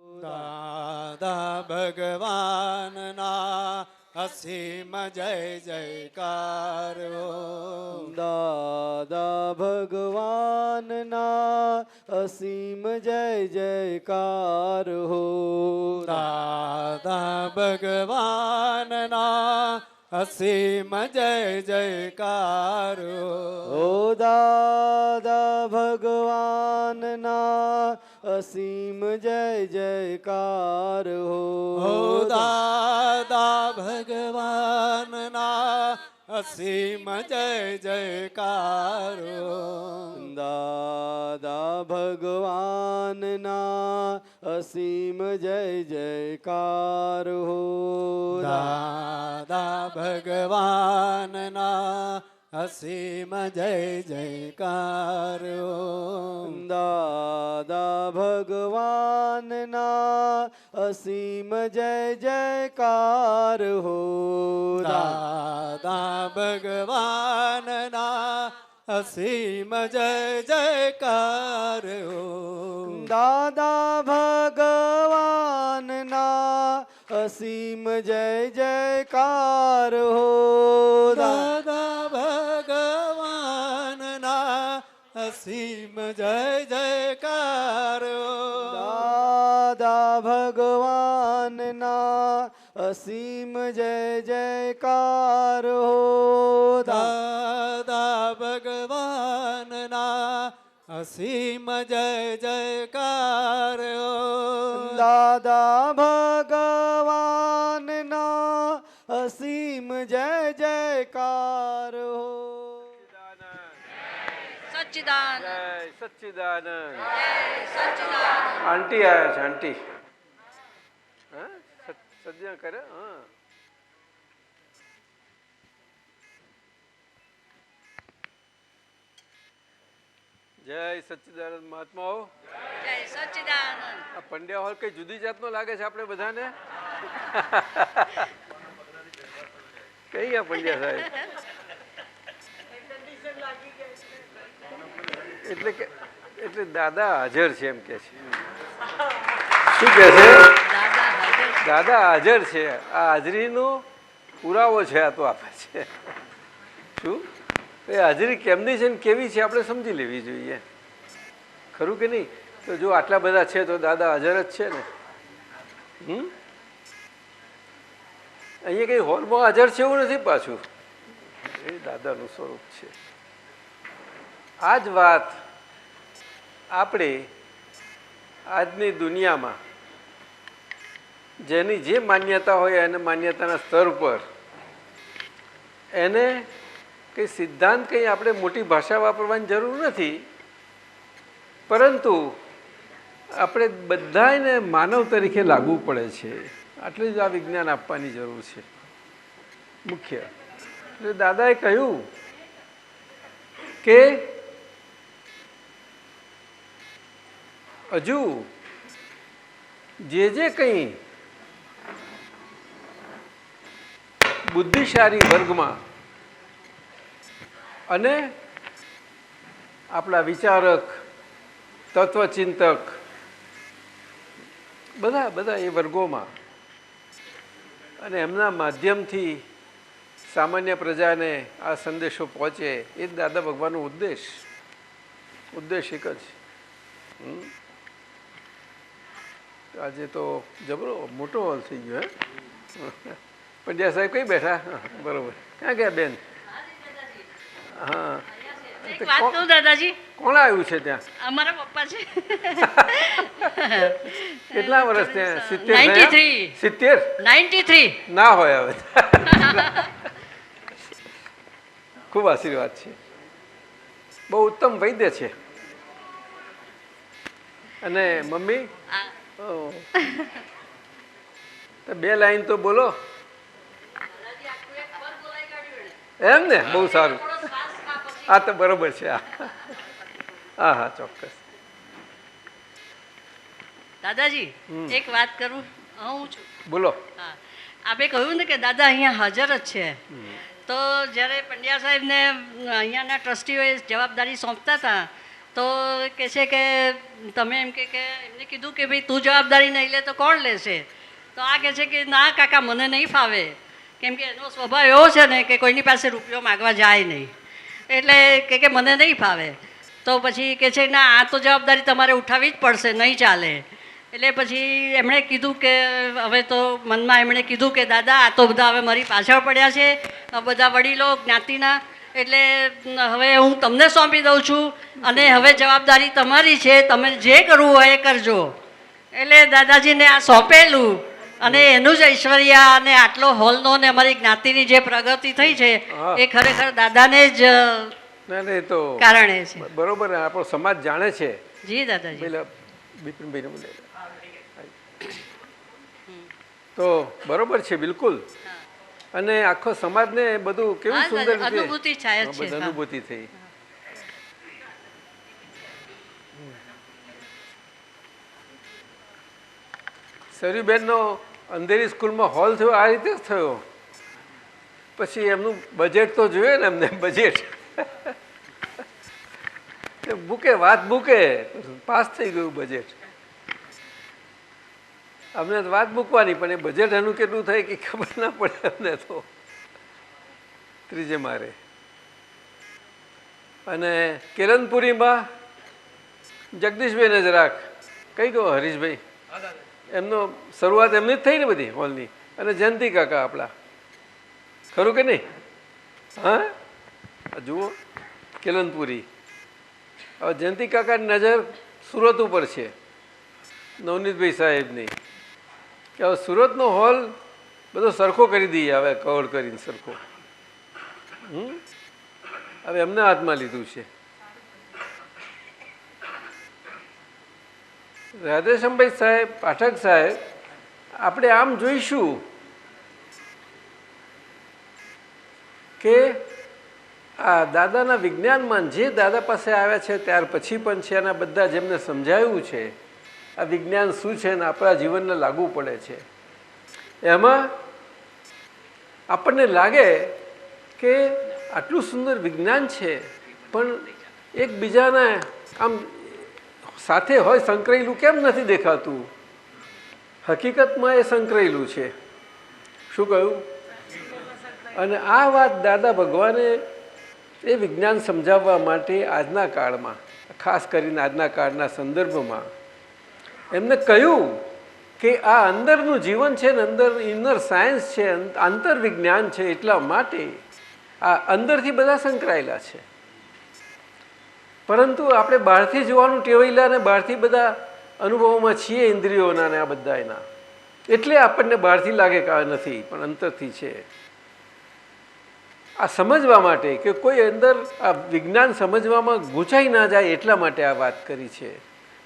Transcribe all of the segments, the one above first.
દાદા ભગવાનના અસીમ જય જયકાર હો. દાદા ભગવાનના અસીમ જય જયકાર હો. દાદા ભગવાનના અસીમ જય જયકાર ઓ દાદા ભગવાનના અસીમ જય જયકાર હો. દાદા ભગવાનના અસીમ જય જયકાર દાદા ભગવાનના અસીમ જય જયકાર હો. દાદા ભગવાનના અસીમ જય જયકાર દાદા ભગવાનના અસીમ જય જયકાર હો. દાદા ભગવાનના અસીમ જય જયકાર દાદા ભગવાનના અસીમ જય જયકાર હો. દાદા ભગવાનના અસીમ જય જયકાર દાદા ભગવાનના અસીમ જય જયકાર હો. દાદા ભગવાનના અસીમ જય જયકાર દાદા ભગવાનના અસીમ જય જયકાર હો. સચ્ચિદાનંદ સચ્ચિદાનંદ સચ્ચિદાનંદ આંટી આવ્યા છે આંટી. હા સજ્જા કરે. હા જય સચ્ચિદાનંદ મહાત્માઓ. જય સચ્ચિદાનંદ. આ પંડ્યા હોલ કઈ જુદી જાતનો લાગે છે આપણે બધાને. કઈ ગયા પંડ્યા સાહેબ? એટલે દાદા હાજર છે એમ કે છે. શું કે છે? દાદા હાજર છે. આ હાજરીનો પુરાવો છે. આ તો આપે છે. શું એ હાજરી કેમની છે ને કેવી છે આપણે સમજી લેવી જોઈએ. ખરું કે નહીં? તો જો આટલા બધા છે તો દાદા હાજર જ છે ને. અહીંયા કઈ હોલમાં હાજર છે એવું નથી પાછું. એ દાદાનું સ્વરૂપ છે. આ જ વાત આપણે આજની દુનિયામાં જેની જે માન્યતા હોય એને માન્યતાના સ્તર પર એને કંઈ સિદ્ધાંત કંઈ આપણે મોટી ભાષા વાપરવાની જરૂર નથી, પરંતુ આપણે બધાને માનવ તરીકે લાગવું પડે છે. આટલું જ આ વિજ્ઞાન આપવાની જરૂર છે મુખ્ય. એટલે દાદાએ કહ્યું કે હજુ જે કંઈ બુદ્ધિશાળી વર્ગમાં અને આપણા વિચારક તત્વચિંતક બધા એ વર્ગોમાં અને એમના માધ્યમથી સામાન્ય પ્રજાને આ સંદેશો પહોંચે એ જ દાદા ભગવાનનો ઉદ્દેશ એક જ. આજે તો જબરો મોટો હોલ થઈ ગયો. હે પંડ્યા સાહેબ કઈ બેઠા? બરોબર. ક્યાં ગયા બેન? હા દાદાજી કોણ આવ્યું છે ત્યાં? અમારા પપ્પા છે. કેટલા વર્ષ ત્યાં? 70 93 ના હોય હવે. ખૂબ આશીર્વાદ છે. બહુ ઉત્તમ વૈદ્ય છે. અને મમ્મી બે લાઈન તો બોલો. એમ ને? બહુ સારું. આ તો બરોબર છે. હા હા ચોક્કસ. દાદાજી એક વાત કરું હું છું. બોલો. હા આપે કહ્યું ને કે દાદા અહીંયા હાજર જ છે. તો જ્યારે પંડ્યા સાહેબને અહીંયાના ટ્રસ્ટીઓએ જવાબદારી સોંપતા હતા તો કહે છે કે તમે એમ કે એમને કીધું કે ભાઈ તું જવાબદારી નહીં લે તો કોણ લેશે? તો આ કહે છે કે ના કાકા મને નહીં ફાવે, કેમ કે એનો સ્વભાવ એવો છે ને કે કોઈની પાસે રૂપિયો માગવા જાય નહીં, એટલે કે મને નહીં ફાવે. તો પછી કહે છે ના આ તો જવાબદારી તમારે ઉઠાવવી જ પડશે, નહીં ચાલે. એટલે પછી એમણે કીધું કે હવે તો મનમાં એમણે કીધું કે દાદા આ તો બધા હવે મારી પાછળ પડ્યા છે, આ બધા વડીલો જ્ઞાતિના, એટલે હવે હું તમને સોંપી દઉં છું અને હવે જવાબદારી તમારી છે, તમે જે કરવું હોય એ કરજો. એટલે દાદાજીને આ સોંપેલું અને એનું જ ઐશ્વર્ય અને આટલો હોલનો ને અમારી જ્ઞાતિની જે પ્રગતિ થઈ છે એ ખરેખર દાદાને જ કારણે છે. બરોબર, આપણો સમાજ જાણે છે. જી દાદાજી. પેલા બિપિનભાઈને બોલે તો બરોબર છે બિલકુલ. અને આખો સમાજને બધું કેવું સુંદર અનુભૂતિ થાય છે, અનુભૂતિ થઈ. સરીબેનનો અંધેરી સ્કૂલમાં હોલ થયો આ રીતે જ થયો. પછી એમનું બજેટ તો જોઈએ ને, એમને બજેટ બુકે વાત બુકે પાસ થઈ ગયું બજેટ. અમને વાત મૂકવાની પણ એ બજેટ એનું કેટલું થાય કે ખબર ના પડે અમને તો ત્રીજે મારે. અને કેરનપુરીમાં જગદીશભાઈને જરાક કઈ ગયો હરીશભાઈ, એમનો શરૂઆત એમની જ થઈ ને બધી હોલની. અને જયંતિ કાકા આપણા, ખરું કે નહીં? હા જુઓ કેલનપુરી. હવે જયંતિ કાકાની નજર સુરત ઉપર છે, નવનીતભાઈ સાહેબની, કે હવે સુરતનો હોલ બધો સરખો કરી દઈએ, હવે કવર કરીને સરખો. હવે એમને હાથમાં લીધું છે. રાધેશ્યામભાઈ સાહેબ, પાઠક સાહેબ, આપણે આમ જોઈશું કે આ દાદાના વિજ્ઞાનમાં જે દાદા પાસે આવ્યા છે ત્યાર પછી પણ છે, એના બધા જેમને સમજાયું છે આ વિજ્ઞાન શું છે ને આપણા જીવનને લાગુ પડે છે, એમાં આપણને લાગે કે આટલું સુંદર વિજ્ઞાન છે પણ એકબીજાને આમ સાથે હોય સંકળાયેલું કેમ નથી દેખાતું? હકીકતમાં એ સંકળાયેલું છે. શું કહ્યું? અને આ વાત દાદા ભગવાને એ વિજ્ઞાન સમજાવવા માટે આજના કાળમાં, ખાસ કરીને આજના કાળના સંદર્ભમાં એમને કહ્યું કે આ અંદરનું જીવન છે ને, અંદર ઇનર સાયન્સ છે, આંતર વિજ્ઞાન છે, એટલા માટે આ અંદરથી બધા સંકળાયેલા છે. પરંતુ આપણે બહારથી જોવાનું ટેવાયેલા ને બહારથી બધા અનુભવોમાં છીએ ઇન્દ્રિયોના ને આ બધા એના, એટલે આપણને બહારથી લાગે કે આ નથી પણ અંતરથી છે. આ સમજવા માટે કે કોઈ અંદર આ વિજ્ઞાન સમજવામાં ગૂંચાઈ ના જાય એટલા માટે આ વાત કરી છે.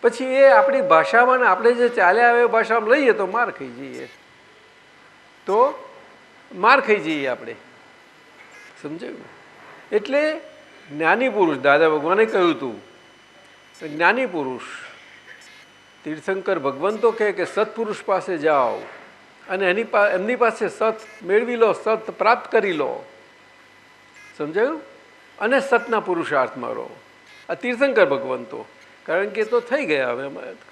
પછી એ આપણી ભાષામાં ને આપણે જે ચાલ્યા આવે ભાષામાં લઈએ તો માર ખાઈ જઈએ, તો માર ખાઈ જઈએ આપણે. સમજાયું? એટલે જ્ઞાની પુરુષ, દાદા ભગવાને કહ્યું હતું જ્ઞાની પુરુષ, તીર્થંકર ભગવંતો કહે કે સત્પુરુષ પાસે જાઓ અને એમની પાસે સત મેળવી લો, સત પ્રાપ્ત કરી લો. સમજાયું? અને સતના પુરુષાર્થમાં રહો. આ તીર્થંકર ભગવંતો, કારણ કે તો થઈ ગયા, હવે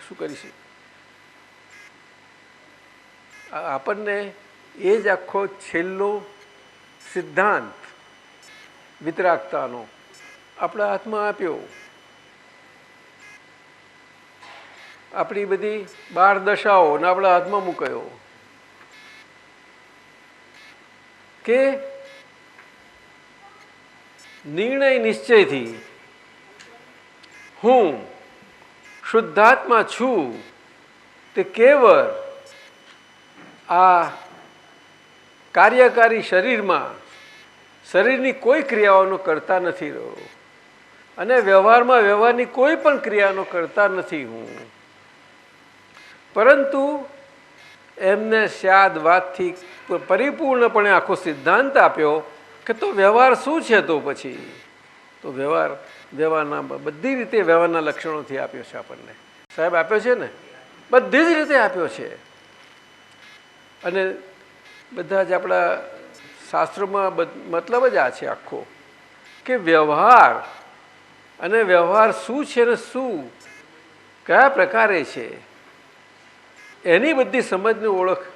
શું કરીશું? આપણને એ જ આખો છેલ્લો સિદ્ધાંત વિતરાગતાનો આપણા હાથમાં આપ્યો. આપણી બધી 12 દશાઓને આપણા હાથમાં મૂકાયો કે નિર્ણય નિશ્ચયથી હું શુદ્ધાત્મા છું તે કેવળ આ કાર્યકારી શરીરમાં શરીરની કોઈ ક્રિયાઓનો કરતા નથી રહ્યો અને વ્યવહારની કોઈ પણ ક્રિયાનો કરતા નથી હું. પરંતુ એમને શાદ વાતથી પરિપૂર્ણપણે આખો સિદ્ધાંત આપ્યો કે તો વ્યવહાર શું છે? તો પછી તો વ્યવહારના બધી રીતે વ્યવહારના લક્ષણોથી આપ્યો છે આપણને. સાહેબ આપ્યો છે ને, બધી જ રીતે આપ્યો છે. અને બધા જ આપણા શાસ્ત્રોમાં મતલબ જ આ છે આખો કે વ્યવહાર અને વ્યવહાર શું છે ને શું કયા પ્રકારે છે એની બધી સમજની ઓળખ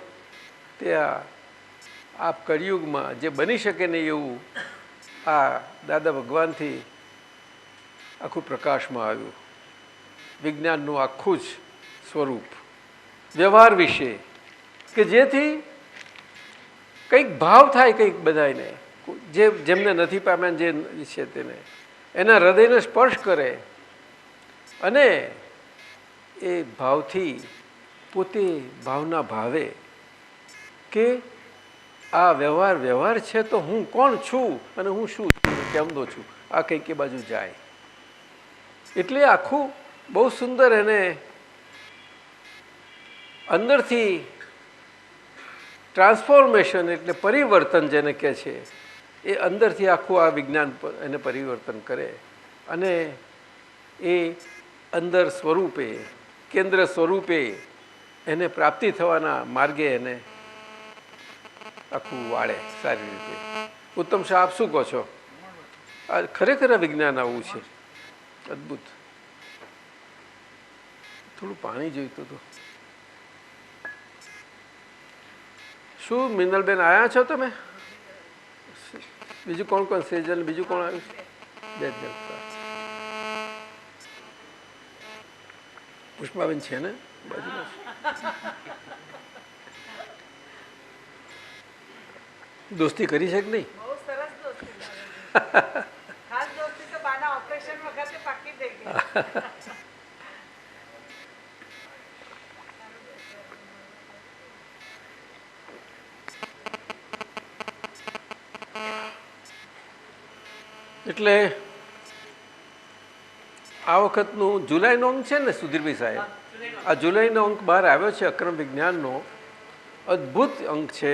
તે આ કળિયુગમાં જે બની શકે ને એવું આ દાદા ભગવાનથી આખું પ્રકાશમાં આવ્યું. વિજ્ઞાનનું આખું જ સ્વરૂપ વ્યવહાર વિશે કે જેથી કંઈક ભાવ થાય કંઈક બધાને જેમને નથી પામ્યા જે છે તેને એના હૃદયને સ્પર્શ કરે અને એ ભાવથી પોતે ભાવના ભાવે કે આ વ્યવહાર છે તો હું કોણ છું અને હું શું છું કેમનો છું આ કંઈક એ બાજુ જાય. એટલે આખું બહુ સુંદર એને અંદરથી ટ્રાન્સફોર્મેશન એટલે પરિવર્તન જેને કહે છે એ અંદરથી આખું આ વિજ્ઞાન એને પરિવર્તન કરે અને એ અંદર સ્વરૂપે કેન્દ્ર સ્વરૂપે એને પ્રાપ્તિ થવાના માર્ગે એને આખું વાળે સારી રીતે. ઉત્તમ શાહ આપ શું કહો છો? આ ખરેખર વિજ્ઞાન આવું છે અદ્ભુત. થોડું પાણી જોઈતું હતું. શું મિનલબેન આવ્યા છો તમે? બીજું કોણ કોણ? સેજલ બીજું કોણ આવ્યું? બે જ પુષ્પાબેન છે ને બાજુમાં? દોસ્તી કરી છે કે નહીં? એટલે આ વખતનું જુલાઈનો અંક છે ને સુધીરભાઈ સાહેબ, આ જુલાઈનો અંક બહાર આવ્યો છે અક્રમ વિજ્ઞાનનો. અદ્ભુત અંક છે,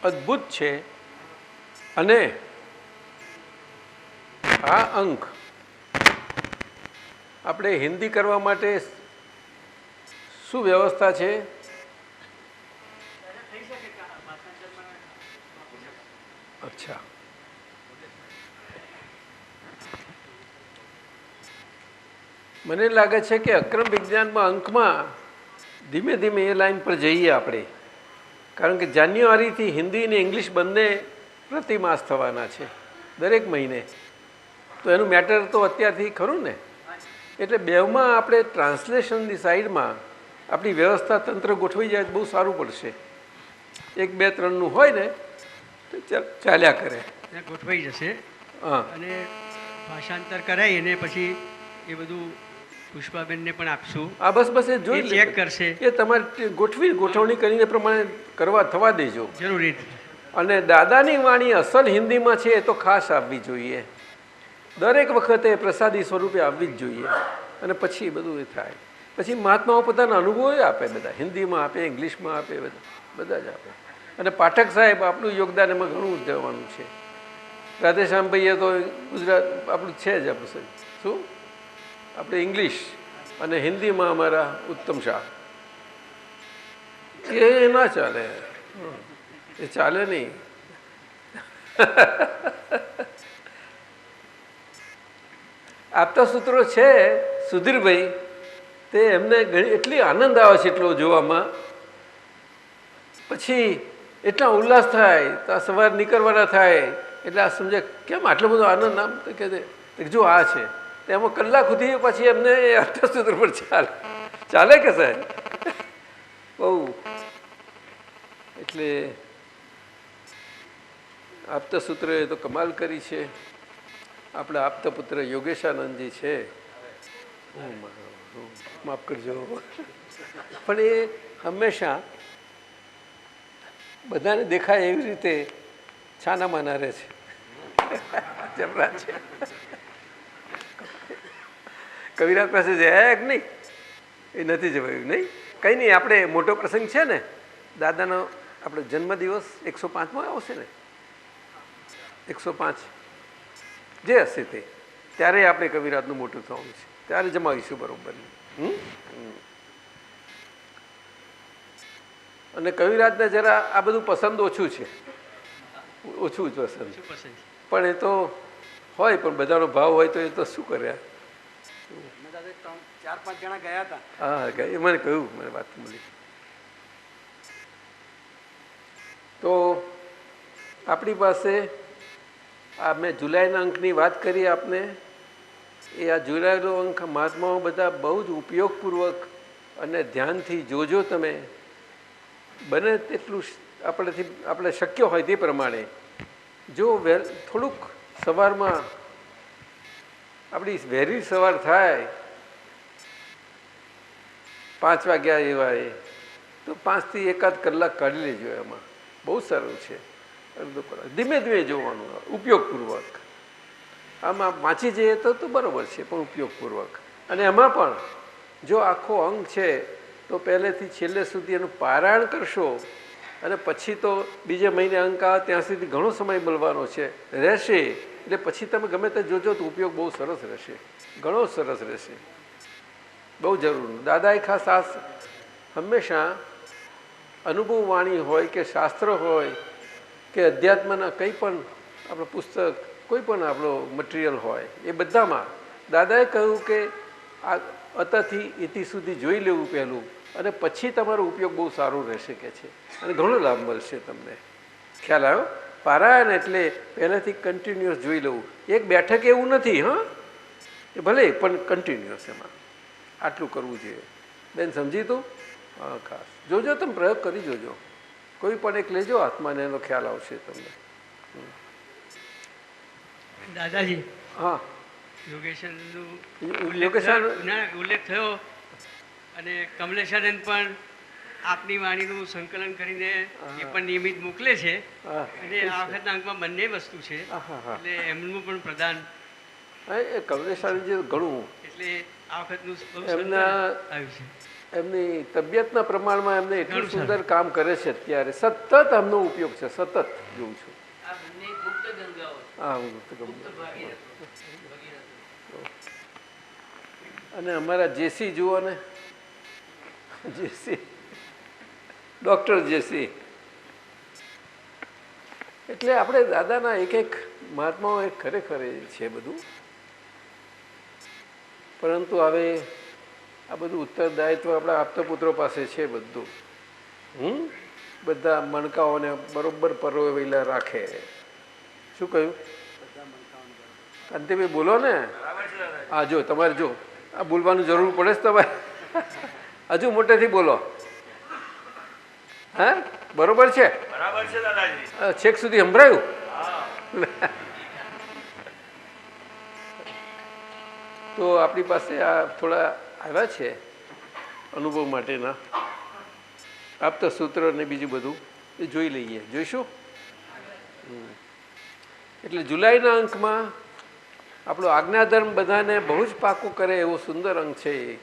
અદ્ભુત છે. અને આ અંક આપણે હિન્દી કરવા માટે શું વ્યવસ્થા છે? અચ્છા, મને લાગે છે કે અક્રમ વિજ્ઞાનમાં અંકમાં ધીમે ધીમે એ લાઈન પર જઈએ આપણે, કારણ કે જાન્યુઆરીથી હિન્દી અને ઇંગ્લિશ બંને પ્રતિમાસ થવાના છે દરેક મહિને. તો એનું મેટર તો અત્યારથી ખરું ને. એટલે બેવમાં આપણે ટ્રાન્સલેશનની સાઈડમાં આપણી વ્યવસ્થા તંત્ર ગોઠવાઈ જાય બહુ સારું પડશે. 1, 2, 3નું હોય ને તો ચાલ્યા કરે, ગોઠવાઈ જશે. હા, અને ભાષાંતર કરાય અને પછી એ બધું પુષ્પાબેનને પણ આપશું. હા બસ બસ એ જોઈ ચેક કરશે. એ તમારે ગોઠવણી કરીને પ્રમાણે કરવા થવા દેજો. જરૂરી. અને દાદાની વાણી અસલ હિન્દીમાં છે એ તો ખાસ આવવી જોઈએ. દરેક વખતે પ્રસાદી સ્વરૂપે આવવી જ જોઈએ. અને પછી બધું એ થાય. પછી મહાત્માઓ પોતાના અનુભવો આપે, બધા હિન્દીમાં આપે, ઇંગ્લિશમાં આપે, બધા જ આપે. અને પાઠક સાહેબ આપણું યોગદાન એમાં ઘણું જવાનું છે. રાધેશ્યામભાઈએ તો ગુજરાત આપણું છે જ આપણું. શું આપણે ઇંગ્લિશ અને હિન્દીમાં અમારા ઉત્તમ શાહ. એ ના ચાલે, એ ચાલે નહીં. આપતા સૂત્રો છે સુધીરભાઈ, તે એમને એટલી આનંદ આવે છે એટલો જોવામાં. પછી એટલા ઉલ્લાસ થાય, તો સવાર નીકળવાના થાય એટલે આ સમજે કેમ આટલો બધો આનંદ. આમ તો કે જો આ છે તેમાં કલાક સુધી પછી એમને આપતા સૂત્ર પર ચાલે કે સાહેબ બહુ. એટલે આપતા સૂત્રએ તો કમાલ કરી છે. આપણા આપતા પુત્ર યોગેશાનંદજી છે, માફ કરજો, પણ એ હંમેશા બધાને દેખાય એવી રીતે છાના માના રહે છે. જમરા છે. કવિરાજ પાસે જયા કે નહીં? એ નથી જવાયું નહીં. કંઈ નહીં, આપણે મોટો પ્રસંગ છે ને દાદાનો, આપણો જન્મદિવસ 105મો આવશે ને, 105 જે હશે તે, ત્યારે આપણે કવિરાજનું મોટું થવાનું છે, ત્યારે જમાવીશું બરોબર. અને કવિરાજને જરા આ બધું પસંદ ઓછું છે, ઓછું જ પસંદ. પણ એ તો હોય પણ બધાનો ભાવ હોય તો એ તો શું કર્યા. 4-5 જણા ગયા હતા. હા, એ મને કહ્યું, મને વાત મળી. તો આપણી પાસે આ મેં જુલાઈના અંકની વાત કરી આપને, એ આ જુલાઈનો અંક મહાત્માઓ બધા બહુ જ ઉપયોગપૂર્વક અને ધ્યાનથી જોજો તમે. બને તેટલું આપણે શક્ય હોય તે પ્રમાણે જો થોડુંક સવારમાં આપણી વહેલી સવાર થાય 5 વાગ્યા એવા તો 5 થી 1 કલાક કાઢી લેજો. એમાં બહુ સારું છે. ધીમે ધીમે જોવાનું ઉપયોગપૂર્વક. આમાં વાંચી જઈએ તો બરાબર છે, પણ ઉપયોગપૂર્વક. અને એમાં પણ જો આખો અંક છે તો પહેલેથી છેલ્લે સુધી એનું પારાયણ કરશો અને પછી તો બીજે મહિને અંક આવે ત્યાં સુધી ઘણો સમય મળવાનો છે રહેશે. એટલે પછી તમે ગમે તે જોજો તો ઉપયોગ બહુ સરસ રહેશે, ઘણો સરસ રહેશે, બહુ જરૂર. દાદાએ ખાસ આ હંમેશા અનુભવ વાણી હોય કે શાસ્ત્ર હોય કે અધ્યાત્મના કંઈ પણ આપણું પુસ્તક, કોઈ પણ આપણો મટીરિયલ હોય, એ બધામાં દાદાએ કહ્યું કે આ અત્યારથી ઇતિ સુધી જોઈ લેવું પહેલું, અને પછી તમારો ઉપયોગ બહુ સારો રહેશે કે છે, અને ઘણો લાભ મળશે તમને. ખ્યાલ આવ્યો? પારાયણ એટલે પહેલાંથી કન્ટિન્યુઅસ જોઈ લેવું. એક બેઠક એવું નથી, હા, એ ભલે પણ કન્ટિન્યુઅસ એમાં આટલું કરવું જોઈએ. બેન સમજી તું? હા, ખાસ જોજો, તમે પ્રયોગ કરી જોજો. કોઈ પણ એક લેજો હાથમાં, એનો ખ્યાલ આવશે તમને. દાદાજી, હા, યોગેશનનું ઉલ્લેખ થયો, અને કમલેશાનંદ પણ આપની વાણીનું સંકલન કરીને એ પણ નિયમિત મોકલે છે. અને આ વખતના અંકમાં બંને વસ્તુ છે, એટલે એમનું પણ પ્રદાન. એ કમલેશાનંદજી ઘણું, એટલે આ વખતનું એમના આવ્યું છે. એમની તબિયતના પ્રમાણમાં એમને એટલું સુંદર કામ કરે છે અત્યારે. સતત એમનો ઉપયોગ છે, સતત જોઉં છું. હા, અને અમારા જેસી જુઓ ને, જેસી ડૉક્ટર જેસી. એટલે આપણે દાદાના એક મહાત્માઓ એક ખરેખર છે બધું. પરંતુ હવે આ બધું ઉત્તરદાયિત્વ આપણા આપતા પુત્રો પાસે છે બધું. બધા મણકાઓને બરોબર પરોવેલા રાખે. શું કહ્યું કાંતિભાઈ? બોલો ને. હા, જો તમારે જો આ બોલવાનું જરૂર પડે છે તમારે. હજુ મોટેથી બોલો. હા, બરોબર છે? બરાબર છે દાદાજી. છેક સુધી સંભળાયું? તો આપણી પાસે આ થોડા આવ્યા છે અનુભવ માટેના આપતા સૂત્ર ને બીજું બધું, એ જોઈ લઈએ. જોઈશું. એટલે જુલાઈના અંકમાં આપણો આજ્ઞાધર્મ બધાને બહુ જ પાકું કરે એવો સુંદર અંક છે.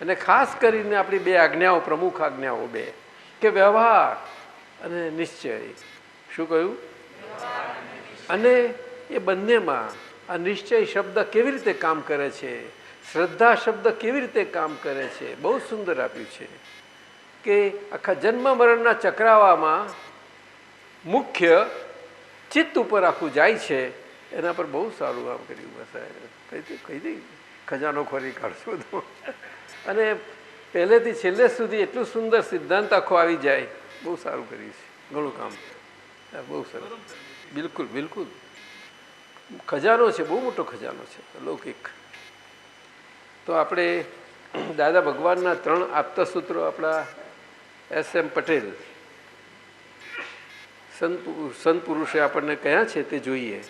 અને ખાસ કરીને આપણી 2 આજ્ઞાઓ, પ્રમુખ આજ્ઞાઓ 2, કે વ્યવહાર અને નિશ્ચય. શું કહ્યું? અને એ બંનેમાં આ નિશ્ચય શબ્દ કેવી રીતે કામ કરે છે, શ્રદ્ધા શબ્દ કેવી રીતે કામ કરે છે, બહુ સુંદર આપ્યું છે. કે આખા જન્મ મરણના ચક્રાવામાં મુખ્ય ચિત્ત ઉપર આખું જાય છે. એના પર બહુ સારું કામ કર્યું. બસ કહી દઈ, ખજાનો ખોરી કાઢશો તો. અને પહેલેથી છેલ્લે સુધી એટલું સુંદર સિદ્ધાંત આખો આવી જાય. બહુ સારું કર્યું છે, ઘણું કામ, બહુ સરસ. બિલકુલ બિલકુલ ખજાનો છે, બહુ મોટો ખજાનો છે અલૌકિક. તો આપણે દાદા ભગવાનના 3 આપતા સૂત્રો આપણા SM પટેલ સંત પુરુષે આપણને કયા છે તે જોઈએ.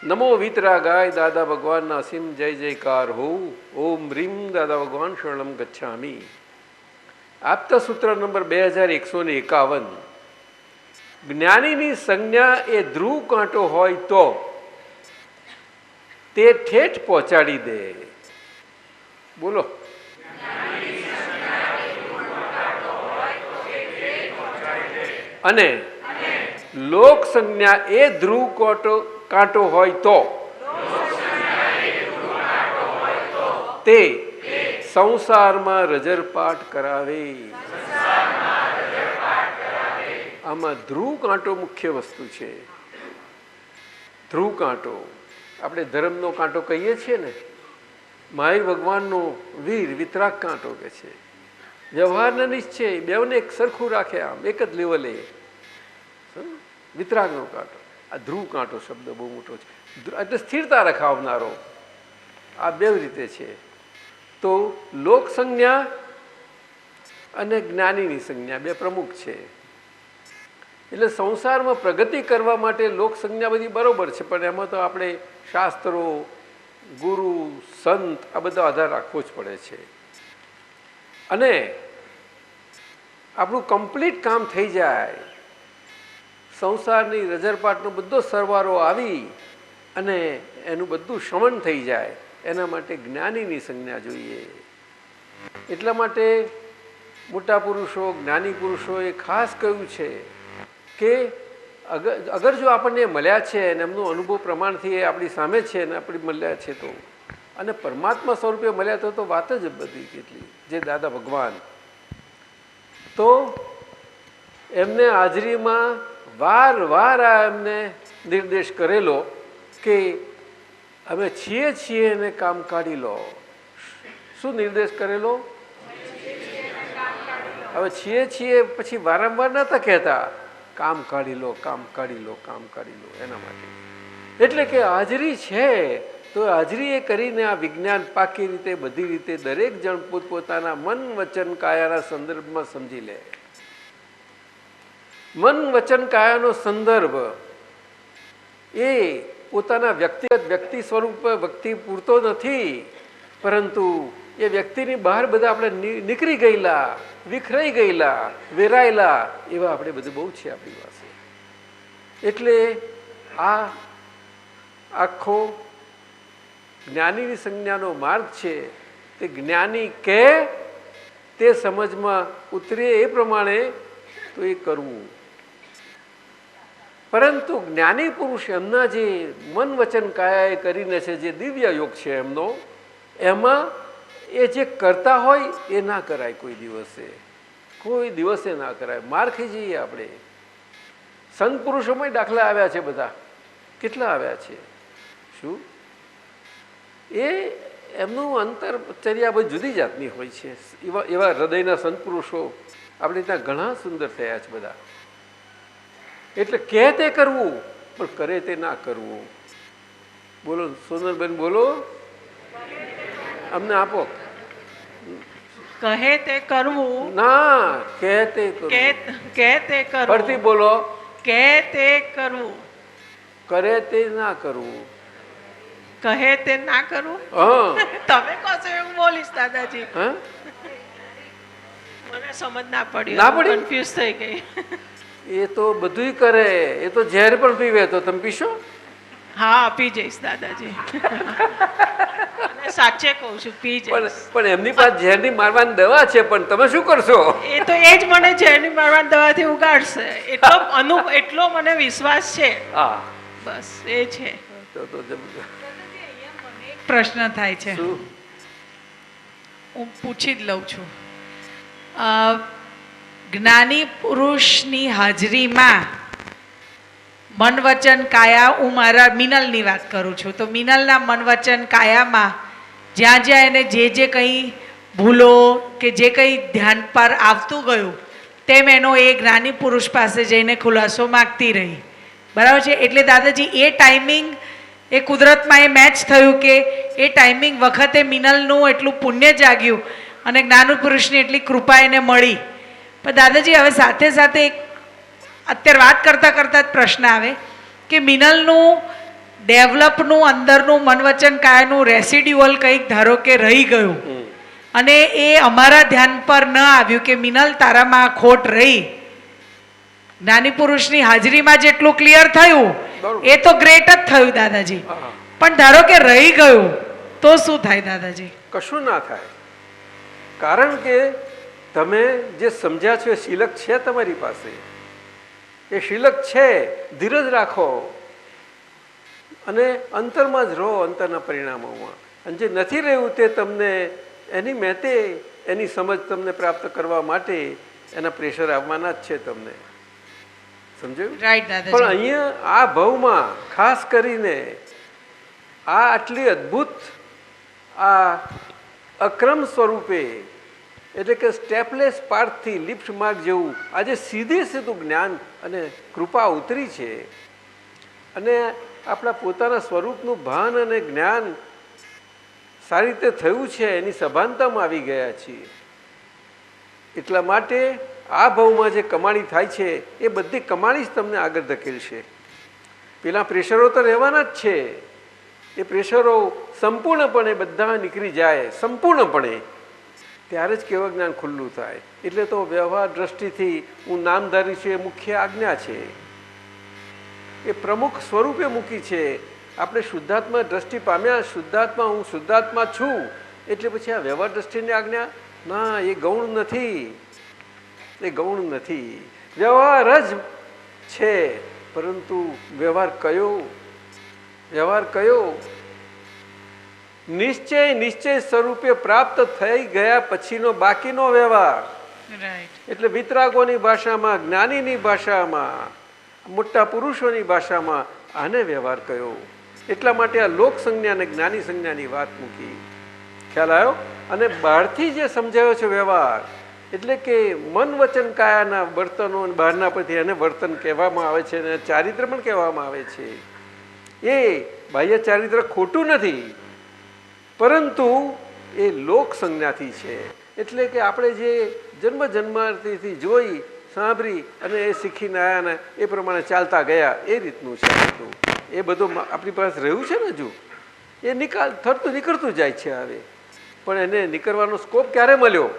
નમો વિતરાગાય દાદા ભગવાનના અસીમ જય જયકાર હો. ઓમ રીમ દાદા ભગવાન શરણમ ગચ્છામી. આપતા સૂત્ર નંબર 2151. જ્ઞાનીની સંજ્ઞા એ ધ્રુવ કાંટો હોય તો તે ઠેઠ પહોંચાડી દે. બોલો. અને લોક સંજ્ઞા એ ધ્રુવ કાંટો હોય તો તે સંસારમાં રજરપાટ કરાવે. આમાં ધ્રુવ કાંટો મુખ્ય વસ્તુ છે. ધ્રુવ કાંટો આપણે ધર્મનો કાંટો કહીએ છીએ ને, મહાવીર ભગવાનનો વીર વિતરાગ કાંટો કે છે. વ્યવહારના નિશ્ચય બેવને એક સરખું રાખે, આમ એક જ લેવલે. વિતરાગનો કાંટો. આ ધ્રુવ કાંટો શબ્દ બહુ મોટો છે, એટલે સ્થિરતા રખાવનારો. આ બે રીતે છે. તો લોક સંજ્ઞા અને જ્ઞાનીની સંજ્ઞા બે પ્રમુખ છે. એટલે સંસારમાં પ્રગતિ કરવા માટે લોક સંજ્ઞા બધી બરોબર છે, પણ એમાં તો આપણે શાસ્ત્રો, ગુરુ, સંત આ બધો આધાર રાખવો જ પડે છે. અને આપણું કમ્પ્લીટ કામ થઈ જાય, સંસારની રજરપાટનો બધો સરવારો આવી અને એનું બધું શમન થઈ જાય, એના માટે જ્ઞાનીની સંજ્ઞા જોઈએ. એટલા માટે મોટા પુરુષો, જ્ઞાની પુરુષોએ ખાસ કહ્યું છે કે અગર જો આપણને મળ્યા છે અને એમનું અનુભવ પ્રમાણથી એ આપણી સામે છે અને આપણે મળ્યા છે તો, અને પરમાત્મા સ્વરૂપે મળ્યા તો વાત જ બધી કેટલી. જે દાદા ભગવાન, તો એમને હાજરીમાં વાર આ એમને નિર્દેશ કરેલો કે અમે છીએ અને કામ કાઢી લો. શું નિર્દેશ કરેલો? હવે છીએ પછી વારંવાર નતા કહેતા, કામ કાઢી લો, કામ કાઢી લો, કામ કાઢી લો. એના માટે એટલે કે હાજરી છે તો હાજરી એ કરીને આ વિજ્ઞાન પાકી રીતે બધી રીતે દરેક જણ પોતપોતાના મન વચન કાયાના સંદર્ભમાં સમજી લે. મન વચન કાયાનો સંદર્ભ એ પોતાના વ્યક્તિ સ્વરૂપ વ્યક્તિ પૂરતો નથી, પરંતુ એ વ્યક્તિની બહાર બધા આપણે નીકળી ગયેલા, વિખરાઈ ગયેલા, વેરાયેલા એવા આપણે બધું બહુ છે આપણી પાસે. એટલે આ આખો જ્ઞાનીની સંજ્ઞાનો માર્ગ છે. તે જ્ઞાની કે તે સમજમાં ઉતરે એ પ્રમાણે તો એ કરવું. પરંતુ જ્ઞાની પુરુષ એમના જે મન વચન કાયા એ કરીને છે, જે દિવ્ય યોગ છે એમનો, એમાં એ જે કરતા હોય એ ના કરાય. કોઈ દિવસે ના કરાય. માર ખાઈ જઈએ આપણે. સંત પુરુષોમાં દાખલા આવ્યા છે, બધા કેટલા આવ્યા છે. શું એ એમનું અંતરચર્યા બધી જુદી જાતની હોય છે. એવા હૃદયના સંત પુરુષો આપણે ત્યાં ઘણા સુંદર થયા છે બધા. એટલે કહે તે કરવું, પણ કરે તે ના કરવું. બોલો સોનલબેન, બોલો, અમને આપો. કહે તે કરવું ના, કહે તે કરવું. કે તે કરવું. ફરતી બોલો. કે તે કરવું. કરે તે ના કરવું. કહે તે ના કરવું. હા, તમે કહો છો એવું બોલીશ દાદાજી. હા, મને સમજ ના પડી, ના પડી? કન્ફ્યુઝ થઈ ગઈ. એ તો બધુંય કરે. એ તો ઝેર પણ પીવે તો તમે પીશો? હા, પી જઈશ દાદાજી. અને સાચે કહું છું, પી જઈશ. પણ એમની પાસે ઝેરની મારવાની દવા છે, પણ તમે શું કરશો? એ તો એ જ મને ઝેરની મારવાની દવાથી ઉગાડશે, એટલો મને વિશ્વાસ છે. હા, બસ એ છે. તો એક પ્રશ્ન થાય છે, શું? હું પૂછી જ લઉં છું. જ્ઞાની પુરુષની હાજરીમાં મન વચન કાયા, હું મારા મિનલની વાત કરું છું, તો મિનલના મન વચન કાયામાં જ્યાં જ્યાં એને જે કંઈ ભૂલો કે જે કંઈ ધ્યાન પર આવતું ગયું તેમ એનો એ જ્ઞાની પુરુષ પાસે જઈને ખુલાસો માગતી રહી. બરાબર છે? એટલે દાદાજી એ ટાઈમિંગ એ કુદરતમાં એ મેચ થયું કે એ ટાઈમિંગ વખતે મિનલનું એટલું પુણ્ય જાગ્યું અને જ્ઞાની પુરુષની એટલી કૃપા એને મળી. પણ દાદાજી હવે સાથે સાથે અત્યારે વાત કરતાં કરતાં જ પ્રશ્ન આવે કે મિનલનું ડેવલપનું અંદરનું મન વચન કાયાનું રેસિડ્યુઅલ કંઈક ધારો કે રહી ગયું અને એ અમારા ધ્યાન પર ન આવ્યું કે મિનલ તારામાં આ ખોટ રહી. જ્ઞાની પુરુષની હાજરીમાં જેટલું ક્લિયર થયું એ તો ગ્રેટ જ થયું દાદાજી, પણ ધારો કે રહી ગયું તો શું થાય દાદાજી? કશું ના થાય. કારણ કે તમે જે સમજ્યા છો એ શિલક છે તમારી પાસે. એ શિલક છે. ધીરજ રાખો અને અંતરમાં જ રહો, અંતરના પરિણામોમાં. અને જે નથી રહ્યું તે તમને એની મેતે એની સમજ તમને પ્રાપ્ત કરવા માટે એના પ્રેશર આવવાના જ છે તમને. સમજાયું? રાઈટ દાદાજી. પણ અહીંયા આ ભાવમાં ખાસ કરીને આ આટલી અદ્ભુત આ અક્રમ સ્વરૂપે એટલે કે સ્ટેપલેસ પાર્થથી લિફ્ટ માર્ગ જેવું આજે સીધે સીધું જ્ઞાન અને કૃપા ઉતરી છે અને આપણા પોતાના સ્વરૂપનું ભાન અને જ્ઞાન સારી રીતે થયું છે એની સભાનતામાં આવી ગયા છીએ. એટલા માટે આ ભાવમાં જે કમાણી થાય છે એ બધી કમાણી જ તમને આગળ ધકેલશે. પેલા પ્રેશરો તો રહેવાના જ છે, એ પ્રેશરો સંપૂર્ણપણે બધા નીકળી જાય સંપૂર્ણપણે, ત્યારે જ કેવળ જ્ઞાન ખુલ્લું થાય. એટલે તો વ્યવહાર દ્રષ્ટિથી હું નામધારી છું એ મુખ્ય આજ્ઞા છે, એ પ્રમુખ સ્વરૂપે મૂકી છે. આપણે શુદ્ધાત્મા દ્રષ્ટિ પામ્યા, શુદ્ધાત્મા હું શુદ્ધાત્મા છું, એટલે પછી આ વ્યવહાર દ્રષ્ટિની આજ્ઞા ના, એ ગૌણ નથી, એ ગૌણ નથી, વ્યવહાર જ છે. પરંતુ વ્યવહાર કયો? વ્યવહાર કયો? નિશ્ચય સ્વરૂપે પ્રાપ્ત થઈ ગયા પછીનો બાકીનો વ્યવહાર. એટલે વિતરાગોની ભાષામાં, જ્ઞાનીની ભાષામાં, મોટા પુરુષોની ભાષામાં આને વ્યવહાર કયો. એટલા માટે આ લોક સંજ્ઞા અને જ્ઞાની સંજ્ઞાની વાત મૂકી. ખ્યાલ આવ્યો? અને બહારથી જે સમજાયો છે વ્યવહાર એટલે કે મન વચન કાયાના વર્તનો બહારના પરથી એને વર્તન કહેવામાં આવે છે અને ચારિત્ર પણ કહેવામાં આવે છે. એ બાહ્ય ચારિત્ર ખોટું નથી, પરંતુ એ લોક સંજ્ઞાથી છે. એટલે કે આપણે જે જન્મ જન્માર્થીથી જોઈ સાંભળી અને એ શીખીને આવ્યા ને એ પ્રમાણે ચાલતા ગયા એ રીતનું છે બધું. એ બધું આપણી પાસે રહ્યું છે ને હજુ, એ થતું નીકળતું જાય છે. હવે પણ એને નીકળવાનો સ્કોપ ક્યારે મળ્યો?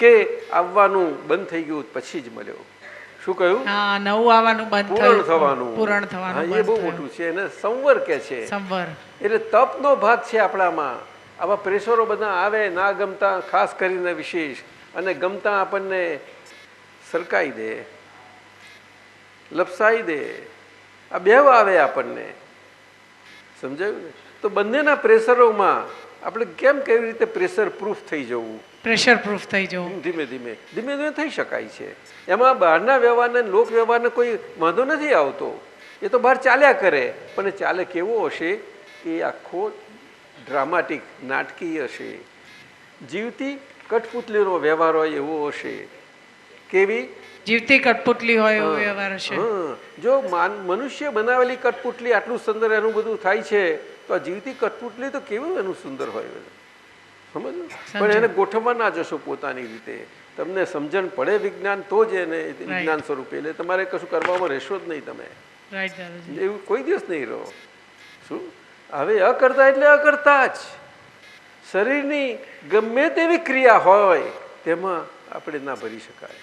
કે આવવાનું બંધ થઈ ગયું પછી જ મળ્યો. શું કહ્યું? નવું આવવાનું બંધ પૂરણ થવાનું. પૂરણ થવાનું એ બહુ મોટું છે, એને સંવર કે છે. સંવર એટલે તપનો ભાગ છે આપણામાં. આવા પ્રેશરો બધા આવે ના ગમતા, ખાસ કરીને વિશેષ, અને ગમતા આપણને સરકાઈ દે, લપસાઈ દે, આ બેવ આવે આપણને. સમજાયું ને? તો બંનેના પ્રેશરોમાં આપણે કેમ કેવી રીતે પ્રેશર પ્રૂફ થઈ જવું, પ્રેશર પ્રૂફ થઈ જવું ધીમે ધીમે ધીમે ધીમે થઈ શકાય છે. એમાં બહારના વ્યવહારને લોક વ્યવહારને કોઈ વાંધો નથી આવતો, એ તો બહાર ચાલ્યા કરે. પણ એ ચાલે કેવો હશે? એ આખો ડ્રામાટિક નાટકીય હશે, જીવતી કઠપુતલીનો વ્યવહાર હોય એવો હશે. કેવી? જીવતી કઠપુતલી હોય એવો વ્યવહાર હશે. જો મનુષ્ય બનાવેલી કઠપુતલી આટલું સુંદર એનું બધું થાય છે, તો આ જીવતી કઠપુતલી તો કેવું એનું સુંદર હોય, સમજ? પણ એને ગોઠવવા ના જશો પોતાની રીતે. તમને સમજણ પડે વિજ્ઞાન તો જ એને વિજ્ઞાન સ્વરૂપે, એટલે તમારે કશું કરવામાં રહેશો જ નહીં. તમે એવું કોઈ દિવસ નહીં રહો. શું? હવે અકર્તા એટલે અકર્તા જ. શરીરની ગમે તેવી ક્રિયા હોય તેમાં આપણે ના ભરી શકાય.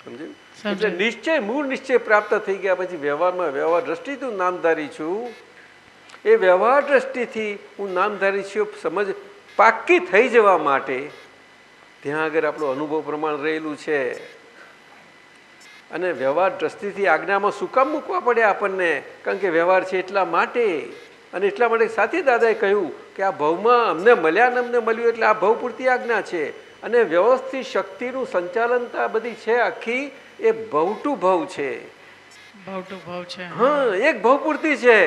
સમજ્યું? એટલે નિશ્ચય, મૂળ નિશ્ચય પ્રાપ્ત થઈ ગયા પછી વ્યવહારમાં, વ્યવહાર દ્રષ્ટિથી હું નામધારી છું, એ વ્યવહાર દ્રષ્ટિથી હું નામધારી છું સમજ પાક્કી થઈ જવા માટે ત્યાં આગળ આપણું અનુભવ પ્રમાણ રહેલું છે. અને વ્યવહાર દ્રષ્ટિથી આજ્ઞામાં શું કામ મૂકવા પડે આપણને? કારણ કે વ્યવહાર છે એટલા માટે. અને એટલા માટે સાથી દાદાએ કહ્યું કે આ ભવમાં અમને મળ્યા ને અમને મળ્યું એટલે આ ભવ પૂરતી આજ્ઞા છે. અને વ્યવસ્થિત શક્તિનું સંચાલનતા બધી છે આખી, એ ભવ ટુ ભવ છે. ભવ ટુ ભવ છે. હા, એક ભવ પૂરતી છે.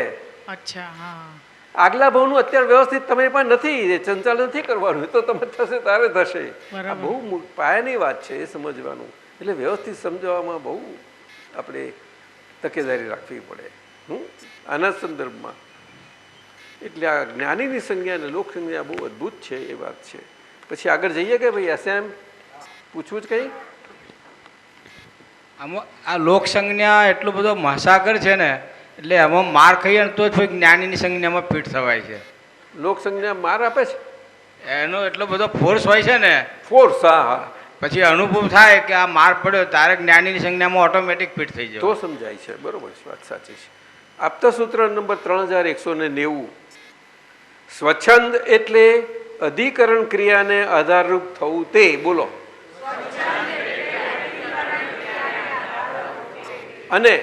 અચ્છા. હા, આગલા ભાવનું અત્યારે વ્યવસ્થિત તમારી પાસે નથી, સંચાલન નથી કરવાનું, તો તમે થશે તારે થશે. આ બહુ પાયાની વાત છે, એ સમજવાનું. એટલે વ્યવસ્થિત સમજવામાં બહુ આપણે તકેદારી રાખવી પડે આના સંદર્ભમાં. એટલે આ જ્ઞાનીની સંજ્ઞા અને લોક સંજ્ઞા બહુ અદ્ભુત છે, એ વાત છે. પછી આગળ જઈએ કે ભાઈ એસએમ પૂછવું જ કંઈ? આમાં આ લોક સંજ્ઞા એટલો બધો મહાસાગર છે ને, એટલે એમાં માર ખાઈએ ને તો જ જ્ઞાનીની સંજ્ઞામાં ફિટ થવાય છે. લોક સંજ્ઞા માર આપે છે, એનો એટલો બધો ફોર્સ હોય છે ને, ફોર્સ. હા, પછી અનુભવ થાય કે આ માર પડ્યો તારે જ્ઞાનીની સંજ્ઞામાં ઓટોમેટિક ફિટ થઈ જાય, તો સમજાય છે. બરોબર છે, વાત સાચી છે. આપતા સૂત્ર નંબર 3190. સ્વચ્છંદ એટલે અધિકરણ ક્રિયાને આધારરૂપ થવું તે. બોલો. અને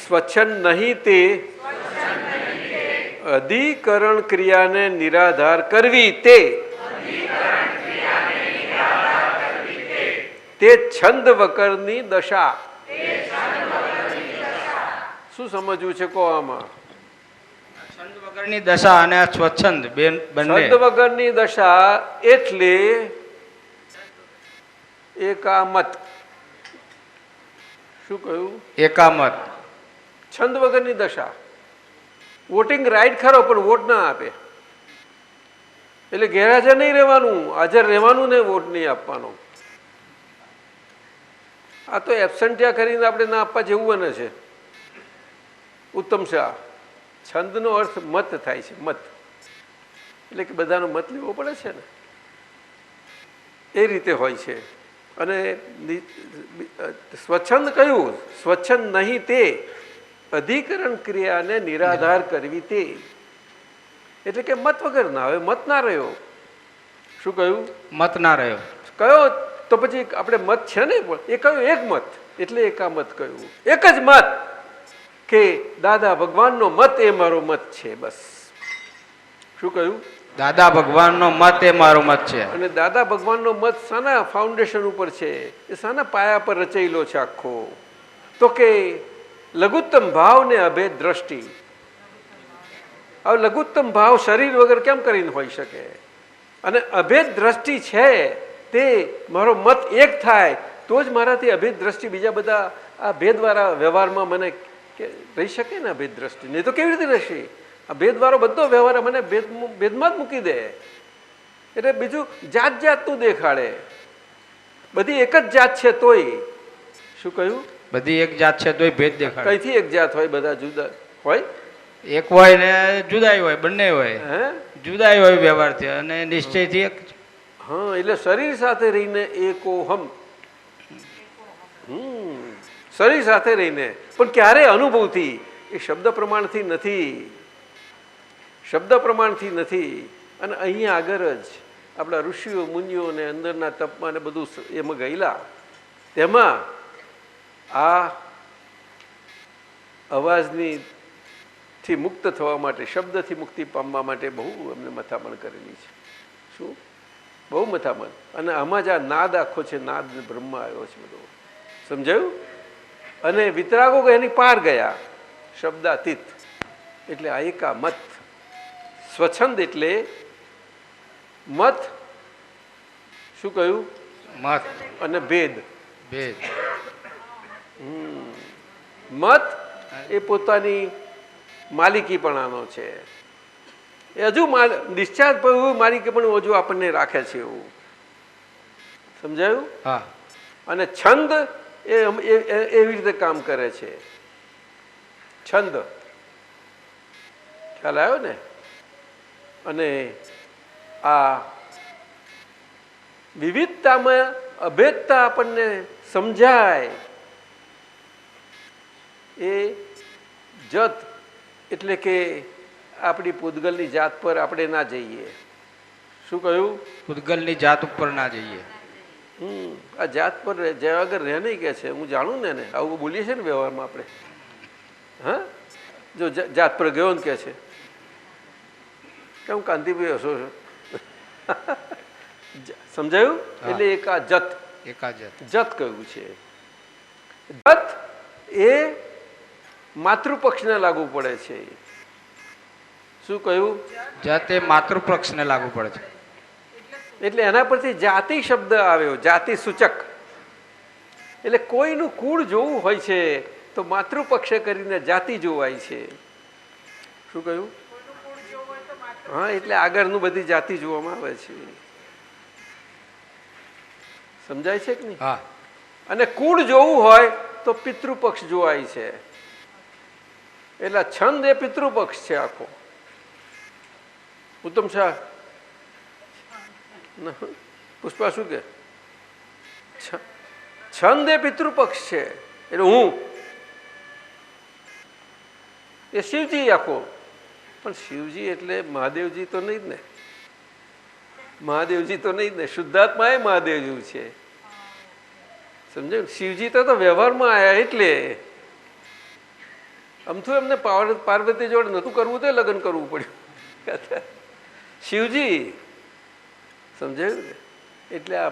સ્વચ્છંદ નહીં તે અધિકરણ ક્રિયાને નિરાધાર કરવી તે. તે છંદ વકરની દશા. શું સમજવું છે કહો આમાં? છંદ વગરની દશા અને સ્વચ્છંદ બંને છંદ વગરની દશા એટલે એકામત. શું કહ્યું? એકામત. છંદ વગરની દશા. વોટિંગ રાઈટ ખરો પણ વોટ ના આપે એટલે ગેરહાજર નહીં રહેવાનું, હાજર રહેવાનું ને વોટ નહીં આપવાનો. આ તો એબસેન્ટિયા કરીને આપણે ના આપવા જેવું બને છે. ઉત્તમ શાહ, છંદનો અર્થ મત થાય છે. મત એટલે કે બધાનો મત લેવો પડે છે ને, એ રીતે હોય છે. અને સ્વચ્છંદ કયું? સ્વચ્છંદ નહીં તે અધિકરણ ક્રિયાને નિરાધાર કરવી તે. એટલે કે મત વગર ના. હવે મત ના રહ્યો. શું કહ્યું? મત ના રહ્યો. કયો? તો પછી આપણે મત છે ને, એ કયું? એક મત. એટલે એકામત કહ્યું. એક જ મત કે દાદા ભગવાનનો મત એ મારો મત છે. બસ. શું કહ્યું? દાદા ભગવાનનો મત એ મારો મત છે. અને દાદા ભગવાનનો મત શાના ફાઉન્ડેશન ઉપર છે? એ શાના પાયા પર રચાયેલો છે આખો? તો કે લઘુત્તમ ભાવ ને અભેદ દ્રષ્ટિ. હવે લઘુત્તમ ભાવ શરીર વગર કેમ કરીને હોઈ શકે? અને અભેદ દ્રષ્ટિ છે તે મારો મત એક થાય તો જ મારાથી અભેદ દ્રષ્ટિ બીજા બધા આ ભેદવાળા વ્યવહારમાં મને રહી શકે ને. અભેદ દ્રષ્ટિ નહીં તો કેવી રીતે રહેશે? આ ભેદવાળો બધો વ્યવહાર મને ભેદમાં જ મૂકી દે. એટલે બીજું જાત જાતનું દેખાડે. બધી એક જ જાત છે તોય. શું કહ્યું? બધી એક જાત છે તોય ભેદ દેખાડે. કઈથી એક જાત હોય? બધા જુદા હોય. એક હોય ને જુદાઈ હોય, બંને હોય. હે? જુદાઈ હોય વ્યવહારથી અને નિશ્ચયથી એક. હા, એટલે શરીર સાથે રહીને એકોહમ. શરીર સાથે રહીને પણ ક્યારે અનુભવથી? એ શબ્દ પ્રમાણથી નથી. શબ્દ પ્રમાણથી નથી. અને અહીંયા આગળ જ આપણા ઋષિઓ મુનિઓ ને અંદરના તપમાં ને બધું એમાં ગયેલા. તેમાં આ અવાજની થી મુક્ત થવા માટે, શબ્દથી મુક્તિ પામવા માટે બહુ અમને મથામણ કરેલી છે. શું? બહુ મથામણ. અને આમાં જ આ નાદ આખો છે. નાદ ને બ્રહ્મ આવ્યો છે બધો. સમજાયું? અને વિતરાગો એની પાર ગયા. શબ્દાતીત એટલે આ એકા મત. સ્વચ્છંદ એટલે મત. શું કહ્યું? મત અને ભેદ. ભેદ. મત એ પોતાની માલિકીપણાનો છે. એ હજુ ડિસ્ચાર્જ પણ માલિકી પણ હજુ આપણને રાખે છે એવું. સમજાયું? હા. અને છંદ એ એવી રીતે કામ કરે છે. છંદ ખ્યાલ આવ્યો ને? અને આ વિવિધતામાં અભેદતા આપણને સમજાય એ જત. એટલે કે આપણી પૂતગલની જાત પર આપણે ના જઈએ. શું કહ્યું? પૂતગલની જાત ઉપર ના જઈએ. આ જાત પર જ્યાં આગળ રહે નહીં કે છે. હું જાણું ને એને. આવું બોલીએ છીએ ને વ્યવહારમાં આપણે. હા, જો જાત પર ગયો ને કે છે કેમ કાંતિભાઈ હશો છો? સમજાયું? એટલે એક આ જત. જત કહ્યું છે. જત એ માતૃપક્ષને લાગુ પડે છે. શું કહ્યું? જત એ માતૃપક્ષને લાગુ પડે છે. એટલે એના પરથી જાતિ શબ્દ આવ્યો. જાતિ સૂચક. એટલે કોઈનું કુળ જોવું હોય છે તો માતૃપક્ષે કરીને જાતિ જોવાય છે. શું કહ્યું? હા, એટલે આગળનું બધી જાતિ જોવામાં આવે છે. સમજાય છે કે નહીં? હા. અને કુળ જોવું હોય તો પિતૃપક્ષ જોવાય છે. એટલે છંદ એ પિતૃપક્ષ છે આખો. ઉત્તમ શાહ, પુષ્પા શું કે? છંદ એ પિતૃપક્ષ છે. એટલે હું એ શિવજી આખો. પણ શિવજી એટલે મહાદેવજી તો નહીં જ ને. મહાદેવજી તો નહીં જ ને. શુદ્ધાત્મા એ મહાદેવજી છે. સમજાયું? શિવજી તો વ્યવહારમાં આવ્યા એટલે અમથું એમને પાર્વતી જોડે નહોતું કરવું તો લગ્ન કરવું પડ્યું. શિવજી. સમજાયું ને? એટલે આ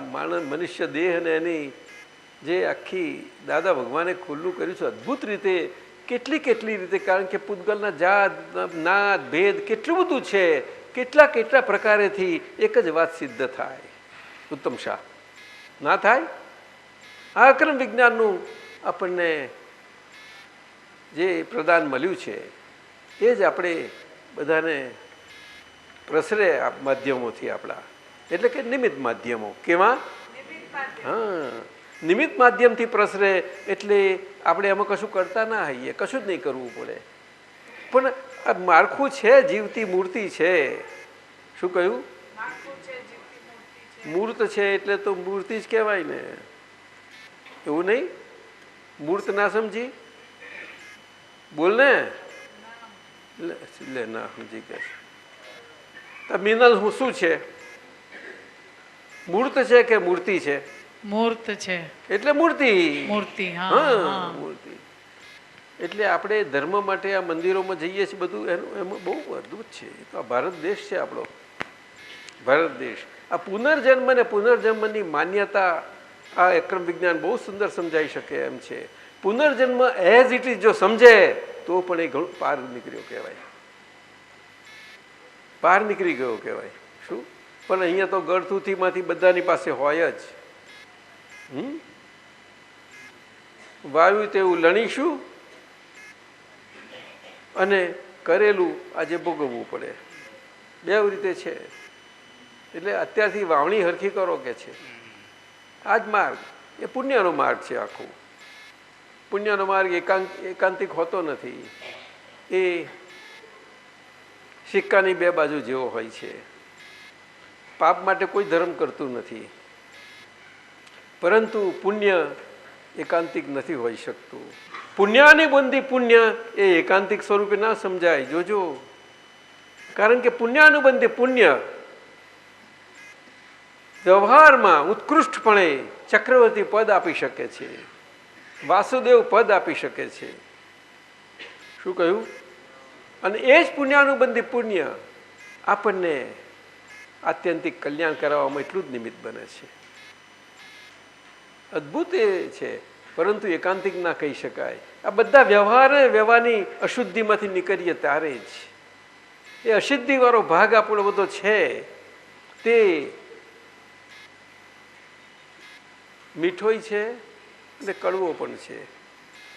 મનુષ્ય દેહ અને એની જે આખી દાદા ભગવાને ખુલ્લું કર્યું છે અદ્ભુત રીતે કેટલી કેટલી રીતે, કારણ કે પૂતગલના જાત નાત ભેદ કેટલું બધું છે, કેટલા પ્રકારેથી એક જ વાત સિદ્ધ થાય. ઉત્તમ શાહ ના થાય? આ અક્રમ વિજ્ઞાનનું આપણને જે પ્રદાન મળ્યું છે એ જ આપણે બધાને પ્રસરે માધ્યમોથી આપણા, એટલે કે નિમિત્ત માધ્યમો. કેવા? હા, નિમિત્ત માધ્યમથી પ્રસરે એટલે આપણે એમાં કશું કરતા ના હોઈએ, કશું જ નહીં કરવું પડે. પણ આ માળખું છે, જીવતી મૂર્તિ છે. શું કહ્યું? મૂર્ત છે એટલે તો મૂર્તિ જ કહેવાય ને, એવું નહીં? મૂર્ત ના સમજી? બોલ ને. લે ના સમજી કે તો મિનલ હું શું છે? મૂર્ત છે કે મૂર્તિ છે? મૂર્ત છે એટલે મૂર્તિ. મૂર્તિ. હા, મૂર્તિ. એટલે આપણે ધર્મ માટે આ મંદિરોમાં જઈએ છીએ, બધું એમાં બહુ અદભુત છે. તો આ ભારત દેશ છે આપણો, ભારત દેશ. આ પુનર્જન્મ ને પુનર્જન્મની માન્યતા આ અક્રમ વિજ્ઞાન બહુ સુંદર સમજાઈ શકે એમ છે. પુનર્જન્મ એઝ ઇટ ઇઝ જો સમજે તો પણ એ ઘણું પાર નીકળ્યો કહેવાય, પાર નીકળી ગયો કહેવાય. શું? પણ અહીંયા તો ગળથુથીમાંથી બધાની પાસે હોય જ. વાયુ તેવું લણીશું અને કરેલું આજે ભોગવવું પડે, બે રીતે છે. એટલે અત્યારથી વાવણી હરખી કરો કે છે. આ જ માર્ગ એ પુણ્યનો માર્ગ છે. આખું પુણ્યનો માર્ગ એકાંતિક હોતો નથી, એ સિક્કાની બે બાજુ જેવો હોય છે. પાપ માટે કોઈ ધર્મ કરતું નથી, પરંતુ પુણ્ય એકાંતિક નથી હોઈ શકતું. પુણ્યાની બંધી પુણ્ય એ એકાંતિક સ્વરૂપે ના સમજાય, જોજો. કારણ કે પુણ્યાનુબંધી પુણ્ય વ્યવહારમાં ઉત્કૃષ્ટપણે ચક્રવર્તી પદ આપી શકે છે, વાસુદેવ પદ આપી શકે છે. શું કહ્યું? અને એ જ પુણ્યાનુબંધી પુણ્ય આપણને આત્યંતિક કલ્યાણ કરાવવામાં એટલું જ નિમિત્ત બને છે. અદ્ભુત એ છે, પરંતુ એકાંતિક ના કહી શકાય. આ બધા વ્યવહારની અશુદ્ધિમાંથી નીકળીએ ત્યારે જ એ અશુદ્ધિવાળો ભાગ આપણો બધો છે, તે મીઠોય છે અને કડવો પણ છે,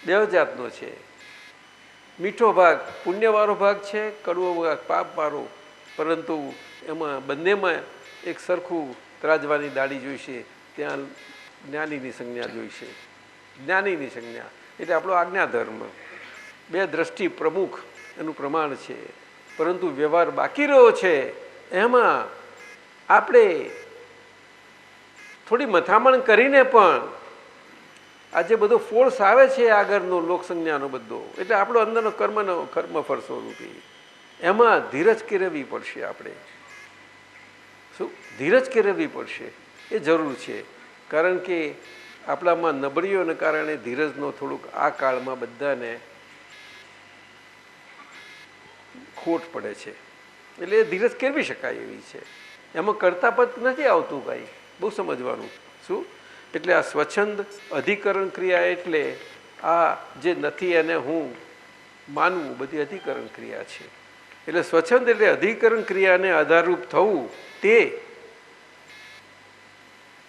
બે જાતનો છે. મીઠો ભાગ પુણ્યવાળો ભાગ છે, કડવો ભાગ પાપવાળો. પરંતુ એમાં બંનેમાં એક સરખું ત્રાજવાની દાડી જોઈશે. ત્યાં જ્ઞાનીની સંજ્ઞા જોઈશે, જ્ઞાનીની સંજ્ઞા એટલે આપણો આજ્ઞા ધર્મ. બે દ્રષ્ટિ પ્રમુખ એનું પ્રમાણ છે. પરંતુ વ્યવહાર બાકી રહ્યો છે, એમાં આપણે થોડી મથામણ કરીને પણ આજે બધો ફોર્સ આવે છે આગળનો લોકસંજ્ઞાનો બધો, એટલે આપણો અંદરનો કર્મફળ સ્વરૂપી એમાં ધીરજ કેળવવી પડશે. આપણે શું ધીરજ કેળવવી પડશે, એ જરૂર છે. કારણ કે આપણામાં નબળીઓને કારણે ધીરજનો થોડુંક આ કાળમાં બધાને ખોટ પડે છે. એટલે એ ધીરજ કેળવી શકાય એવી છે. એમાં કરતાપદ નથી આવતું ભાઈ, બહુ સમજવાનું. શું? એટલે આ સ્વચ્છંદ અધિકરણ ક્રિયા એટલે આ જે નથી એને હું માનવું, બધી અધિકરણ ક્રિયા છે. એટલે સ્વચ્છંદ એટલે અધિકરણ ક્રિયાને આધારરૂપ થવું તે,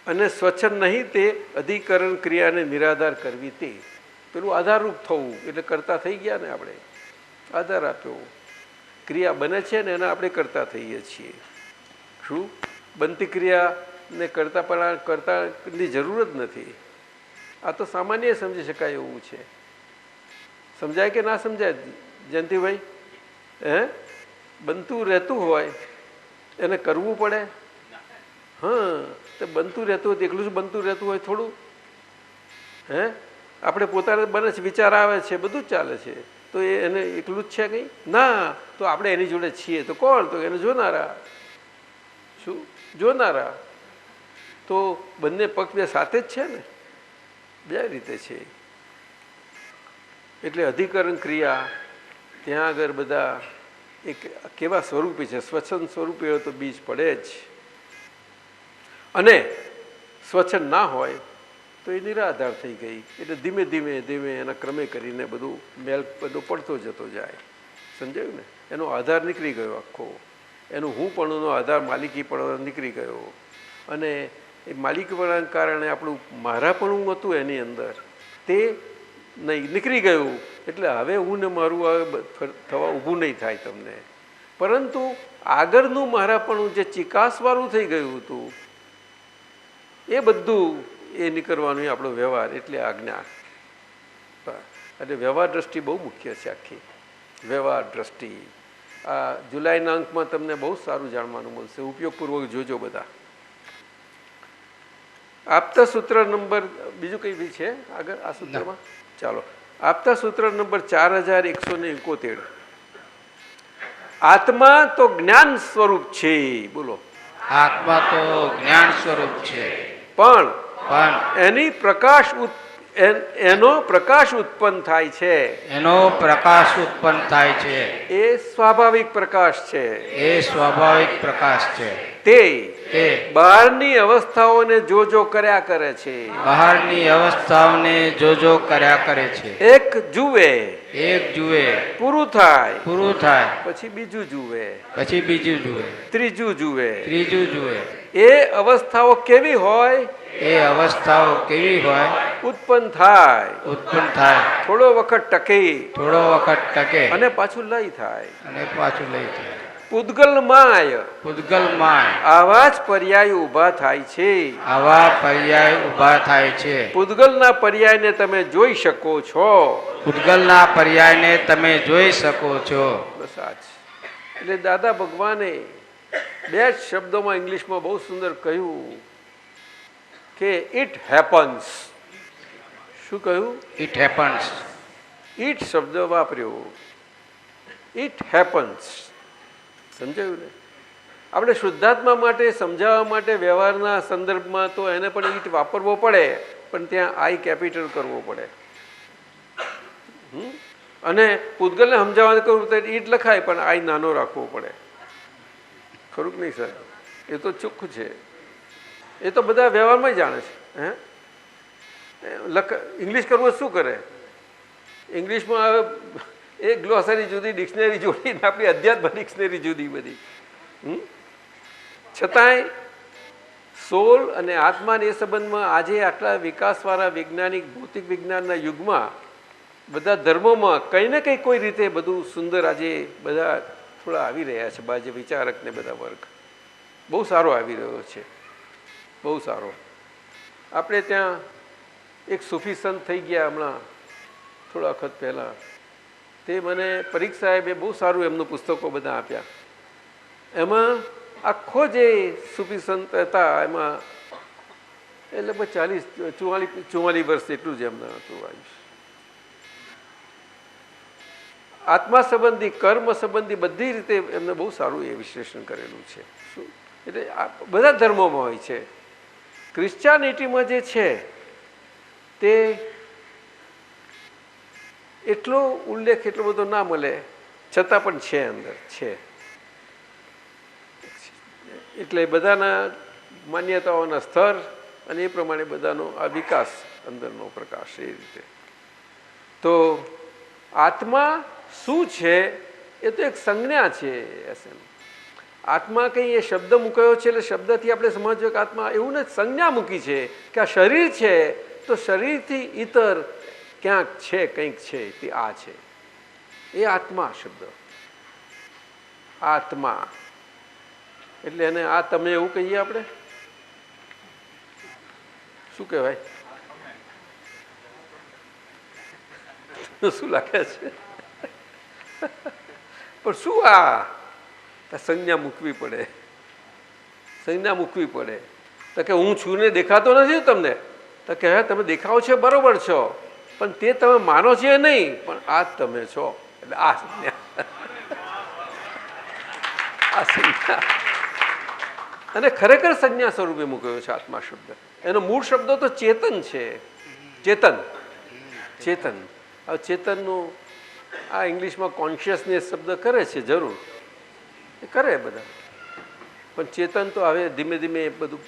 અને સ્વચ્છંદ નહીં તે અધિકરણ ક્રિયાને નિરાધાર કરવી તે. પેલું આધારરૂપ થવું એટલે કરતા થઈ ગયા ને, આપણે આધાર આપ્યો, ક્રિયા બને છે ને એના આપણે કરતા થઈએ છીએ. શું? બનતી ક્રિયાને કરતાની જરૂર જ નથી. આ તો સામાન્ય સમજી શકાય એવું છે. સમજાય કે ના સમજાય જયંતિભાઈ? બનતું રહેતું હોય એને કરવું પડે. હા, તો બનતું રહેતું હોય એકલું જ બનતું રહેતું હોય થોડું. આપણે પોતાને બને છે, વિચાર આવે છે, બધું જ ચાલે છે, તો એને એકલું જ છે કંઈ ના? તો આપણે એની જોડે છીએ તો કોણ? તો એને જોનારા. શું? જોનારા. તો બંને પક્ષ બે સાથે જ છે ને, બે રીતે છે. એટલે અધિકરણ ક્રિયા ત્યાં આગળ બધા એક કેવા સ્વરૂપે છે? સ્વચ્છંદ સ્વરૂપે હોય તો બીજ પડે જ, અને સ્વચ્છંદ ના હોય તો એ નિરાધાર થઈ ગઈ. એટલે ધીમે ધીમે ધીમે એના ક્રમે કરીને બધું મેલ બધો પડતો જતો જાય. સમજાયું ને? એનો આધાર નીકળી ગયો આખો, એનું હું પણનો આધાર માલિકી પણ નીકળી ગયો, અને એ માલિકીપણાના કારણે આપણું મારાપણું હતું એની અંદર તે નહીં નીકળી ગયું. એટલે હવે હું ને મારું થવા ઊભું નહીં થાય તમને, પરંતુ આગળનું મારાપણું જે ચિકાસવાળું થઈ ગયું હતું એ બધું એ નીકળવાનું આપણો વ્યવહાર, એટલે આજ્ઞા. એટલે વ્યવહાર દ્રષ્ટિ બહુ મુખ્ય છે આખી વ્યવહાર દ્રષ્ટિ. આ જુલાઈના અંકમાં તમને બહુ સારું જાણવાનું મળશે, ઉપયોગપૂર્વક જોજો બધા. આપતા સૂત્ર નંબર બીજું કઈ બી છે આગળ આ સૂત્રમાં? ચાલો, આપતા સૂત્ર નંબર 4171. આત્મા તો જ્ઞાન સ્વરૂપ છે. બોલો. આત્મા તો જ્ઞાન સ્વરૂપ છે, પણ પણ એની પ્રકાશ એનો પ્રકાશ ઉત્પન્ન થાય છે. એનો પ્રકાશ ઉત્પન્ન થાય છે. એ સ્વાભાવિક પ્રકાશ છે. એ સ્વાભાવિક પ્રકાશ છે. તે તે બહારની અવસ્થાઓને જોજો કર્યા કરે છે. બહારની અવસ્થાઓને જોજો કર્યા કરે છે. એક જુએ, એક જુએ, પૂરું થાય, પૂરું થાય, પછી બીજું જુએ, પછી બીજું જુએ, ત્રીજું જુએ. ત્રીજું જુએ. એ અવસ્થાઓ કેવી હોય? એ અવસ્થાઓ કેવી હોય? ઉત્પન્ન થાય, ઉત્પન્ન થાય, થોડો વખત ટકે, થોડો વખત ટકે, અને પાછું લય થાય. અને પાછું લઈ થાય. પૂદગલમાય પૂદગલમાં આવા જ પર્યાય ઊભા થાય છે. આવા પર્યાય ઊભા થાય છે. પૂદગલના પર્યાયને તમે જોઈ શકો છો. પૂદગલના પર્યાયને તમે જોઈ શકો છો. બસ આ જ. એટલે દાદા ભગવાને બે જ શબ્દોમાં ઇંગ્લિશમાં બહુ સુંદર કહ્યું કે ઇટ હેપન્સ. શું કહ્યું? It happens. ઇટ શબ્દ વાપર્યો. It happens. સમજાયું ને? આપણે શુદ્ધાત્મા માટે સમજાવવા માટે વ્યવહારના સંદર્ભમાં તો એને પણ ઈટ વાપરવો પડે, પણ ત્યાં આઈ કેપિટલ કરવો પડે. અને પૂતગલને સમજાવવાનું કરવું તો ઈટ લખાય, પણ આઈ નાનો રાખવો પડે. ખરું કે નહીં સર? એ તો ચોખ્ખું છે. એ તો બધા વ્યવહારમાં જાણે છે. ઇંગ્લિશ કરવું શું કરે? ઇંગ્લિશમાં હવે એક ગ્લોસરી જુદી, ડિક્શનરી જુદી, આપણી અધ્યાત્મ ડિક્શનરી જુદી બધી. છતાંય સોલ અને આત્માના એ સંબંધમાં આજે આટલા વિકાસવાળા વૈજ્ઞાનિક ભૌતિક વિજ્ઞાનના યુગમાં બધા ધર્મોમાં કંઈ ને કંઈ કોઈ રીતે બધું સુંદર આજે બધા થોડા આવી રહ્યા છે. બાજે વિચારક ને બધા વર્ગ બહુ સારો આવી રહ્યો છે, બહુ સારો. આપણે ત્યાં એક સૂફી સંત થઈ ગયા હમણાં થોડા વખત પહેલાં, તે મને પરીખ સાહેબે બહુ સારું એમનું પુસ્તકો બધા આપ્યા. એમાં આખો જે સૂફી સંત હતા એમાં એ લગભગ 44 વર્ષ એટલું જ એમના હતું આયુષ. આત્મા સંબંધી, કર્મ સંબંધી બધી રીતે એમને બહુ સારું એ વિશ્લેષણ કરેલું છે. શું એટલે બધા ધર્મોમાં હોય છે. ક્રિશ્ચિયાનિટીમાં જે છે તે એટલો ઉલ્લેખ એટલો બધો ના મળે, છતાં પણ છે, અંદર છે. એટલે બધાના માન્યતાઓના સ્તર અને એ પ્રમાણે બધાનો આ વિકાસ અંદરનો પ્રકાશ એ રીતે. તો આત્મા શું છે? એ તો એક સંજ્ઞા છે. આત્મા કંઈ એ શબ્દ મૂકાયો છે એટલે શબ્દથી આપણે સમજવું કે આત્મા એવું ને સંજ્ઞા મૂકી છે કે આ શરીર છે, તો શરીરથી ઇતર ક્યાંક છે, કંઈક છે, તે આ છે. એ આત્મા શબ્દ. આત્મા એટલે એને આ તમે એવું કહીએ આપણે શું કહેવાય? શું લાગે છે? પણ શું આ સંજ્ઞા મૂકવી પડે, સંજ્ઞા મૂકવી પડે. તો કે હું છું ને દેખાતો નથી તમને, તો કે તમે દેખાવ છો બરોબર છો, પણ તે તમે માનો છો નહીં, પણ આ તમે છો. એટલે આ સંજ્ઞા, આ સંજ્ઞા. અને ખરેખર સંજ્ઞા સ્વરૂપે મૂક્યો છે આત્મા શબ્દ. એનો મૂળ શબ્દ તો ચેતન છે. ચેતન, ચેતન. હવે ચેતનનું આ ઇંગ્લિશમાં કોન્શિયસનેસ શબ્દ કરે છે, જરૂર એ કરે બધા, પણ ચેતન તો હવે ધીમે ધીમે બધું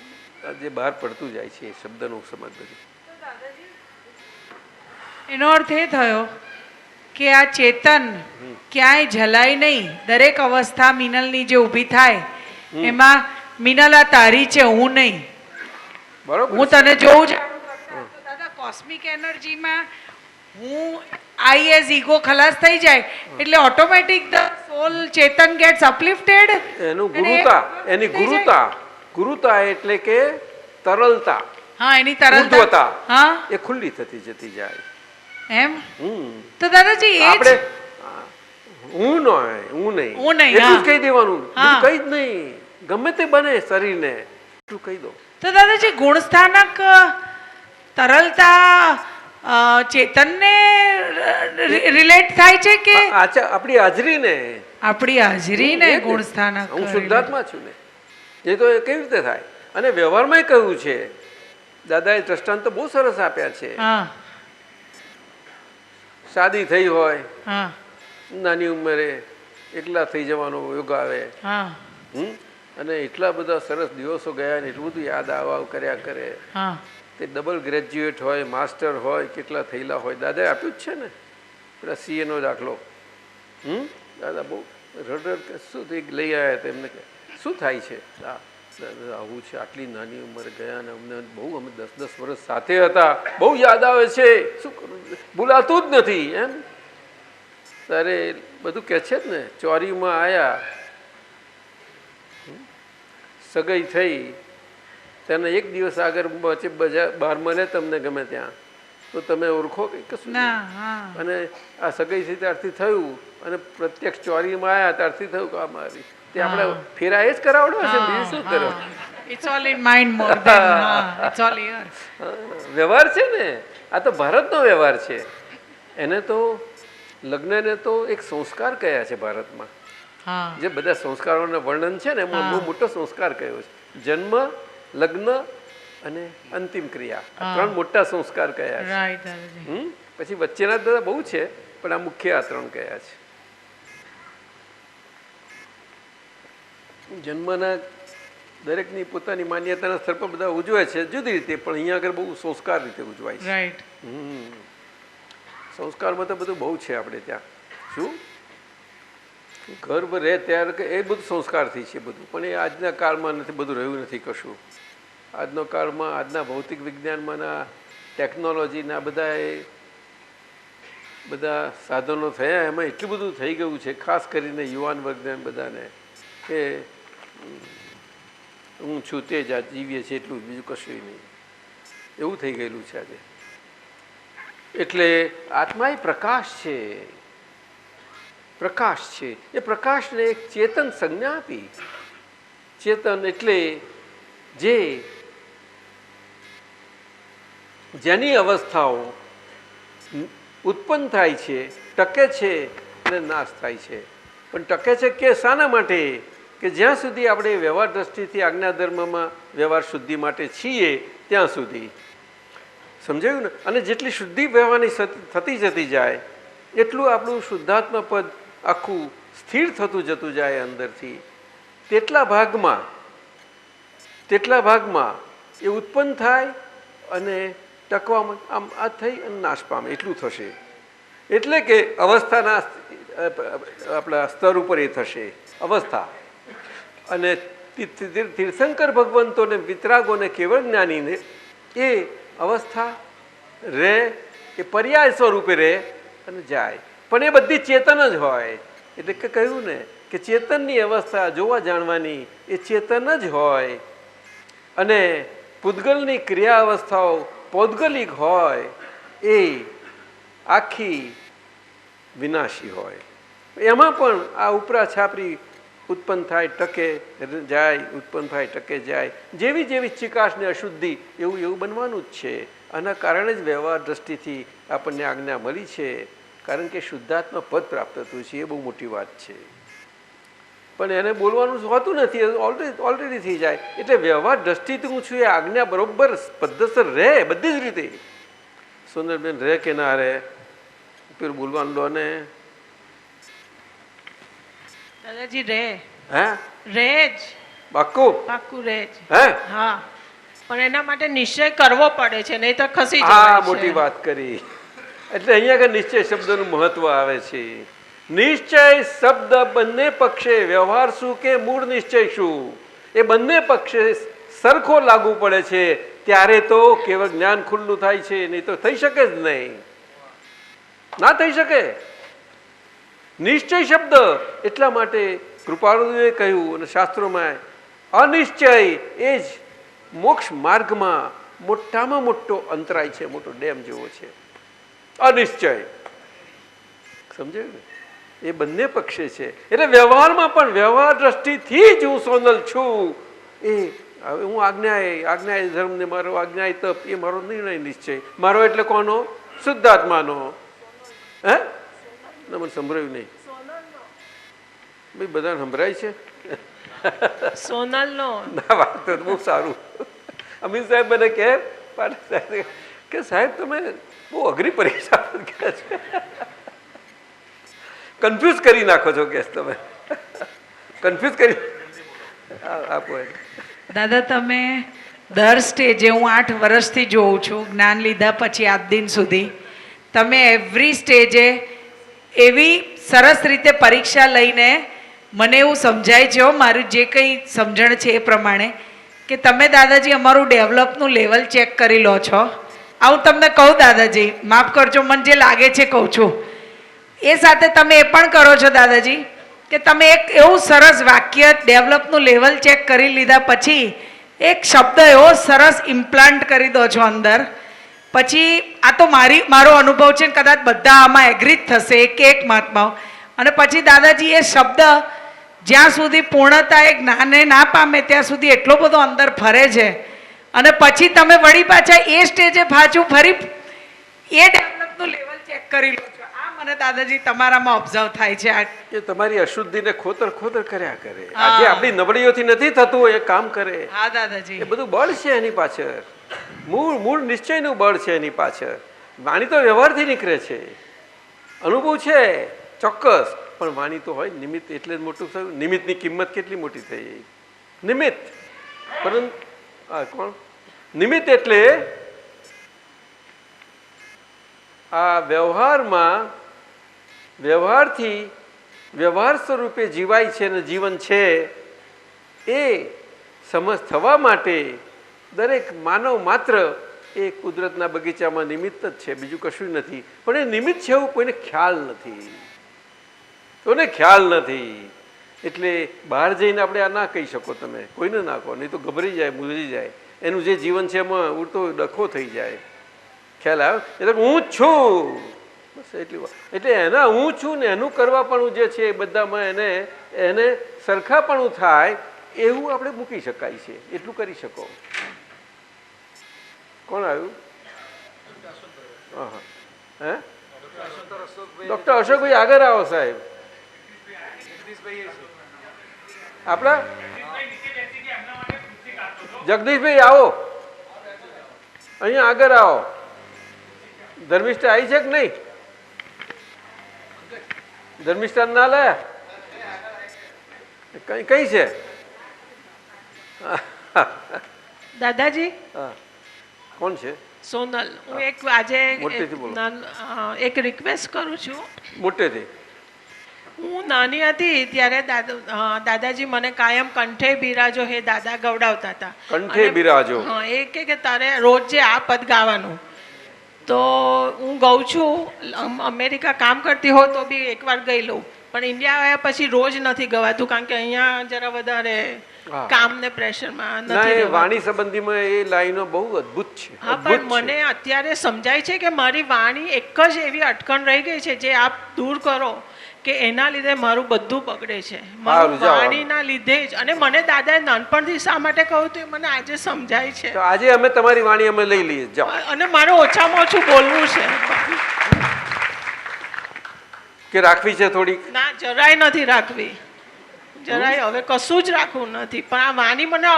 જે બહાર પડતું જાય છે એ શબ્દનું સમજ બધી. એનો અર્થ એ થયો કે આ ચેતન ક્યાંય ઝલાય નહીં. દરેક અવસ્થા મિનલની જે ઊભી થાય એમાં મિનલ આ તારી છે, હું નહીં. બરોબર હું તને જોઉં છું. દાદા કોસ્મિક એનર્જીમાં હું આઈ એઝ ઈગો ખલાસ થઈ જાય એટલે ઓટોમેટિક ધ સોલ ચેતન ગેટ્સ અપલિફ્ટેડ. એનું ગુરુતા, એની ગુરુતા એટલે કે તરલતા, હા, એની તરલતા. ઊર્ધ્વતા હા, એ ખુલ્લી થતી જતી જાય. એમ. હમ તો દાદાજી એ આપણે જ હું નહીં, હું નહીં, એટલું હા. જ કહી દેવાનું, હા. બીજું કઈ જ નહીં. ગમે તે બને શરીરને એટલું કહી દો. તો દાદાજી ગુણસ્થાનક તરલતા ચેતનને રિલેટ થાય છે કે આપણી હાજરીને, આપણી હાજરીને એ જ ને. ગુણસ્થાનક હું શુદ્ધાત્મા છું ને, એ તો એ કેવી રીતે થાય? અને વ્યવહારમાં કહ્યું છે, દાદાએ દ્રષ્ટાંત તો બહુ સરસ આપ્યા છે. હા, શાદી થઈ હોય, હા, નાની ઉંમરે એકલા થઈ જવાનો યોગ આવે, હા, અને એટલા બધા સરસ દિવસો ગયા ને એટલું બધું યાદ આવ કર્યા કરે. હા, તે ડબલ ગ્રેજ્યુએટ હોય, માસ્ટર હોય, કેટલા થયેલા હોય. દાદાએ આપ્યું જ છે ને પેલા CA નો દાખલો. દાદા બહુ રડર શું થઈ લઈ આવ્યા તેમને કે શું થાય છે? દાદા આવું છે, આટલી નાની ઉંમરે ગયા ને અમને બહુ, અમે 10-10 વર્ષ સાથે હતા, બહુ યાદ આવે છે, શું કરું, ભૂલાતું જ નથી. એમ તારે બધું કહે છે જ ને. ચોરીમાં આવ્યા, સગાઈ થઈ, તેને એક દિવસ આગળ વચ્ચે બહાર મળે તમને ગમે ત્યાં તો તમે ઓળખો કે કશું નહીં. ના, હા, અને આ સગાઈ થઈ ત્યારથી થયું, અને પ્રત્યક્ષ ચોરીમાં આવ્યા ત્યારથી થયું કે આ મારી તે આપણે ફેરાય જ કરાવડો છે, બીજું શું કરો? It's all in mind more than, હા, ઇટ્સ ઓલ હિયર. વ્યવહાર છે ને, આ તો ભારતનો વ્યવહાર છે. એને તો લગ્નને તો એક સંસ્કાર કયા છે ભારતમાં. હા, જે બધા સંસ્કારોના વર્ણન છે ને એમાં બહુ મોટો સંસ્કાર કયો છે. જન્મ, લગ્ન અને અંતિમ ક્રિયા, આ 3 મોટા સંસ્કાર કયા છે. રાઈટ દાદાજી. પછી વચ્ચેના બધા બહુ છે, પણ આ મુખ્ય આ 3 કયા છે. જન્મના દરેકની પોતાની માન્યતાના સ્તર પર બધા ઉજવે છે જુદી રીતે, પણ અહીંયા આગળ બહુ સંસ્કાર રીતે ઉજવાય છે. રાઈટ. સંસ્કારમાં તો બધું બહુ છે આપણે ત્યાં. શું ગર્ભ રહે ત્યારે કે એ બધું સંસ્કારથી છે બધું, પણ એ આજના કાળમાં નથી, બધું રહ્યું નથી કશું. આજનો કાળમાં, આજના ભૌતિક વિજ્ઞાનમાંના ટેકનોલોજીના બધા સાધનો થયા, એમાં એટલું બધું થઈ ગયું છે, ખાસ કરીને યુવાન વર્ગને બધાને, કે હું છું તે જ આ જીવીએ છીએ એટલું, બીજું કશું નહીં. એવું થઈ ગયેલું છે આજે. એટલે આત્મા એ પ્રકાશ છે, પ્રકાશ છે. એ પ્રકાશને એક ચેતન સંજ્ઞા આપી. ચેતન એટલે જેની અવસ્થાઓ ઉત્પન્ન થાય છે, ટકે છે અને નાશ થાય છે. પણ ટકે છે કે શાના માટે? કે જ્યાં સુધી આપણે વ્યવહાર દ્રષ્ટિથી આજ્ઞાધર્મમાં વ્યવહાર શુદ્ધિ માટે છીએ ત્યાં સુધી. સમજાયું ને? અને જેટલી શુદ્ધિ વ્યવહારની થતી જતી જાય એટલું આપણું શુદ્ધાત્મા પદ આખું સ્થિર થતું જતું જાય અંદરથી. તેટલા ભાગમાં એ ઉત્પન્ન થાય અને ટકવામાં આમ આ થઈ અને નાશ પામે એટલું થશે. એટલે કે અવસ્થાના આપણા સ્તર ઉપર એ થશે અવસ્થા. અને તીર્થંકર ભગવંતોને, વિતરાગોને, કેવળ જ્ઞાનીને એ અવસ્થા રહે, એ પર્યાય સ્વરૂપે રહે અને જાય. પણ એ બધી ચેતન જ હોય. એટલે કે કહ્યું ને કે ચેતનની અવસ્થા જોવા જાણવાની એ ચેતન જ હોય, અને પૂદગલની ક્રિયા અવસ્થાઓ પૌદ્ગલિક હોય એ આખી વિનાશી હોય. એમાં પણ આ ઉપરા છાપરી ઉત્પન્ન થાય ટકે જાય, ઉત્પન્ન થાય ટકે જાય. જેવી જેવી ચિકાશ ને અશુદ્ધિ એવું બનવાનું જ છે. આના કારણે જ વ્યવહાર દ્રષ્ટિથી આપણને આજ્ઞા મળી છે, કારણ કે શુદ્ધાત્મા પદ પ્રાપ્ત થતું છે. એ બહુ મોટી વાત છે. પણ એને બોલવાનું હોતું નથી, ઓલરેડી થઈ જાય. એટલે વ્યવહાર દ્રષ્ટિથી હું છું એ આજ્ઞા બરોબર પદ્ધતસર રહે બધી જ રીતે. સુંદરબેન રહે કે ના રહે, પેલું બોલવાનું લો ને દાદાજી રે હે રે જ પાક્કું પાક્કું રે જ. હે હા, પણ એના માટે નિશ્ચય કરવો પડે છે, નહીં તો ખસી હા જવાય છે. મોટી વાત કરી. એટલે અહીંયા આગળ નિશ્ચય શબ્દનું મહત્વ આવે છે. નિશ્ચય શબ્દ બંને પક્ષે વ્યવહાર શું કે મૂળ નિશ્ચય શું એ બંને પક્ષે સરખો લાગુ પડે છે ત્યારે તો કેવળ જ્ઞાન ખુલ્લું થાય છે, નહીં તો થઈ શકે જ નહીં, ના થઈ શકે. નિશ્ચય શબ્દ એટલા માટે કૃપાળુએ કહ્યું અને શાસ્ત્રોમાં અનિશ્ચય એ જ મોક્ષ માર્ગમાં મોટામાં મોટો અંતરાય છે, મોટો ડેમ જેવો છે અનિશ્ચય. સમજાયું ને? એ બંને પક્ષે છે. એટલે વ્યવહારમાં પણ વ્યવહાર દ્રષ્ટિથી જ હું સોનલ છું. એ હવે હું આજ્ઞાએ ધર્મને મારો આજ્ઞાએ તપ એ મારો નિર્ણય નિશ્ચય. મારો એટલે કોનો? શુદ્ધાત્માનો. હે ના મને સંભળાયું નહીં ભાઈ, બધાને સંભળાય છે? સોનલનો ના વાત તો બહુ સારું. અમિત સાહેબ મને કહે કે સાહેબ તમે બહુ અઘરી પરીક્ષા કહે છે, કન્ફ્યુઝ કરી નાખો છો કે તમે કન્ફ્યુઝ કરી આપો. દાદા તમે દર સ્ટેજે, હું 8 વર્ષથી જોઉં છું જ્ઞાન લીધા પછી આજ દિન સુધી, તમે એવરી સ્ટેજે એવી સરસ રીતે પરીક્ષા લઈને મને એવું સમજાય છે, મારું જે કંઈ સમજણ છે એ પ્રમાણે, કે તમે દાદાજી અમારું ડેવલપનું લેવલ ચેક કરી લો છો. આ હું તમને કહું દાદાજી, માફ કરજો, મને જે લાગે છે કહું છું. એ સાથે તમે એ પણ કરો છો દાદાજી કે તમે એક એવું સરસ વાક્ય ડેવલપનું લેવલ ચેક કરી લીધા પછી એક શબ્દ એવો સરસ ઇમ્પ્લાન્ટ કરી દો છો અંદર. પછી આ તો મારો અનુભવ છે, કદાચ બધા આમાં એગ્રી જ થશે એક એક મહાત્માઓ. અને પછી દાદાજી એ શબ્દ જ્યાં સુધી પૂર્ણતા એ જ્ઞાને ના પામે ત્યાં સુધી એટલો બધો અંદર ફરે છે, અને પછી તમે વળી પાછા એ સ્ટેજે પાછું ફરી એ ડેવલપનું લેવલ ચેક કરી લો છો. આ મને દાદાજી તમારામાં ઓબ્ઝર્વ થાય છે. એ તમારી અશુદ્ધિને ખોતર કર્યા કરે. આજે આપણી નબળીઓથી નથી થતું, એ કામ કરે. હા દાદાજી, એ બધું બળ છે એની પાછળ, મૂળ નિશ્ચયનું બળ છે એની પાછળ. વાણી તો વ્યવહારથી નીકળે છે, અનુભવ છે ચોક્કસ, પણ વાણી તો હોય નિમિત્ત. એટલે જ મોટું થયું. નિમિત્તની કિંમત કેટલી મોટી થઈ. નિમિત્ત પરંતુ કોણ નિમિત્ત? એટલે આ વ્યવહારમાં વ્યવહાર સ્વરૂપે જીવાય છે અને જીવન છે એ સમજ થવા માટે દરેક માનવ માત્ર એ કુદરતના બગીચામાં નિમિત્ત જ છે, બીજું કશું નથી. પણ એ નિમિત્ત છે એવું કોઈને ખ્યાલ નથી. એટલે બહાર જઈને આપણે આ ના કહી શકો, તમે કોઈને ના કહો, નહીં તો ગભરી જાય, મૂંઝી જાય. એનું જે જીવન છે એમાં ઉડતો ડખો થઈ જાય. ખ્યાલ આવે? એટલે હું જ છું, બસ એટલી વાત. એટલે એના હું છું ને એનું કરવાપણું જે છે એ બધામાં એને સરખાપણું થાય એવું આપણે મૂકી શકાય છે. એટલું કરી શકો. કોણ આવ્યું? હે ડોક્ટર અશોકભાઈ આગળ આવો સાહેબ. આપણા જગદીશભાઈ આવો, અહીંયા આગળ આવો. ધર્મિષ્ઠા આવી છે કે નહીં? ધર્મિષ્ઠા ના લાયા? કઈ છે? દાદાજી કોણ છે? સોનલ. હું એક આજે એક રિક્વેસ્ટ કરું છું. મોટેથી. હું નાની હતી ત્યારે દાદાજી મને કાયમ કંઠે બિરાજો હે દાદા ગવડાવતા હતા. કંઠે બિરાજો? હા, એ કે તારે રોજ જે આ પદ ગાવાનું. તો હું ગાઉં છું. અમેરિકા કામ કરતી હોઉં તો બી એકવાર ગઈ લઉં, પણ ઇન્ડિયા આવ્યા પછી રોજ નથી ગવાતું, કારણ કે અહીંયા જરા વધારે કામને પ્રેશરમાં નથી. વાણી સંબંધીમાં એ લાઈનો બહુ અદ્ભુત છે. હા, પણ મને અત્યારે સમજાય છે કે મારી વાણી એક જ એવી અટકણ રહી ગઈ છે, જે આપ દૂર કરો કે એના લીધે મારું બધું બગડે છે, મારું વાણીના લીધે જ. અને મને દાદાએ નાનપણથી શા માટે કહ્યું તો મને આજે સમજાય છે. તો આજે અમે તમારી વાણી અમે લઈ લઈએ. જાઓ. અને મારે ઓછામાં ઓછું બોલવું છે. કે રાખવી છે થોડીક? ના, જરાય નથી રાખવી, જરાય. હવે કશું જ રાખવું નથી, પણ આ વાણી મને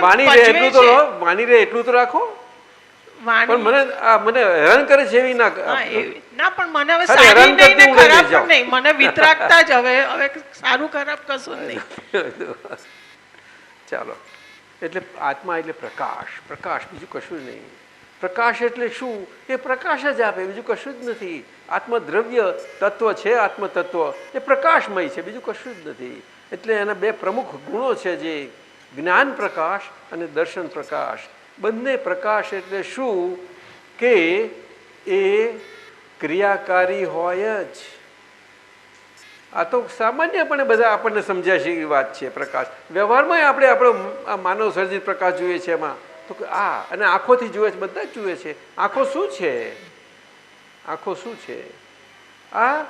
વાણી રે એટલું તો લો, વાણી રે એટલું તો રાખો. પણ મને હેરાન કરે છે એવી ના. ના, પણ મને હવે સારી નહીં ને ખરાબ પણ નહીં, મને વિતરાગતા જ. હવે સારું ખરાબ કશું જ નહીં. ચાલો. એટલે આત્મા એટલે પ્રકાશ, બીજું કશું નહીં. પ્રકાશ એટલે શું? એ પ્રકાશ જ આપે, બીજું કશું જ નથી. આત્મદ્રવ્ય તત્વ છે, આત્મતત્વ એ પ્રકાશમય છે, બીજું કશું જ નથી. એટલે એના બે પ્રમુખ ગુણો છે, જે જ્ઞાન પ્રકાશ અને દર્શન પ્રકાશ. બંને પ્રકાશ એટલે શું કે એ ક્રિયાકારી હોય જ. આ તો સામાન્યપણે બધા આપણને સમજ્યા છે એવી વાત છે. પ્રકાશ વ્યવહારમાં આપણે આપણો આ માનવ સર્જિત પ્રકાશ જોઈએ છે, એમાં તો આ અને આંખોથી જુએ છે, બધા જ જુએ છે. આંખો શું છે? આંખો શું છે? આ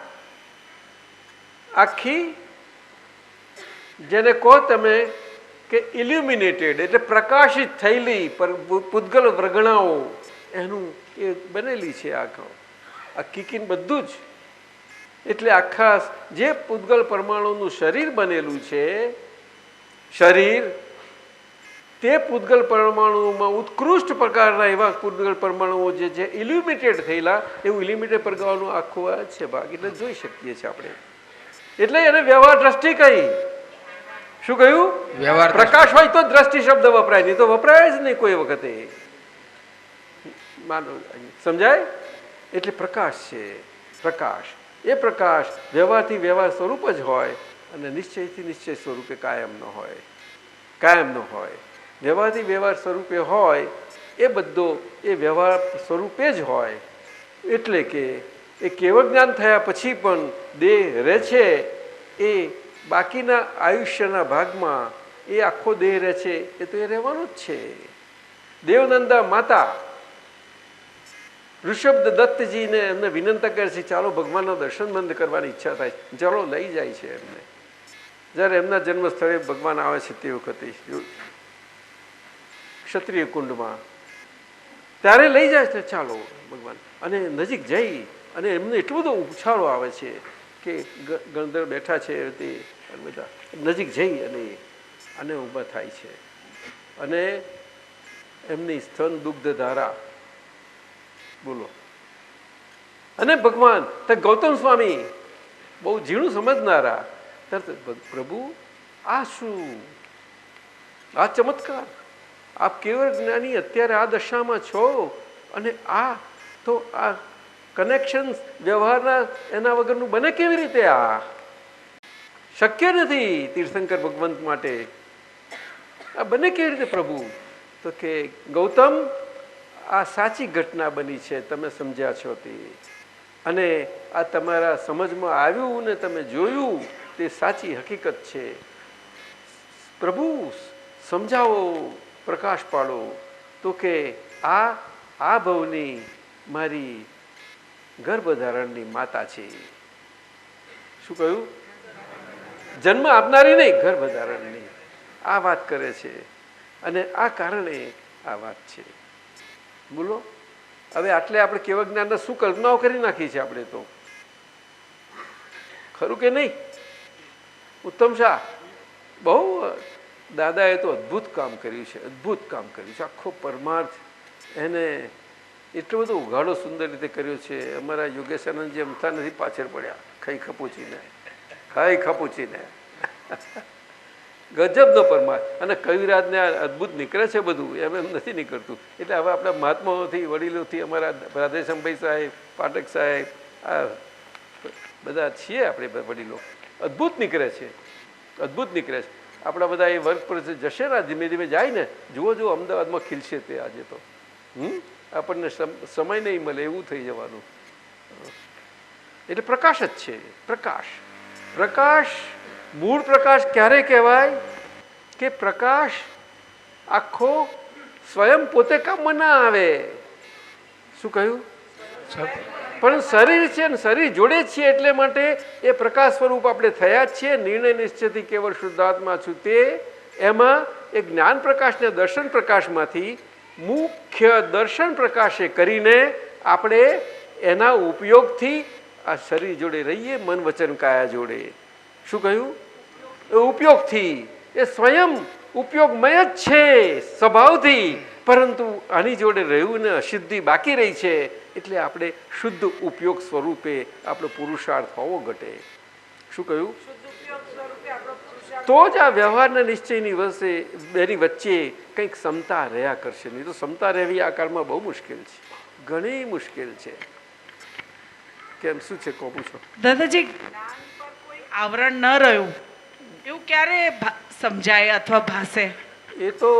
આખી જેને કહો તમે કે ઇલ્યુમિનેટેડ એટલે પ્રકાશિત થયેલી પૂતગલ વ્રગણાઓ એનું એ બનેલી છે આંખો, આ કીકીન બધું જ. એટલે આખા જે પૂતગલ પરમાણુનું શરીર બનેલું છે, શરીર તે પૂતગલ પરમાણુમાં ઉત્કૃષ્ટ પ્રકારના એવા પૂતગલ પરમાણુઓ જે ઇલ્યુમિનેટેડ થયેલા, એવું ઇલ્યુમિનેટેડ પરગાવાનું આખું આ છે ભાગ. એટલે જોઈ શકીએ છીએ આપણે. એટલે એને વ્યવહાર દ્રષ્ટિ કહી. શું કહ્યું? વ્યવહાર. પ્રકાશ હોય તો દ્રષ્ટિ શબ્દ વપરાય, નહીં તો વપરાય જ નહીં કોઈ વખતે. માનો સમજાય? એટલે પ્રકાશ છે. પ્રકાશ એ પ્રકાશ વ્યવહારથી વ્યવહાર સ્વરૂપ જ હોય અને નિશ્ચયથી નિશ્ચય સ્વરૂપે કાયમ ન હોય. કાયમ ન હોય. વ્યવહારથી વ્યવહાર સ્વરૂપે હોય એ બધો એ વ્યવહાર સ્વરૂપે જ હોય. એટલે કે એ કેવળ જ્ઞાન થયા પછી પણ દેહ રહે છે, એ બાકીના આયુષ્યના ભાગમાં એ આખો દેહ રહે છે, એ તો એ રહેવાનું જ છે. દેવનંદા માતા ઋષભ દત્તજીને એમને વિનંતી કરે છે, ચાલો ભગવાનના દર્શન બંધ કરવાની ઈચ્છા થાય, ચાલો લઈ જાય છે એમને. જ્યારે એમના જન્મ સ્થળે ભગવાન આવે છે તે વખતે ક્ષત્રિય કુંડમાં, ત્યારે લઈ જાય છે ચાલો ભગવાન. અને નજીક જઈ અને એમને એટલો બધો ઉછાળો આવે છે કે ગણધર બેઠા છે તે બધા નજીક જઈ અને ઊભા થાય છે. અને એમની સ્તન દુગ્ધ ધારા બોલો. અને ભગવાન ગૌતમ સ્વામી બહુ ઝીણું સમજનારા, તરત પ્રભુ આ શું, આ ચમત્કાર, આપ કેવળ જ્ઞાની અત્યારે આ દશામાં છો અને આ તો આ કનેક્શન વ્યવહારના એના વગરનું બને કેવી રીતે? આ શક્ય નથી તીર્થંકર ભગવંત માટે. આ બને કેવી રીતે પ્રભુ? તો કે ગૌતમ આ સાચી ઘટના બની છે, તમે સમજ્યા છો તે, અને આ તમારા સમજમાં આવ્યું ને તમે જોયું તે સાચી હકીકત છે. પ્રભુ સમજાવો, પ્રકાશ પાડો. તો કે આ ભવની મારી ગર્ભધારણની માતા છે. શું કહ્યું? જન્મ આપનારી નહીં, ગર્ભધારણની આ વાત કરે છે. અને આ કારણે આ વાત છે. બોલો હવે આટલે આપણે કેવળ જ્ઞાનના શું કલ્પનાઓ કરી નાખી છે આપણે તો, ખરું કે નહીં? ઉત્તમ શાહ બહુ દાદાએ તો અદ્ભુત કામ કર્યું છે, અદ્ભુત કામ કર્યું છે. આખો પરમાર્થ એને એટલો બધો ઉઘાડો સુંદર રીતે કર્યો છે. અમારા યોગેશાનંદજી અમથા નથી પાછળ પડ્યા ખાઈ ખપૂચીને ગજબનો પરમાર્થ. અને કવિરાજને અદ્ભુત નીકળે છે બધું, એમ નથી નીકળતું. એટલે હવે આપણા મહાત્માઓથી વડીલોથી અમારા રાધેશ્યામભાઈ સાહેબ, પાઠક સાહેબ, આ બધા છીએ આપણે વડીલો, અદ્ભુત નીકળે છે, અદ્ભુત નીકળે છે. આપણા બધા એ વર્ક પર જશે ને, ધીમે ધીમે જાય ને, જુઓ અમદાવાદમાં ખીલશે તે આજે તો. આપણને સમય નહીં મળે એવું થઈ જવાનું. એટલે પ્રકાશ જ છે. પ્રકાશ મૂળ પ્રકાશ ક્યારે કહેવાય? કે પ્રકાશ આખો સ્વયં પોતે કામમાં ના આવે. શું કહ્યું? પણ શરીર છે ને, શરીર જોડે જ છીએ, એટલે માટે એ પ્રકાશ સ્વરૂપ આપણે થયા જ છીએ. નિર્ણય નિશ્ચયથી કેવળ શુદ્ધાત્મા છું તે. એમાં એ જ્ઞાન પ્રકાશ ને દર્શન પ્રકાશમાંથી મુખ્ય દર્શન પ્રકાશે કરીને આપણે એના ઉપયોગથી આ શરીર જોડે રહીએ, મન વચન કાયા જોડે. શું કહ્યું? એ ઉપયોગથી, એ સ્વયં ઉપયોગમય જ છે સ્વભાવથી, પરંતુ આની જોડે રહ્યું ને અશુદ્ધિ બાકી રહી છે. એટલે આપણે શુદ્ધ ઉપયોગ સ્વરૂપે આપણો પુરુષાર્થ હોવો ઘટે. શું કહ્યું? તો જ આ વ્યવહારના નિશ્ચયની બેની વચ્ચે કંઈક ક્ષમતા રહ્યા કરશે. નહીં તો ક્ષમતા રહેવી આ કાળમાં બહુ મુશ્કેલ છે, ઘણી મુશ્કેલ છે. કેમ, શું છે કહો, પૂછો. દાદાજી, જ્ઞાન પર કોઈ આવરણ ન રહ્યું એવું ક્યારે સમજાય અથવા ભાસે? એ તો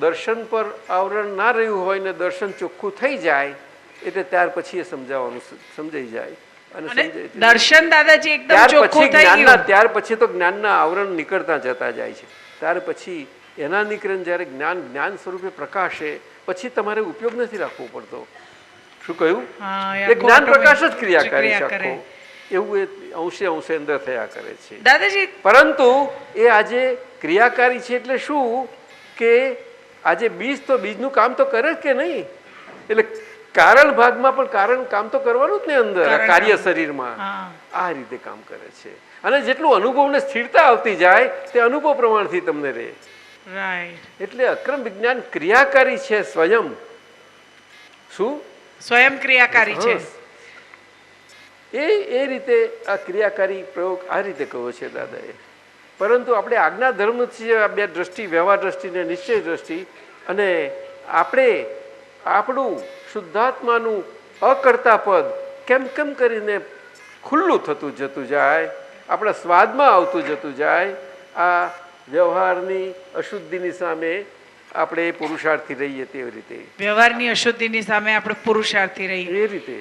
દર્શન પર આવરણ ના રહ્યું હોય ને દર્શન ચોખ્ખું થઈ જાય એટલે ત્યાર પછી એ સમજાવવાનું સમજાઈ જાય. અને દર્શન દાદાજી એકદમ ચોખ્ખું થઈ ગયું, ત્યાર પછી તો જ્ઞાનના આવરણ નીકળતા જતા જાય છે. ત્યાર પછી એના નીકળે જ્યારે જ્ઞાન સ્વરૂપે પ્રકાશે પછી તમારે ઉપયોગ નથી રાખવો પડતો. શું કહ્યું? એ જ્ઞાન પ્રકાશ જ ક્રિયાકારી છે આખો. એવું એ અંશે અંદર થયા કરે છે દાદાજી. પરંતુ એ આજે ક્રિયાકારી છે એટલે શું કે આજે બીજ તો બીજનું કામ તો કરે જ કે નહીં. એટલે કારણ ભાગમાં પણ કારણ કામ તો કરવાનું જ ને અંદર કાર્ય શરીરમાં આ રીતે કામ કરે છે. અને જેટલું અનુભવને સ્થિરતા આવતી જાય તે અનુભવ પ્રમાણથી તમને રહે. એટલે અક્રમ વિજ્ઞાન ક્રિયાકારી છે સ્વયં. શું? સ્વયં ક્રિયાકારી છે. એ રીતે આ ક્રિયાકારી પ્રયોગ આ રીતે કહ્યો છે દાદાએ. પરંતુ આપણે આજ્ઞા ધર્મ છે આ બે દ્રષ્ટિ, વ્યવહાર દ્રષ્ટિ ને નિશ્ચય દ્રષ્ટિ, અને આપણે આપણું શુદ્ધાત્માનું અકર્તા પદ કેમ કેમ કરીને ખુલ્લું થતું જતું જાય, આપણા સ્વાદમાં આવતું જતું જાય. આ વ્યવહારની અશુદ્ધિની સામે આપણે પુરુષાર્થી રહીએ તેવી રીતે, વ્યવહારની અશુદ્ધિની સામે આપણે પુરુષાર્થી રહીએ એ રીતે.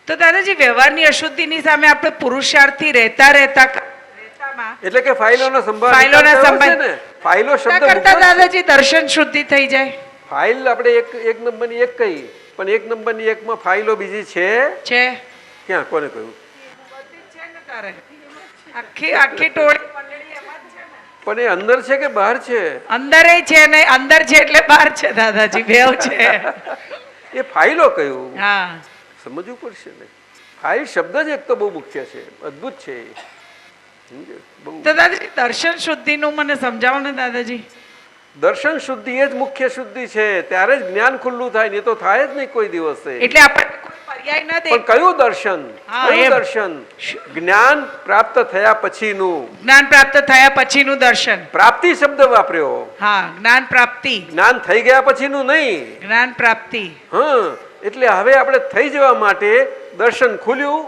તો દાદાજી, વ્યવહારની અશુદ્ધિની સામે આપણે પુરુષાર્થી રહેતા એટલે કે ફાઇલોનો સંભાળ ને ફાઇલો શબ્દ કરતા દાદાજી દર્શન શુદ્ધિ થઈ જાય. ફાઇલ આપણે એક નંબરની એક કહી, પણ એક નંબરની એકમાં ફાઇલો બીજી છે ક્યાં? કોને કહ્યું? આખી આખી ટોળી પણ એ અંદર છે કે બહાર છે? અંદર છે ને અંદર છે એટલે બહાર છે દાદાજી, બેવ છે. એ ફાઇલો કહ્યું. હા, સમજવું પડશે ને. ફાઇલ શબ્દ જ એક તો બહુ મુખ્ય છે, અદ્ભુત છે. તો દાદાજી દર્શન શુદ્ધિનું મને સમજાવો ને દાદાજી. દર્શન શુદ્ધિ એ જ મુખ્ય શુદ્ધિ છે, ત્યારે જ જ્ઞાન ખુલ્લું થાય, નહીં તો થાય જ નહીં કોઈ દિવસે. એટલે આપણે કોઈ પર્યાય ન દે. પણ કયું દર્શન? કયું દર્શન? જ્ઞાન પ્રાપ્ત થયા પછીનું. જ્ઞાન પ્રાપ્ત થયા પછીનું દર્શન. પ્રાપ્તિ શબ્દ વાપર્યો. હા, જ્ઞાન પ્રાપ્તિ. જ્ઞાન થઈ ગયા પછીનું નહીં, જ્ઞાન પ્રાપ્તિ. હા, એટલે હવે આપણે થઈ જવા માટે દર્શન ખુલ્યું,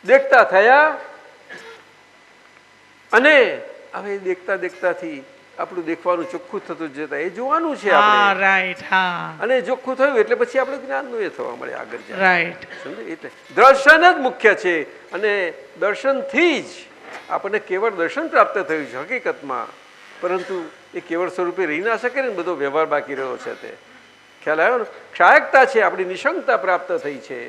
દેખતા થયા, અને હવે દેખતા દેખતાથી આપણું દેખવાનું ચોખ્ખું થતું જતા એ જોવાનું છે આપણે. રાઈટ. હા, અને ચોખ્ખું થયું એટલે પછી આપણે જ્ઞાનનું એ થવા મળે આગળ જાય. રાઈટ. સમજે? એટલે દર્શન જ મુખ્ય છે, અને દર્શનથી જ આપણને કેવળ દર્શન પ્રાપ્ત થયું છે હકીકતમાં. પરંતુ એ કેવળ સ્વરૂપે રહી ના શકે ને, બધો વ્યવહાર બાકી રહ્યો છે. તે ખ્યાલ આવ્યો ને? ક્ષાયકતા છે, આપણી નિશંકતા પ્રાપ્ત થઈ છે,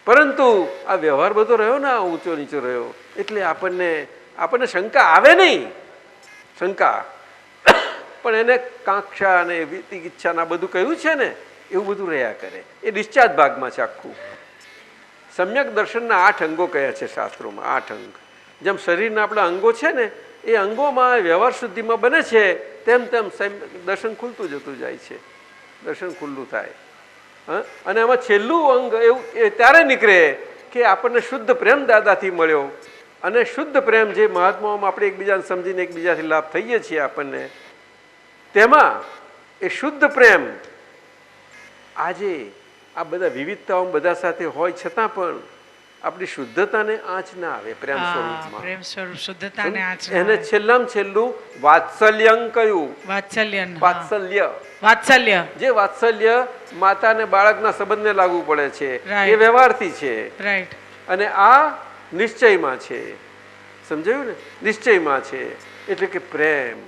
પરંતુ આ વ્યવહાર બધો રહ્યો ને, આ ઊંચો નીચો રહ્યો, એટલે આપણને શંકા આવે નહીં. શંકા પણ એને કાંક્ષા અને વિતિગિચ્છા ના બધું કહ્યું છે ને, એવું બધું રહ્યા કરે. એ ડિસ્ચાર્જ ભાગમાં છે આખું. સમ્યક દર્શનના 8 અંગો કયા છે શાસ્ત્રોમાં. 8 અંગ. જેમ શરીરના આપણા અંગો છે ને, એ અંગોમાં વ્યવહાર શુદ્ધિમાં બને છે, તેમ તેમ દર્શન ખુલતું જતું જાય છે. દર્શન ખુલ્લું થાય. અને એમાં છેલ્લું અંગ એવું એ ત્યારે નીકળે કે આપણને શુદ્ધ પ્રેમ દાદાથી મળ્યો. અને શુદ્ધ પ્રેમ જે મહાત્માઓમાં આપણે એકબીજાને સમજીને એકબીજાથી લાભ થઈએ છીએ આપણને, તેમાં એ શુદ્ધ પ્રેમ આજે આ બધા વિવિધતાઓ બધા સાથે હોય છતાં પણ આપણી શુદ્ધતાને આંચ ના આવે. પ્રેમ સ્વરૂપમાં એને છેલ્લામાં છેલ્લું વાત્સલ્યં કહ્યું. વાત્સલ્ય જે વાત્સલ્ય માતા ને બાળકના સંબંધને લાગુ પડે છે, એ વ્યવહારથી છે. અને આ નિશ્ચયમાં છે. સમજાયું ને? નિશ્ચયમાં છે એટલે કે પ્રેમ.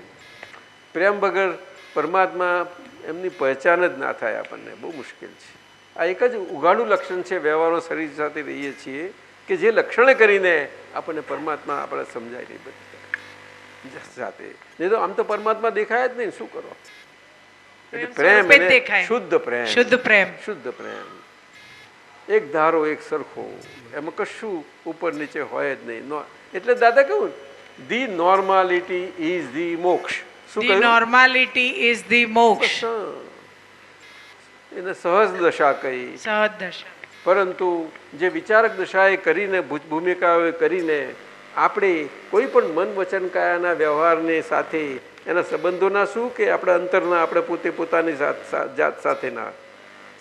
પ્રેમ વગર પરમાત્મા એમની પહેચાન જ ના થાય આપણને. બહુ મુશ્કેલ છે. આ એક જ ઉઘાડું લક્ષણ છે વ્યવહારો શરીર સાથે રહીએ છીએ કે જે લક્ષણે કરીને આપણને પરમાત્મા આપણે સમજાય નહીં બધી સાથે. નહીં તો આમ તો પરમાત્મા દેખાય જ નહીં. શું કરો? એટલે પ્રેમ, શુદ્ધ પ્રેમ, શુદ્ધ પ્રેમ, એક ધારો એક સરખો, એમાં કશું ઉપર નીચે હોય જ નહીં. એટલે દાદા કહ્યું ધી નોર્માલિટી ઇઝ ધી મોક્ષ. શું કહ્યું? નોર્માલિટી ઇઝ ધી મોક્ષ. એને સહજ દશા કહી. સહજ દશા. પરંતુ જે વિચારક દશાએ કરીને ભૂમિકાઓએ કરીને આપણે કોઈ પણ મન વચન કાયાના વ્યવહારને સાથે એના સંબંધોના શું કે આપણા અંતરના આપણે પોતે પોતાની જાત સાથેના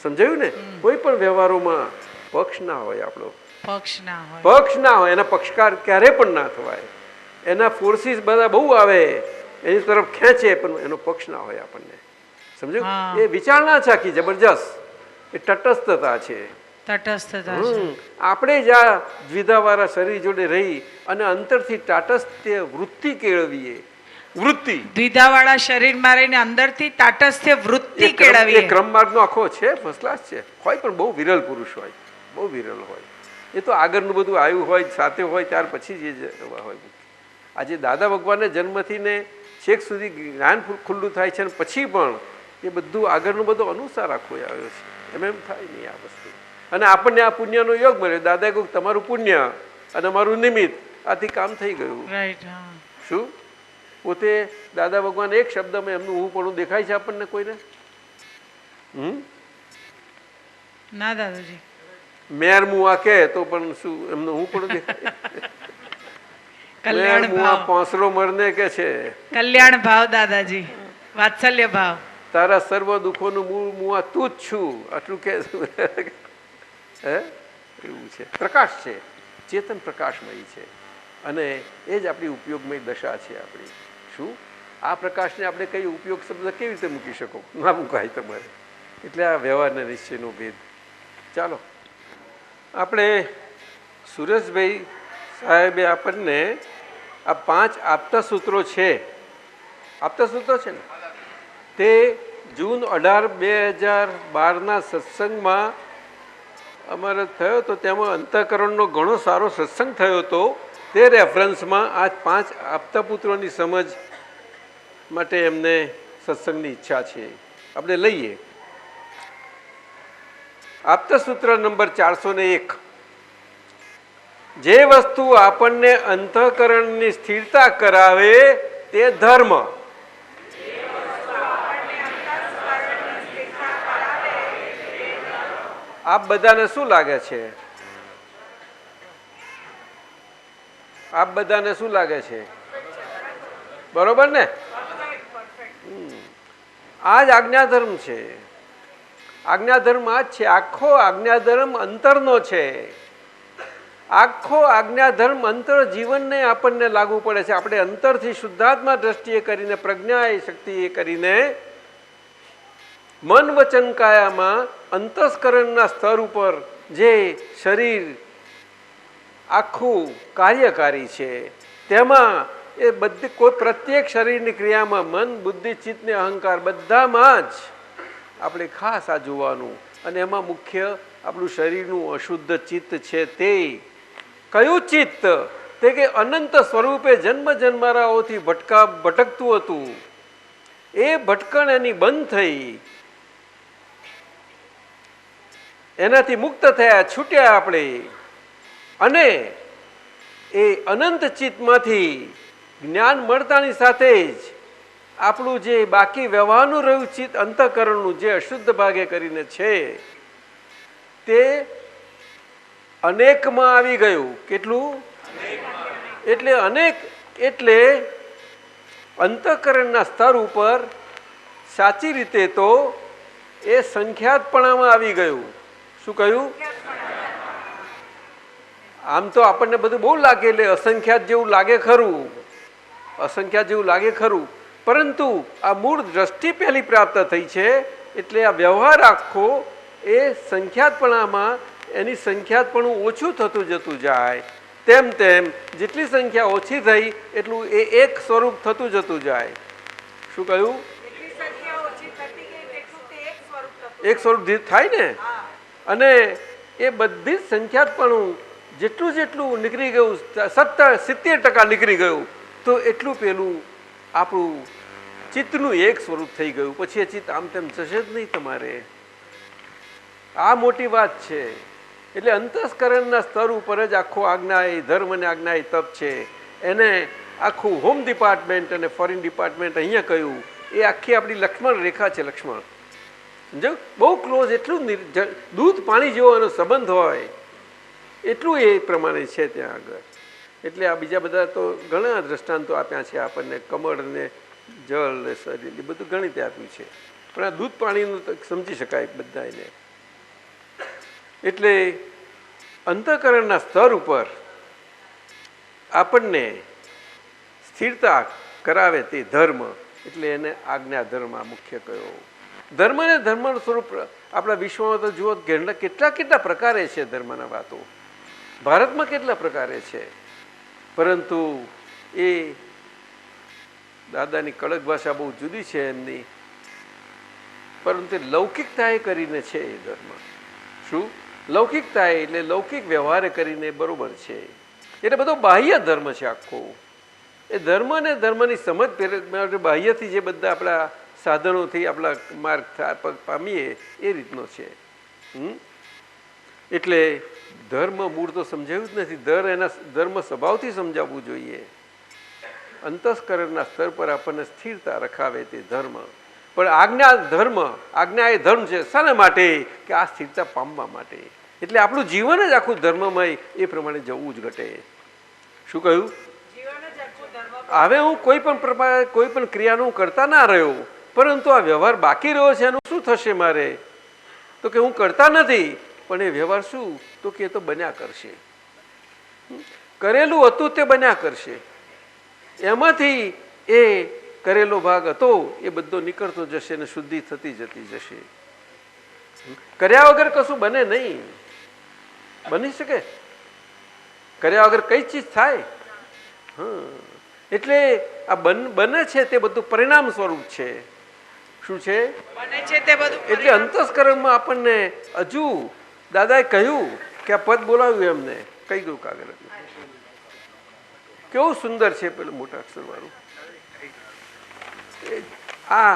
સમજાયું ને કોઈ પણ વ્યવહારોમાં પક્ષ ના હોય આપણો પક્ષ ના હોય એના પક્ષકાર ક્યારે પણ ના થવાય એના ફોર્સીસ બધા બહુ આવે એની તરફ ખેંચે પણ એનો પક્ષ ના હોય આપણને સમજ્યું એ વિચારણા છે આખી જબરજસ્ત એ તટસ્થતા છે આપણે જ આ દ્વિધાવાળા શરીર જોડે રહી અને અંતરથી તાટસ્થ્ય વૃત્તિ કેળવીએ વૃત્તિ દ્વિધાવાળા શરીરમાં રહીને અંદરથી તાટસ્થ્ય વૃત્તિ કેળવીએ એ ક્રમ માર્ગનો આખો છે ફર્સ્ટ ક્લાસ છે હોય પણ બહુ વિરલ પુરુષ હોય બહુ વિરલ હોય એ તો આગળનું બધું આવ્યું હોય સાથે હોય ત્યાર પછી જે હોય આજે દાદા ભગવાનને જન્મથી ને છેક સુધી જ્ઞાન ખુલ્લું થાય છે અને પછી પણ એ બધું આગળનું બધું અનુસાર આખો આવ્યો છે એમ થાય નહીં આ વસ્તુ અને આપણને આ પુણ્યનો યોગ મળ્યો દાદા કહ્યું તમારું પુણ્ય અને અમારું નિમિત્ત આથી કામ થઈ ગયું શું પોતે દાદા ભગવાન એક શબ્દમાં એમનું હું પણ દેખાય છે આપણને કોઈને ના દાદાજી મેર મુઆ કે તો પણ શું એમનું હું પણ દેખાય મુઆ પાંસરો મરને કે છે કલ્યાણ ભાવ દાદાજી વાત્સલ્ય ભાવ તારા સર્વ દુઃખોનું મૂળ મુઆ તું જ છું આટલું કે હે એવું છે પ્રકાશ છે ચેતન પ્રકાશમય છે અને એ જ આપણી ઉપયોગમય દશા છે આપણી શું આ પ્રકાશને આપણે કઈ ઉપયોગ શબ્દ કેવી રીતે મૂકી શકો ના મૂકાય તમારે એટલે આ વ્યવહારના નિશ્ચયનો ભેદ ચાલો આપણે સુરેશભાઈ સાહેબે આપણને આ 5 આપતા સૂત્રો છે આપતા સૂત્રો છે ને તે જૂન 18, 2012ના સત્સંગમાં અમારે થયો તો તેમાં અંતઃકરણનો ઘણો સારો સત્સંગ થયો હતો તે રેફરન્સમાં આ 5 આપતા પુત્રોની સમજ માટે એમને સત્સંગની ઈચ્છા છે આપણે લઈએ આપતા સૂત્ર નંબર 401 જે વસ્તુ આપણને અંતઃકરણની સ્થિરતા કરાવે તે ધર્મ આપ બધાને શું લાગે છે આપ બધાને શું લાગે છે બરોબર ને આ જ આજ્ઞાધર્મ છે આજ્ઞાધર્મ આ જ છે આખો આજ્ઞાધર્મ અંતરનો છે આખો આજ્ઞાધર્મ અંતર જીવનને આપણને લાગુ પડે છે આપણે અંતરથી શુદ્ધાત્મા દ્રષ્ટિએ કરીને પ્રજ્ઞા એ શક્તિએ કરીને મન વચન કાયામાં અંતસ્કરણના સ્તર ઉપર જે શરીર આખું કાર્યકારી છે તેમાં એ બધી કોઈ પ્રત્યેક શરીરની ક્રિયામાં મન બુદ્ધિ ચિત્ત ને અહંકાર બધામાં જ આપણે ખાસ આ જોવાનું અને એમાં મુખ્ય આપણું શરીરનું અશુદ્ધ ચિત્ત છે તે કયું ચિત્ત તે કે અનંત સ્વરૂપે જન્મ જન્મારાઓથી ભટકતું હતું એ ભટકણ એની બંધ થઈ એનાથી મુક્ત થયા છૂટ્યા આપણે અને એ અનંત ચિત્તમાંથી જ્ઞાન મળતાની સાથે જ આપણું જે બાકી વ્યવહારનું રહ્યું ચિત્ત અંતઃકરણનું જે અશુદ્ધ ભાગે કરીને છે તે અનેકમાં આવી ગયું કેટલું એટલે અનેક એટલે અંતઃકરણના સ્તર ઉપર સાચી રીતે તો એ સંખ્યાતપણામાં આવી ગયું શું કહ્યું આમ તો આપણને બધું બહુ લાગે એટલે અસંખ્યાત જેવું લાગે ખરું અસંખ્યાત જેવું લાગે ખરું પરંતુ આ મૂળ દ્રષ્ટિ પહેલી પ્રાપ્ત થઈ છે એટલે આ વ્યવહાર આખો એ સંખ્યાતપણામાં એની સંખ્યાતપણું ઓછું થતું જતું જાય તેમ તેમ જેટલી સંખ્યા ઓછી થઈ એટલું એ એક સ્વરૂપ થતું જતું જાય શું કહ્યું એક સ્વરૂપ થાય ને અને એ બધી જ સંખ્યાતપણું જેટલું જેટલું નીકળી ગયું 70% નીકળી ગયું તો એટલું પેલું આપણું ચિત્તનું એક સ્વરૂપ થઈ ગયું પછી એ ચિત્ત આમ તેમ જશે જ નહીં તમારે આ મોટી વાત છે એટલે અંતસ્કરણના સ્તર ઉપર જ આખો આજ્ઞાય ધર્મ અને આજ્ઞાય તપ છે એને આખું હોમ ડિપાર્ટમેન્ટ અને ફોરેન ડિપાર્ટમેન્ટ અહીંયા કહ્યું એ આખી આપણી લક્ષ્મણ રેખા છે લક્ષ્મણ સમજો બહુ ક્લોઝ એટલું દૂધ પાણી જેવો એનો સંબંધ હોય એટલું એ પ્રમાણે છે ત્યાં આગળ એટલે આ બીજા બધા તો ઘણા દ્રષ્ટાંતો આપ્યા છે આપણને, કમળ ને જળ ને શરીર એ બધું ઘણી રીતે આપ્યું છે, પણ આ દૂધ પાણીનું તો સમજી શકાય બધાને. એટલે અંતઃકરણના સ્તર ઉપર આપણને સ્થિરતા કરાવે તે ધર્મ, એટલે એને આજ્ઞા ધર્મ મુખ્ય કયો. ધર્મ ને ધર્મનું સ્વરૂપ આપણા વિશ્વમાં તો જુઓ કેટલા પ્રકારે છે ધર્મના વાતો, ભારતમાં કેટલા પ્રકારે છે, પરંતુ એ દાદાની કડક ભાષા બહુ જુદી છે એમની, પરંતુ લૌકિકતાએ કરીને છે એ ધર્મ. શું લૌકિકતાએ એટલે લૌકિક વ્યવહારે કરીને બરોબર છે, એટલે બધો બાહ્ય ધર્મ છે આખો. એ ધર્મ ને ધર્મની સમજ બાહ્યથી જે બધા આપણા સાધનોથી આપણા માર્ગ પામીએ એ રીતનો છે. એટલે ધર્મ મૂળ તો સમજાયું જ નથી, એના ધર્મ સ્વભાવથી સમજાવવું જોઈએ. અંતસ્કરણના સ્તર પર આપણને સ્થિરતા રખાવે તે ધર્મ. પણ આજ્ઞા એ ધર્મ છે શાના માટે? કે આ સ્થિરતા પામવા માટે. એટલે આપણું જીવન જ આખું ધર્મમય, એ પ્રમાણે જવું જ ઘટે. શું કહ્યું? હવે હું કોઈ પણ ક્રિયાનું કરતા ના રહ્યો, પરંતુ આ વ્યવહાર બાકી રહ્યો છે, એનું શું થશે મારે? તો કે હું કરતા નથી, પણ એ વ્યવહાર શું? તો કે એ તો બન્યા કરશે. કરેલું હતું તે બન્યા કરશે. એમાંથી એ કરેલો ભાગ હતો એ બધો નીકળતો જશે અને શુદ્ધિ થતી જતી જશે. કર્યા વગર કશું બને નહીં. બની શકે? કર્યા વગર કઈ ચીજ થાય? એટલે આ બને છે તે બધું પરિણામ સ્વરૂપ છે. શું છે? બને છે તે બધું. એટલે અંતસ્કરણમાં આપણને હજુ દાદાએ કહ્યું કે આ પદ બોલાવ્યું, એમને કહી ગયું કાગળ. કેવું સુંદર છે પેલું મોટા અક્ષર વાળું. આ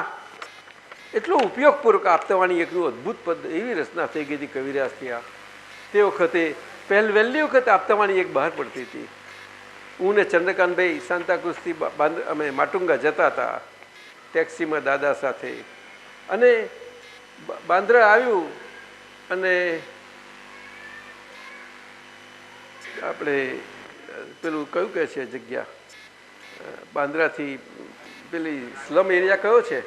એટલું ઉપયોગપૂર્વક આપતાવાણી એકનું અદભુત પદ, એવી રચના થઈ ગઈ હતી કવિરાજથી. આ તે વખતે વહેલી વખતે આપતાવાણી એક બહાર પડતી હતી. હું ને ચંદ્રકાંતભાઈ સાંતાક્રુઝથી અમે માટુંગા જતા હતા ટેક્સીમાં દાદા સાથે, અને બાંદ્રા આવ્યું અને આપણે પેલું કયું કહે છે જગ્યા, બાંદ્રાથી પેલી સ્લમ એરિયા કયો છે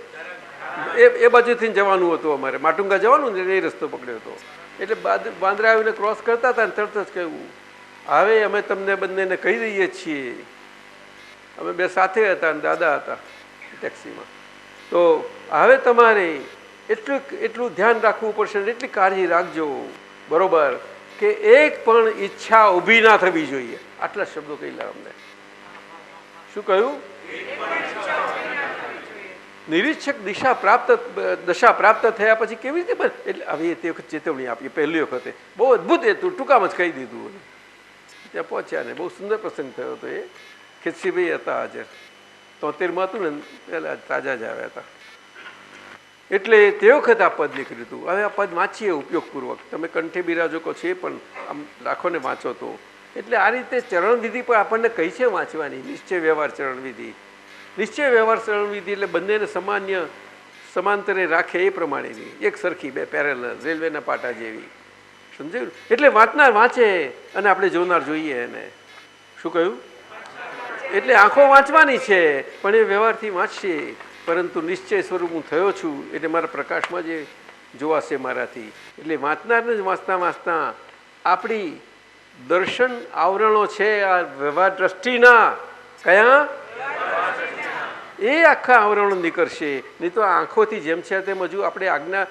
એ બાજુથી જવાનું હતું અમારે, માટુંગા જવાનું ને એ રસ્તો પકડ્યો હતો. એટલે બાંદ્રા આવીને ક્રોસ કરતા હતા ને તરત જ કહ્યું, હવે અમે તમને બંનેને કહી દઈએ છીએ. અમે બે સાથે હતા અને દાદા હતા ટેક્સીમાં. તો હવે તમારે એટલું ધ્યાન રાખવું પડશે, એટલી કાળજી રાખજો બરોબર, કે એક પણ ઈચ્છા ઊભી ના થવી જોઈએ. આટલા શબ્દો કહેલા અમને. શું કહ્યું? નિરીક્ષક દશા પ્રાપ્ત થયા પછી કેવી રીતે બને? એટલે હવે તે વખત ચેતવણી આપી પહેલી વખતે, બહુ અદભુત હતું, ટૂંકામાં જ કહી દીધું. ત્યાં પહોંચ્યા ને બહુ સુંદર પ્રસંગ થયો હતો. એ ખેતસીભાઈ હતા હાજર, 73માં હતું ને પહેલાં તાજા જ આવ્યા હતા. એટલે તે વખત આ પદ નીકળ્યું હતું. હવે આ પદ વાંચીએ ઉપયોગપૂર્વક, તમે કંઠે બિરાજકો છે પણ આમ રાખો ને વાંચો તો. એટલે આ રીતે ચરણવિધિ પણ આપણને કઈ છે વાંચવાની. નિશ્ચય વ્યવહાર ચરણવિધિ. નિશ્ચય વ્યવહાર ચરણવિધિ એટલે બંનેને સમાંતરે રાખે એ પ્રમાણેની, એક સરખી, બે પેરેલલ, રેલવેના પાટા જેવી. સમજાયું? એટલે વાંચનાર વાંચે અને આપણે જોનાર જોઈએ એને. શું કહ્યું? એટલે આંખો વાંચવાની છે પણ એ વ્યવહારથી વાંચશે. પરંતુ નિશ્ચય સ્વરૂપ હું થયો છું એટલે મારા પ્રકાશમાં જે જોવાશે મારાથી. એટલે વાંચનારને જ વાંચતા આપણી દર્શન આવરણો છે આ વ્યવહાર દ્રષ્ટિના, કયા? એ આખા આવરણો નીકળશે. નહીં તો આંખોથી જેમ છે તેમ હજુ આપણે આજ્ઞા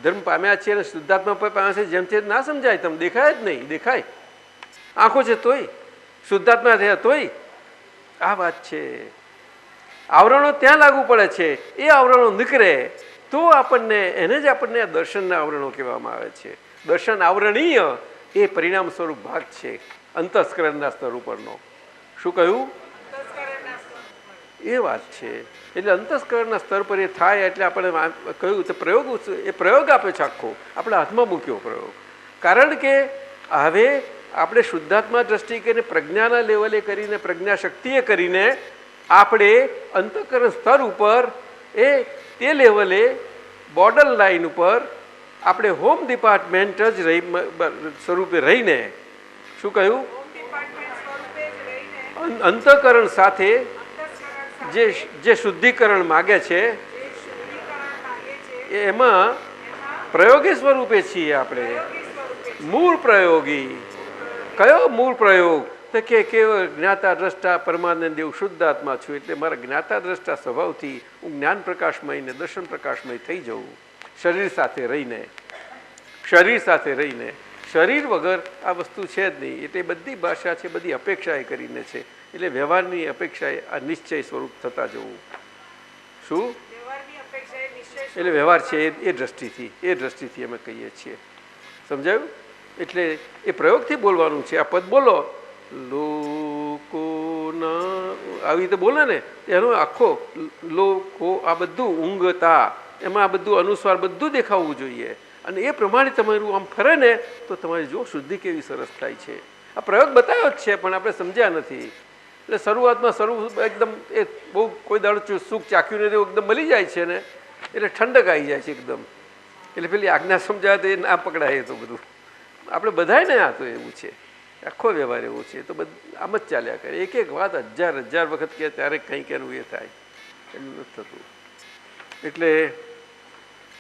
ધર્મ પામ્યા છીએ અને શુદ્ધાત્મા પામ્યા છે જેમ છે ના સમજાય. તમને દેખાય જ નહીં. દેખાય આંખો છે તોય, શુદ્ધાત્મા થયા તોય. આ વાત છે. આવરણો ત્યાં લાગુ પડે છે. એ આવરણો નીકળે તો આપણને, એને જ આપણને આ દર્શનના આવરણો કહેવામાં આવે છે. દર્શન આવરણીય એ પરિણામ સ્વરૂપ ભાગ છે અંતસ્કરણના સ્તર ઉપરનો. શું કહ્યું? એ વાત છે. એટલે અંતસ્કરણના સ્તર પર એ થાય એટલે આપણે કહ્યું તો પ્રયોગ આપ્યો છે આખો, આપણા હાથમાં મૂક્યો પ્રયોગ. કારણ કે હવે આપણે શુદ્ધાત્મા દ્રષ્ટિ કરીને પ્રજ્ઞાના લેવલે કરીને, પ્રજ્ઞા શક્તિએ કરીને આપણે અંતઃકરણ સ્તર ઉપર તે લેવલે બોર્ડર લાઈન ઉપર આપણે હોમ ડિપાર્ટમેન્ટ જ સ્વરૂપે રહીને, શું કહ્યું? અંતઃકરણ સાથે જે શુદ્ધિકરણ માગે છે એમાં પ્રયોગી સ્વરૂપે છીએ આપણે. મૂળ પ્રયોગી. કયો મૂળ પ્રયોગ? તો કે કેવળ જ્ઞાતા દ્રષ્ટા પરમાનંદ એવું શુદ્ધ આત્મા છું, એટલે મારા જ્ઞાતા દ્રષ્ટા સ્વભાવથી હું જ્ઞાન પ્રકાશમય ને દર્શન પ્રકાશમય થઈ જવું, શરીર સાથે રહીને. શરીર સાથે રહીને, શરીર વગર આ વસ્તુ છે જ નહીં. એટલે બધી ભાષા છે, બધી અપેક્ષાએ કરીને છે. એટલે વ્યવહારની અપેક્ષાએ આ નિશ્ચય સ્વરૂપ થતા જવું. શું? એટલે વ્યવહાર છે એ દ્રષ્ટિથી અમે કહીએ છીએ. સમજાયું? એટલે એ પ્રયોગથી બોલવાનું છે. આ પદ બોલો, લોકોના આવી રીતે બોલે ને, એનો આખો લોકો આ બધું ઊંઘતા એમાં આ બધું અનુસ્વાર બધું દેખાવું જોઈએ. અને એ પ્રમાણે તમારું આમ ફરે ને તો તમારી જો શુદ્ધિ કેવી સરસ થાય છે. આ પ્રયોગ બતાવ્યો જ છે પણ આપણે સમજ્યા નથી. એટલે શરૂઆતમાં એકદમ એ બહુ કોઈ દાડો સુખ ચાખ્યું નથી એકદમ મળી જાય છે ને એટલે ઠંડક આવી જાય છે એકદમ. એટલે પેલી આજ્ઞા સમજાય તો એ ના પકડાય. તો બધું આપણે બધાય ને આ તો એવું છે, આખો વ્યવહાર એવો છે. તો આમ જ ચાલ્યા કરે. એક એક વાત હજાર વખત કહે ત્યારે કંઈક એનું એ થાય, એનું નથી થતું. એટલે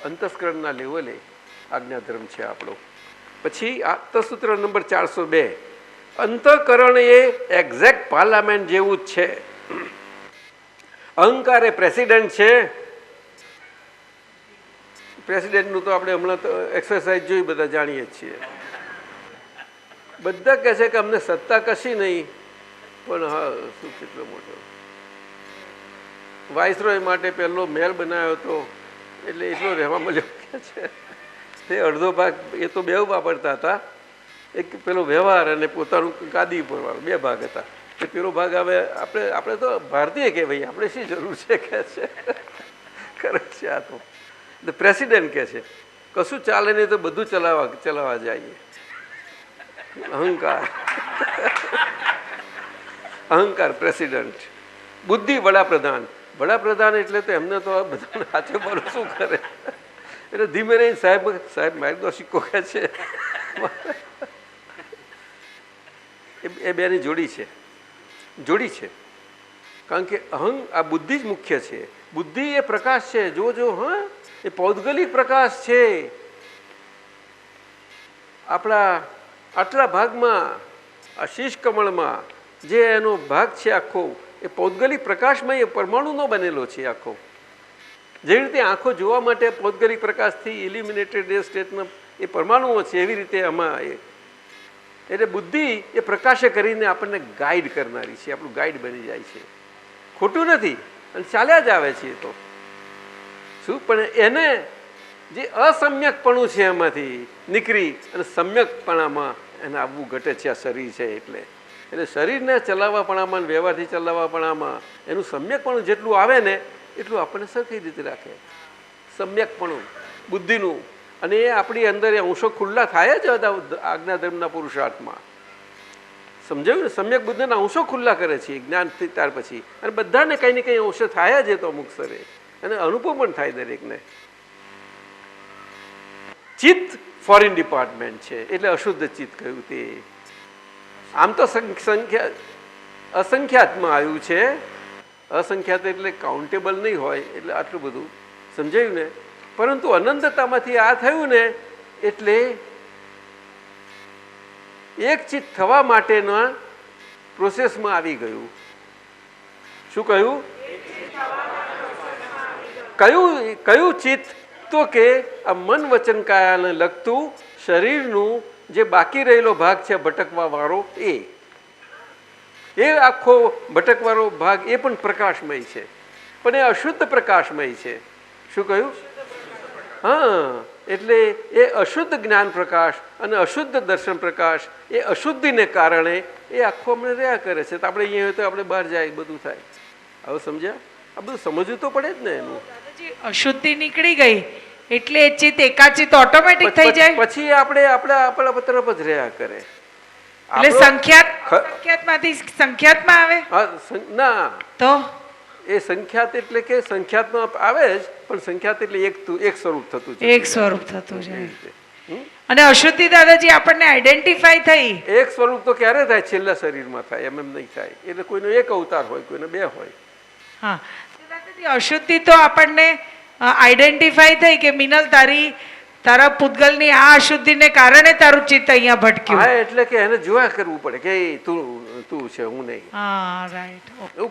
અંતસ્કરણના લેવલે આજ્ઞાધર્મ છે આપણો. પછી આત્મસૂત્ર નંબર 402. અંતઃકરણ એ એક્ઝેક્ટ પાર્લામેન્ટ જેવું જ છે. અહંકાર એ પ્રેસિડેન્ટ છે. પ્રેસિડેન્ટનું તો આપણે હમણાં તો એક્સરસાઇઝ જોઈ બધા જાણીએ જ છીએ. બધા કહે છે કે અમને સત્તા કશી નહીં, પણ હા શું કેટલો મોટો વાઇસરોય માટે પહેલો મહેલ બનાવ્યો હતો એટલે એટલો રહેવા મળ્યો કે છે. તે અડધો ભાગ એ તો બે વાપરતા હતા, એક પેલો વ્યવહાર અને પોતાનું ગાદી ઉપર વાળો, બે ભાગ હતા. એ પેલો ભાગ હવે આપણે તો ભારતીય કે ભાઈ આપણે શી જરૂર છે કે છે. કરે છે આ તો પ્રેસિડેન્ટ કે છે કશું ચાલે નહીં તો બધું ચલાવવા જઈએ. અહંકાર પ્રેસિડેન્ટ. બુદ્ધિ વડાપ્રધાન એટલે તો એમને તો બધા હાથે બોલો શું કરે. એટલે ધીમે રહીને સાહેબ માર્ગદર્શિકો કહે છે. એ બેની જોડી છે. કારણ કે આ બુદ્ધિ જ મુખ્ય છે. બુદ્ધિ એ પ્રકાશ છે. જો હા એ પૌદ્ગલિક પ્રકાશ છે. આપણા આટલા ભાગમાં આ શીશ કમળમાં જે એનો ભાગ છે આખો એ પૌદ્ગલિક પ્રકાશમાં એ પરમાણુનો બનેલો છે આખો. જેવી રીતે આંખો જોવા માટે પૌદ્ગલિક પ્રકાશથી ઇલ્યુમિનેટેડ સ્ટેટના એ પરમાણુઓ છે, એવી રીતે આમાં એટલે બુદ્ધિ એ પ્રકાશે કરીને આપણને ગાઈડ કરનારી છે, આપણું ગાઈડ બની જાય છે. ખોટું નથી અને ચાલ્યા જ આવે છે. એ તો શું પણ એને જે અસમ્યકપણું છે એમાંથી નીકળી અને સમ્યકપણામાં એને આવવું ઘટે છે. આ શરીર છે એટલે શરીરને ચલાવવાપણામાં વ્યવહારથી ચલાવવાપણામાં એનું સમ્યકપણું જેટલું આવે ને એટલું આપણને સરખી રીતે રાખે. સમ્યકપણું બુદ્ધિનું. અને એ આપણી અંદર એ અંશો ખુલ્લા થાય જ હતા આજ્ઞાધર્મના પુરુષાર્થમાં. સમજાયું ને? સમ્યક બુદ્ધિના અંશો ખુલ્લા કરે છે જ્ઞાન ત્યાર પછી. અને બધાને કંઈ ને કંઈ અંશો થાય જ તો અમુક સ્તરે અને અનુભવ પણ થાય દરેકને. ચિત્ત ફોરેન ડિપાર્ટમેન્ટ છે એટલે અશુદ્ધ ચિત્ત કહ્યું. તે આમ તો અસંખ્યાતમાં આવ્યું છે. અસંખ્યાત એટલે કાઉન્ટેબલ નહીં હોય એટલે આટલું બધું સમજાયું ને. પરંતુ અનંતતામાંથી આ થયું ને એટલે એક ચિત્ત થવા માટેના પ્રોસેસમાં આવી ગયું. શું કહ્યું? કયું ચિત્ત? તો કે આ મન વચન કાયાને લગતું શરીરનું જે બાકી રહેલો ભાગ છે ભટકવા વાળો એ આખો ભટકવાળો ભાગ એ પણ પ્રકાશમય છે, પણ એ અશુદ્ધ પ્રકાશમય છે. શું કહ્યું? હા, એટલે એ અશુદ્ધ જ્ઞાન પ્રકાશ અને અશુદ્ધ દર્શન પ્રકાશ એ અશુદ્ધિને કારણે એ આખો અમને રહ્યા કરે છે. તો આપણે અહીંયા હોય તો આપણે બહાર જાય બધું થાય. હવે સમજ્યા? આ બધું સમજવું તો પડે જ ને એનું. અશુદ્ધિ નીકળી ગઈ એટલે ચિત્ત એકાચિત્ત ઓટોમેટિક થઈ જાય. પછી આપણે આપણા તરફ જ રહ્યા કરે. એટલે સંખ્યાતમાંથી સંખ્યાતમાં આવે? ના, તો એ સંખ્યાત એટલે કે સંખ્યાતમાં આવે જ, પણ સંખ્યાત એટલે એક સ્વરૂપ થતું છે. એક સ્વરૂપ થતું છે. અને અશુદ્ધિ દાદાજી આપણને આઈડેન્ટિફાઈ થઈ. એક સ્વરૂપ તો ક્યારે થાય? છેલ્લા શરીરમાં થાય, એમ નહીં થાય. એટલે કોઈનો એક અવતાર હોય, કોઈનો બે હોય. હા, તો દાદાજી અશુદ્ધિ તો આપણને આઈડેન્ટિફાઈ થઈ કે મિનલ તારા પૂતગલની આ અશુદ્ધિને કારણે તારું ચિત્ત અહીંયા ભટક્યું. હા, એટલે કે એને જોયા કરવું પડે કે તું છે, હું નહીં. હા, રાઈટ. એવું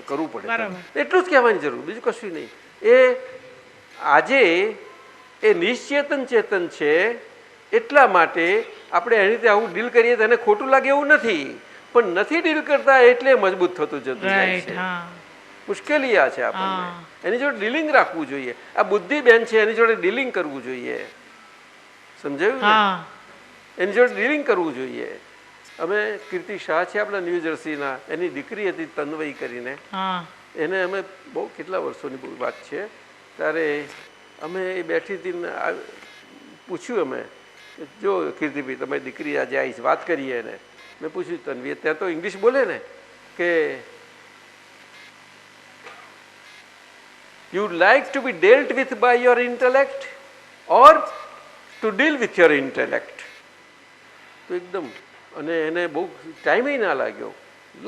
કરવું પડે. બરાબર. એટલું જ કહેવાની જરૂર, બીજું કશું નહીં. એ આજે એ નિશ્ચેતન ચેતન છે, એટલા માટે આપણે એની રીતે આવું ડીલ કરીએ તો એને ખોટું લાગે એવું નથી, પણ નથી ડીલ કરતા એટલે મજબૂત થતું જતું જાય રાઈટ. છે. હા, મુશ્કેલી આ છે આપણને. એની જોડે ડીલિંગ રાખવું જોઈએ. આ બુદ્ધિ બેન છે, એની જોડે ડીલિંગ કરવું જોઈએ. સમજાયું ને? હા, એની જોડે ડીલિંગ કરવું જોઈએ. અમે કીર્તિ શાહ છે આપણા ન્યૂ જર્સીના, એની દીકરી હતી તન્વઈ કરીને. હા, એને અમે બહુ કેટલા વર્ષોની વાત છે, ત્યારે અમે એ બેઠી હતી ને પૂછ્યું અમે, જો કીર્તિભાઈ તમારી દીકરી આજે આવીશ, વાત કરીએ એને. મેં પૂછ્યું તન્વી, ત્યાં તો ઇંગ્લિશ બોલે ને, કે you would like to be dealt with by your intellect or to deal with your intellect? તો એકદમ, અને એને બહુ ટાઈમ ના લાગ્યો,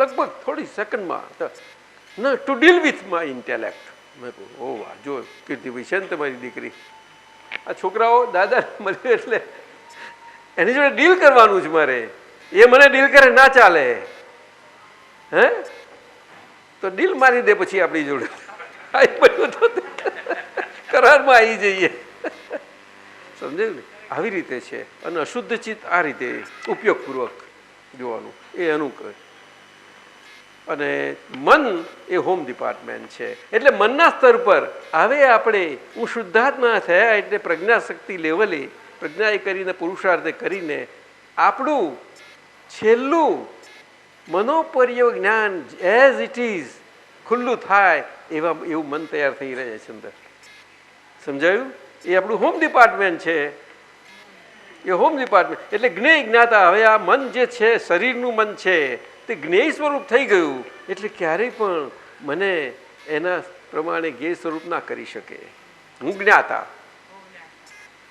લગભગ થોડી સેકન્ડમાં, ના to deal with my intellect. મેં કહું, ઓ વાહ, જો કીર્તિભાઈ છે ને તમારી દીકરી, આ છોકરાઓ દાદા મળ્યું એટલે એની જોડે ડીલ કરવાનું છે મારે, એ મને ડીલ કરે ના ચાલે. હે, તો ડીલ મારી દે પછી આપણી જોડે કરારમાં આવી જઈએ. સમજાયું ને? આવી રીતે છે. અને અશુદ્ધ ચિત્ત આ રીતે ઉપયોગપૂર્વક જોવાનું, એ એનું કરે. અને મન એ હોમ ડિપાર્ટમેન્ટ છે. એટલે મનના સ્તર પર હવે આપણે, હું શુદ્ધાત્મા થયા એટલે પ્રજ્ઞાશક્તિ લેવલે પ્રજ્ઞા કરીને પુરુષાર્થ કરીને આપણું છેલ્લું મનોપર્ય જ્ઞાન એઝ ઇટ ઇઝ ખુલ્લું થાય એવું મન તૈયાર થઈ રહે છે અંદર. સમજાયું? એ આપણું હોમ ડિપાર્ટમેન્ટ છે. એ હોમ ડિપાર્ટમેન્ટ એટલે જ્ઞેય જ્ઞાતા. હવે આ મન જે છે, શરીરનું મન છે, તે જ્ઞેય સ્વરૂપ થઈ ગયું એટલે ક્યારેય પણ મને એના પ્રમાણે જ્ઞેય સ્વરૂપ ના કરી શકે. હું જ્ઞાતા.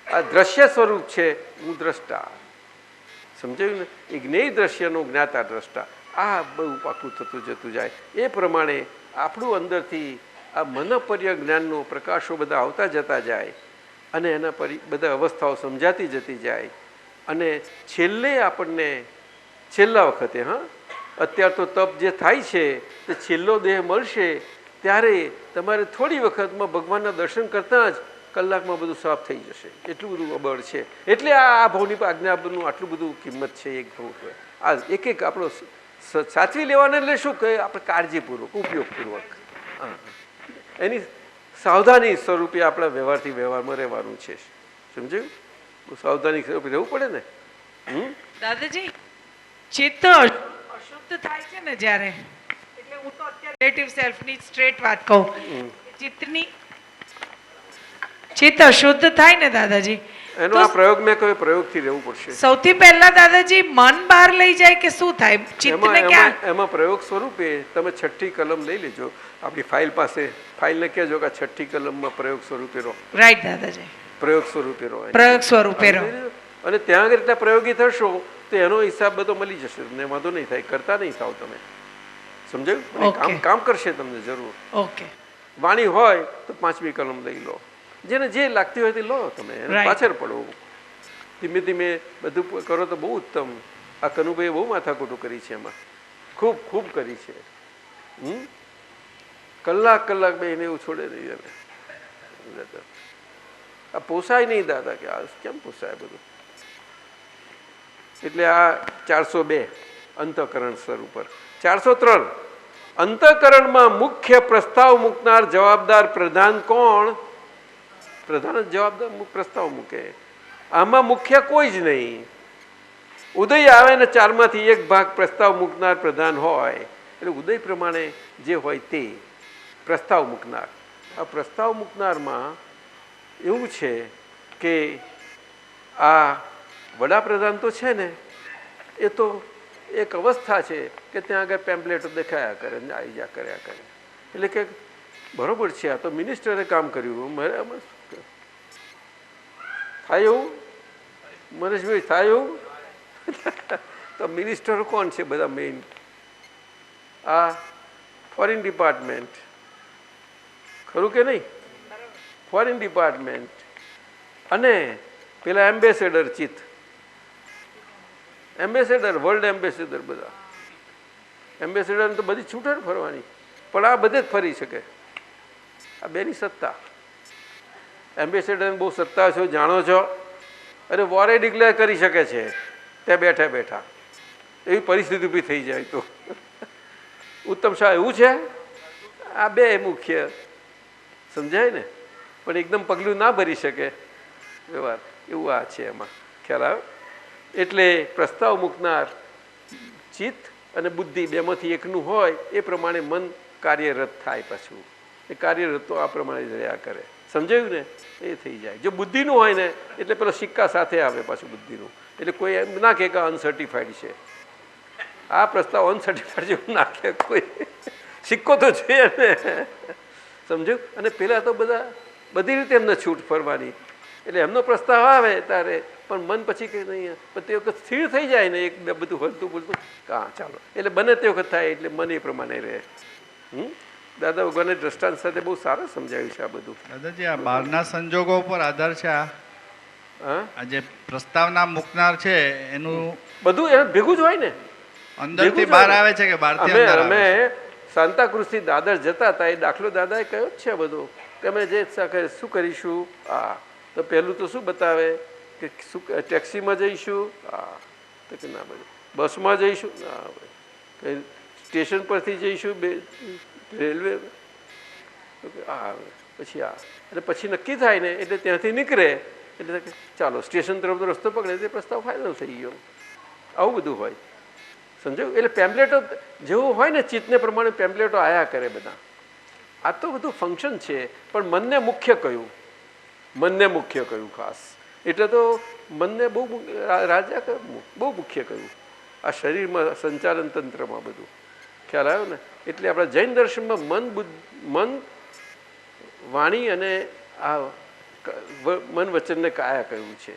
આ દ્રશ્ય સ્વરૂપ છે, હું દ્રષ્ટા. સમજાયું ને? એ જ્ઞેય દ્રશ્યનો જ્ઞાતા દ્રષ્ટા. આ બહુ પાકું થતું જતું જાય. એ પ્રમાણે આપણું અંદરથી આ મનપર્ય જ્ઞાનનો પ્રકાશો બધા આવતા જતા જાય અને એના બધા અવસ્થાઓ સમજાતી જતી જાય. અને છેલ્લે આપણને છેલ્લા વખતે, હા, અત્યારે તો તપ જે થાય છે તે છેલ્લો દેહ મળશે ત્યારે તમારે થોડી વખતમાં ભગવાનના દર્શન કરતાં જ કલાકમાં બધું સાફ થઈ જશે. એટલું બધું બળ છે. એટલે આ ભાવની આજ્ઞાનું આટલું બધું કિંમત છે. એક ભાવ આ એક એક આપણો સાચવી લેવાને એટલે શું કહે, આપણે કાળજીપૂર્વક ઉપયોગપૂર્વક એની સાવધાની સ્વરૂપે આપણા વ્યવહારથી વ્યવહારમાં રહેવાનું છે. સમજાયું? સાવધાની સ્વરૂપે રહેવું પડે ને. દાદાજી ચિત્ત અશુદ્ધ થાય છે ને જ્યારે, એટલે હું તો અત્યારે રિલેટિવ સેલ્ફની સ્ટ્રેટ વાત કહું, ચિત્ત અશુદ્ધ થાય ને દાદાજી, એનો આ પ્રયોગ મેં કહ્યું, પ્રયોગથી રહેવું પડશે. સૌથી પહેલા દાદાજી મન બહાર લઈ જાય કે શું થાય? ચિત્તને ક્યાં? એમાં પ્રયોગ સ્વરૂપે તમે છઠ્ઠી કલમ લઈ લેજો આપણી ફાઇલ પાસે. ફાઇલને કહેજો કે છઠ્ઠી કલમમાં પ્રયોગ સ્વરૂપે રહો. રાઈટ દાદાજી, પ્રયોગ સ્વરૂપે રહો. પ્રયોગ સ્વરૂપે રહો. અને ત્યાં આગળ એટલા પ્રયોગી થશો તો એનો હિસાબ બધો મળી જશે તમને. વાંધો નહીં થાય, કરતા નહીં થાવ તમે. સમજાયું? કામ કરશે તમને જરૂર. ઓકે. વાણી હોય તો 5મી કલમ લઈ લો. જેને જે લાગતી હોય તે લો તમે, પાછળ પડો. ધીમે ધીમે બધું કરો તો બહુ ઉત્તમ. આ કનુભાઈએ બહુ માથાકૂટું કરી છે એમાં, ખૂબ ખૂબ કરી છે. કલાક બેને એવું છોડે નહીં. આ પોસાય નહીં દાદા, કે આ કેમ પોસાય બધું. એટલે આ 402 અંતઃકરણ સ્તર ઉપર. 403 અંતઃકરણમાં મુખ્ય પ્રસ્તાવ મૂકનાર જવાબદાર પ્રધાન કોણ? પ્રધાન જ જવાબદાર પ્રસ્તાવ મૂકે. આમાં મુખ્ય કોઈ જ નહીં. ઉદય આવે ને 4માંથી 1 ભાગ પ્રસ્તાવ મૂકનાર પ્રધાન હોય એટલે ઉદય પ્રમાણે જે હોય તે પ્રસ્તાવ મૂકનાર. આ પ્રસ્તાવ મૂકનારમાં એવું છે કે આ વડાપ્રધાન તો છે ને, એ તો એક અવસ્થા છે કે ત્યાં આગળ પેમ્પલેટો દેખાયા કરે ને આવી જા કર્યા કરે. એટલે કે બરોબર છે, આ તો મિનિસ્ટરે કામ કર્યું, મારે આમાં થાય એવું મનીષભાઈ થાય એવું? તો મિનિસ્ટર કોણ છે બધા મેઇન? આ ફોરેન ડિપાર્ટમેન્ટ, ખરું કે નહીં? ફોરેન ડિપાર્ટમેન્ટ અને પેલા એમ્બેસેડર ચિત, એમ્બેસેડર, વર્લ્ડ એમ્બેસેડર, બધા એમ્બેસેડર તો બધી છૂટે ફરવાની, પણ આ બધે જ ફરી શકે. આ બેની સત્તા. એમ્બેસેડરની બહુ સત્તા છો, જાણો છો? અરે વોરે ડિક્લેર કરી શકે છે ત્યાં બેઠા બેઠા, એવી પરિસ્થિતિ ઊભી થઈ જાય તો. ઉત્તમ શાહ એવું છે. આ બે મુખ્ય સમજાય ને, પણ એકદમ પગલું ના ભરી શકે વ્યવહાર, એવું આ છે એમાં. ખ્યાલ આવ્યો? એટલે પ્રસ્તાવ મૂકનાર ચિત્ત અને બુદ્ધિ બેમાંથી એકનું હોય એ પ્રમાણે મન કાર્યરત થાય. પાછું એ કાર્યરત તો આ પ્રમાણે જ રહ્યા કરે. સમજાયું ને? એ થઈ જાય. જો બુદ્ધિનું હોય ને એટલે પેલો સિક્કા સાથે આવે પાછું બુદ્ધિનું. એટલે કોઈ એમ ના કહે કે અનસર્ટિફાઈડ છે. આ પ્રસ્તાવ અનસર્ટિફાઈડ જેવું નાખે કોઈ, સિક્કો તો છે ને. સમજ્યું? અને પેલા તો બધા બધી રીતે એમને છૂટ ફરવાની, એટલે એમનો પ્રસ્તાવ આવે ત્યારે પણ મન પછી કે નહીં, પણ તે વખત સ્થિર થઈ જાય ને, એક બે બધું હલતું બોલતું, હા ચાલો, એટલે બને તે વખત થાય, એટલે મન એ પ્રમાણે રહે. દાદા ભગવાને દ્રષ્ટાંત સાથે બહુ સારા સમજાવ્યું છે આ બધું. દાદાજી, આ બહારના સંજોગો પર આધાર છે. હા, આ જે પ્રસ્તાવના મૂકનાર છે એનું બધું એ ભેગું જ હોય ને. અંદરથી બહાર આવે છે કે બહારથી અંદર આવે છે? અમે સાંતાક્રુઝથી દાદર જતા હતા, એ દાખલો દાદાએ કયો જ છે બધો. તમે જે શું કરીશું, હા, તો પહેલું તો શું બતાવે કે શું ટેક્સીમાં જઈશું, હા, તો કે ના બધું બસમાં જઈશું, ના ભાઈ સ્ટેશન પરથી જઈશું, રેલવે, હા, પછી આ, એટલે પછી નક્કી થાય ને એટલે ત્યાંથી નીકળે એટલે ચાલો સ્ટેશન તરફનો રસ્તો પકડે, તે પ્રસ્તાવ ફાઇનલ થઈ ગયો. આવું બધું હોય. સમજાયું? એટલે પેમ્પલેટો જેવું હોય ને ચિત્તને પ્રમાણે પેમ્પલેટો આયા કરે બધા. આ તો બધું ફંક્શન છે, પણ મનને મુખ્ય કયું? મનને મુખ્ય કયું ખાસ? એટલે તો મનને બહુ રાજા બહુ મુખ્ય કયું આ શરીરમાં, સંચાલન તંત્રમાં બધું. ખ્યાલ આવ્યો ને? એટલે આપણા જૈન દર્શનમાં મન, વાણી અને આ મન વચનને કાયા કહ્યું છે.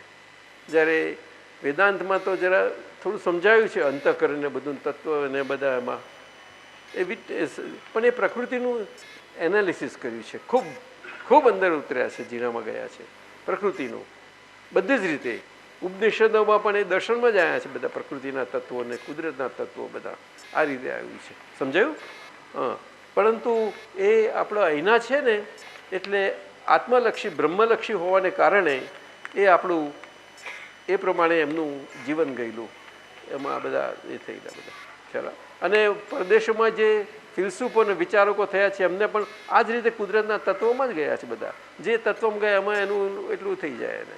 જ્યારે વેદાંતમાં તો જરા થોડું સમજાયું છે અંતઃકરણને બધું, તત્વ અને બધા એમાં પણ એ પ્રકૃતિનું એનાલિસિસ કર્યું છે. ખૂબ ખૂબ અંદર ઉતર્યા છે, જીણામાં ગયા છે પ્રકૃતિનું બધી જ રીતે. ઉપનિષદોમાં પણ એ દર્શનમાં જ આવ્યા છે બધા પ્રકૃતિના તત્વો અને કુદરતના તત્વો બધા આ રીતે આવ્યું છે. સમજાયું? હા. પરંતુ એ આપણો અહીંના છે ને, એટલે આત્મલક્ષી બ્રહ્મલક્ષી હોવાને કારણે એ આપણું એ પ્રમાણે એમનું જીવન ગયેલું, એમાં બધા એ થયેલા બધા. ખ્યાલ? અને પરદેશોમાં જે ફિલસૂફો અને વિચારકો થયા છે એમને પણ આ જ રીતે કુદરતના તત્વોમાં જ ગયા છે બધા. જે તત્વમાં ગયા એમાં એનું એટલું થઈ જાય એને.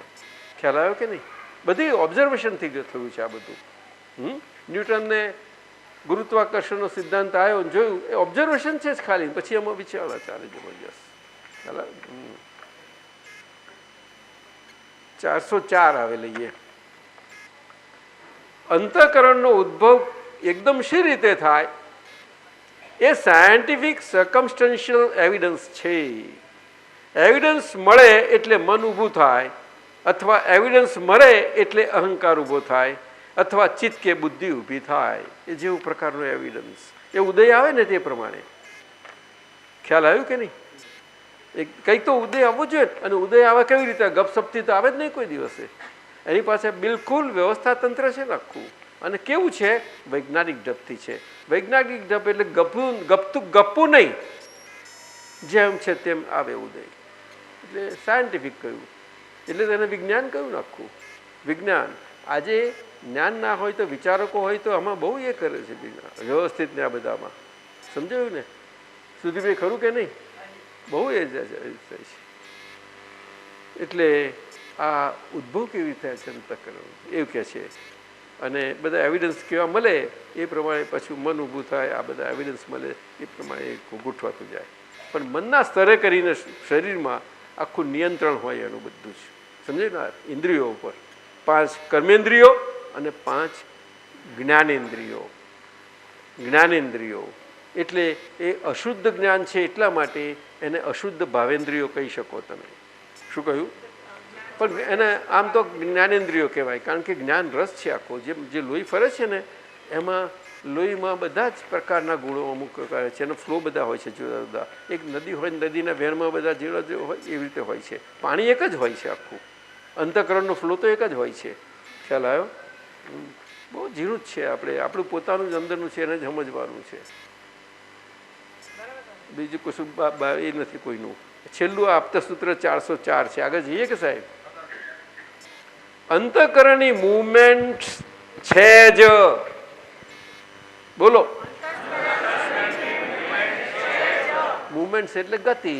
ખ્યાલ આવ્યો કે નહીં? બધી ઓબ્ઝર્વેશનથી થયું છે આ બધું. ન્યૂટનને ગુરુત્વાકર્ષણનો સિદ્ધાંત આવ્યો, જોયું, એ ઓબ્ઝર્વેશન છે જ ખાલી, પછી એમાં વિચાર ચાલે જબરજસ્ત. 404 આવે લઈએ. અંતઃકરણનો ઉદ્ભવ એકદમ શી રીતે થાય? એ સાયન્ટિફિક સર્કમસ્ટન્શિયલ એવિડન્સ છે. એવિડન્સ મળે એટલે મન ઊભું થાય, અથવા એવિડન્સ મળે એટલે અહંકાર ઊભો થાય, અથવા ચિત્ત કે બુદ્ધિ ઊભી થાય. એ જેવું પ્રકારનો એવિડન્સ, એ ઉદય આવે ને તે પ્રમાણે. ખ્યાલ આવ્યું કે નહીં? કંઈક તો ઉદય આવવો જોઈએ. અને ઉદય આવે કેવી રીતે? ગપસપથી તો આવે જ નહીં કોઈ દિવસે. એની પાસે બિલકુલ વ્યવસ્થા તંત્ર છે આખું. અને કેવું છે? વૈજ્ઞાનિક ઢબથી છે. વૈજ્ઞાનિક ઢબ એટલે ગપ્પું નહીં, જેમ છે તેમ આવે ઉદય. એટલે સાયન્ટિફિક કહ્યું, એટલે તેને વિજ્ઞાન કહ્યું આખું. વિજ્ઞાન આજે જ્ઞાન ના હોય તો વિચારકો હોય તો આમાં બહુ એ કરે છે વ્યવસ્થિત ને આ બધામાં. સમજાયું ને સુધીભાઈ? ખરું કે નહીં? બહુ એ થાય છે. એટલે આ ઉદ્ભવ કેવી થાય છે અંતઃકરણ એવું કહે છે. અને બધા એવિડન્સ કેવા મળે એ પ્રમાણે પાછું મન ઊભું થાય. આ બધા એવિડન્સ મળે એ પ્રમાણે ગોઠવાતું જાય. પણ મનના સ્તરે કરીને શરીરમાં આખું નિયંત્રણ હોય એનું બધું જ. સમજાય ને? ઇન્દ્રિયો ઉપર 5 કર્મેન્દ્રિયો અને 5 જ્ઞાનેન્દ્રિયો. જ્ઞાનેન્દ્રિયો એટલે એ અશુદ્ધ જ્ઞાન છે, એટલા માટે એને અશુદ્ધ ભાવેન્દ્રિયો કહી શકો તમે. શું કહ્યું? પણ એને આમ તો જ્ઞાનેન્દ્રિયો કહેવાય, કારણ કે જ્ઞાન રસ છે આખો. જે લોહી ફરે છે ને એમાં લોહીમાં બધા જ પ્રકારના ગુણો અમુક કરે છે, એનો ફ્લો બધા હોય છે જુદા જુદા. એક નદી હોય, નદીના વહેણમાં બધા જેવા જે હોય એવી રીતે હોય છે. પાણી એક જ હોય છે આખું, અંતઃકરણનો ફ્લો તો એક જ હોય છે. ખ્યાલ આવ્યો? બહુ ઝીણું જ છે. આપણું પોતાનું જ અંદરનું છે એને જ સમજવાનું છે, બીજું કશું એ નથી કોઈનું. છેલ્લું આપતા સૂત્ર 404 છે. આગળ જઈએ કે સાહેબ? અંતઃકરણની મૂવમેન્ટ છે જ. બોલો. મૂવમેન્ટ એટલે ગતિ.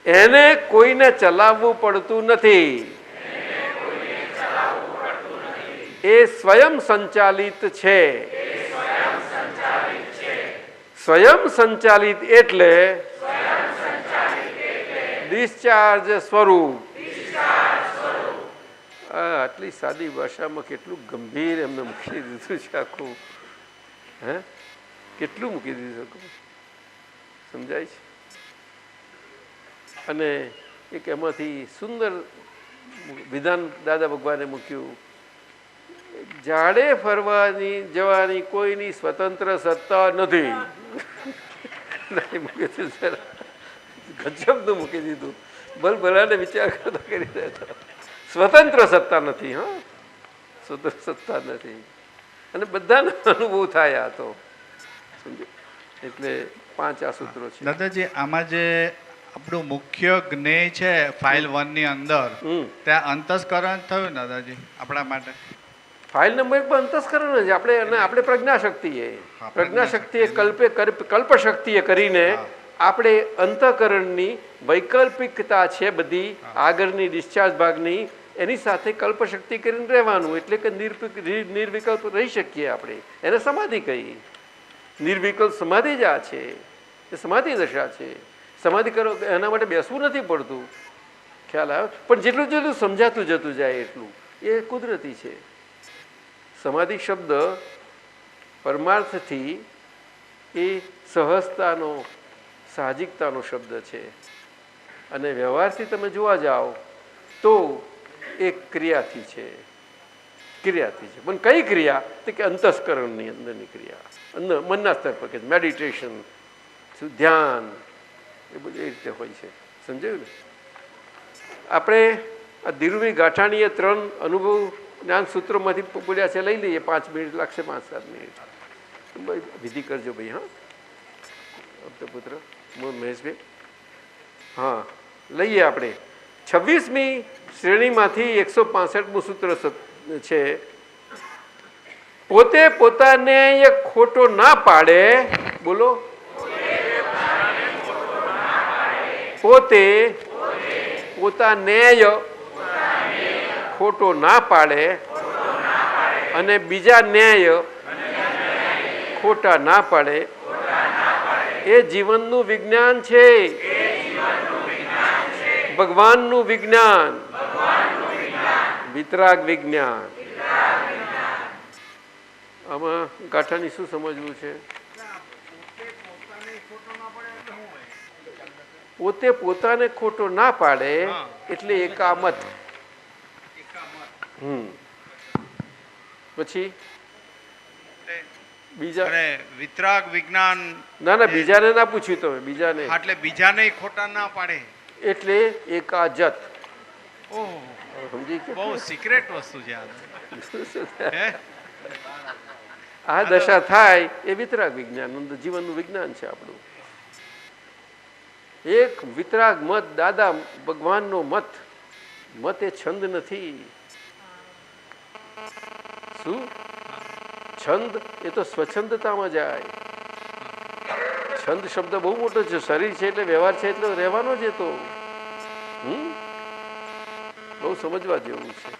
એને કોઈને ચલાવવું પડતું નથી, એ સ્વયં સંચાલિત છે. સ્વયં સંચાલિત એટલે ડિસ્ચાર્જ સ્વરૂપ. આટલી સાદી ભાષામાં કેટલું ગંભીર એમને મૂકી દીધું છે આખું. હે, કેટલું મૂકી દીધું, સમજાય છે? અને એક એમાંથી સુંદર વિધાન દાદા ભગવાને મૂક્યું, ઝાડે ફરવાની જવાની કોઈની સ્વતંત્ર સત્તા નથી. મૂકી દીધું, ગજબનું મૂકી દીધું. ભલાને વિચાર કરતા કરી રહ્યા. સ્વતંત્ર સત્તા નથી. હા, સ્વતંત્ર સત્તા નથી. અને બધાનો અનુભવ થાય આ તો, સમજો. એટલે 5 આ સૂત્રો છે. દાદાજી, આમાં જે આપણું મુખ્ય જ્ઞેય છે ફાઇલ 1 ની અંદર, ત્યાં અંતસ્કરણ થયું દાદાજી આપણા માટે? ફાઇલ નંબર પણ અંતસ્કરણ જ આપણે પ્રજ્ઞાશક્તિએ કલ્પશક્તિએ કરીને આપણે અંતઃકરણની વૈકલ્પિકતા છે બધી આગળની ડિસ્ચાર્જ ભાગની, એની સાથે કલ્પશક્તિ કરીને રહેવાનું. એટલે કે નિર્વિકલ્પ રહી શકીએ આપણે. એને સમાધિ કહી. નિર્વિકલ્પ સમાધિ જ આ છે, એ સમાધિ દશા છે. સમાધિ કરો એના માટે બેસવું નથી પડતું. ખ્યાલ આવ્યો? પણ જેટલું જેટલું સમજાતું જતું જાય એટલું એ કુદરતી છે. સમાધિ શબ્દ પરમાર્થથી એ સહજતાનો, સાહજિકતાનો શબ્દ છે. અને વ્યવહારથી તમે જોવા જાઓ તો એ ક્રિયાથી છે. પણ કઈ ક્રિયા? તો કે અંતસ્કરણની અંદરની ક્રિયા, મનના સ્તર પર, કે મેડિટેશન, ધ્યાન, એ બધું એ રીતે હોય છે. સમજાયું ને? આપણે આ ધીરુભાઈ ગાંઠાણીએ 3 અનુભવ જ્ઞાન સૂત્રોમાંથી બોલ્યા છે, લઈ લઈએ. 5 મિનિટ લાગશે, 5-7 મિનિટ. વિધિ કરજો ભાઈ. હા, પુત્ર મહેશભાઈ. હા, લઈએ આપણે 26મી શ્રેણીમાંથી 165મું સૂત્ર છે. પોતે પોતાને ખોટો ના પાડે. બોલો. પોતે પોતાને ખોટો ના પાડે અને બીજા ન્યાય ખોટા ના પાડે, એ જીવનનું વિજ્ઞાન છે. ભગવાનનું વિજ્ઞાન, વિતરાગ વિજ્ઞાન. આમાં ગાંઠાની શું સમજવું છે? પોતે પોતાને ખોટો ના પાડે એટલે એકામત. પછી બીજા વિતરાગ વિજ્ઞાન. ના, બીજાને ના પૂછ્યું તમે. બીજાને એટલે બીજાને ખોટા ના પાડે એટલે એકાજત. ઓહ, સમજી કે બહુ સિક્રેટ વસ્તુ છે આ દશા થાય એ વિતરાગ વિજ્ઞાન, જીવનનું વિજ્ઞાન છે આપણું. એક વિતરાગ મત, દાદા ભગવાનનો મત એ છંદ નથી. શું છંદ? એ તો સ્વચ્છંદતામાં જાય. છંદ શબ્દ બહુ મોટો છે. શરીર છે એટલે વ્યવહાર છે એટલે રહેવાનો જ. એ તો બહુ સમજવા જેવું છે.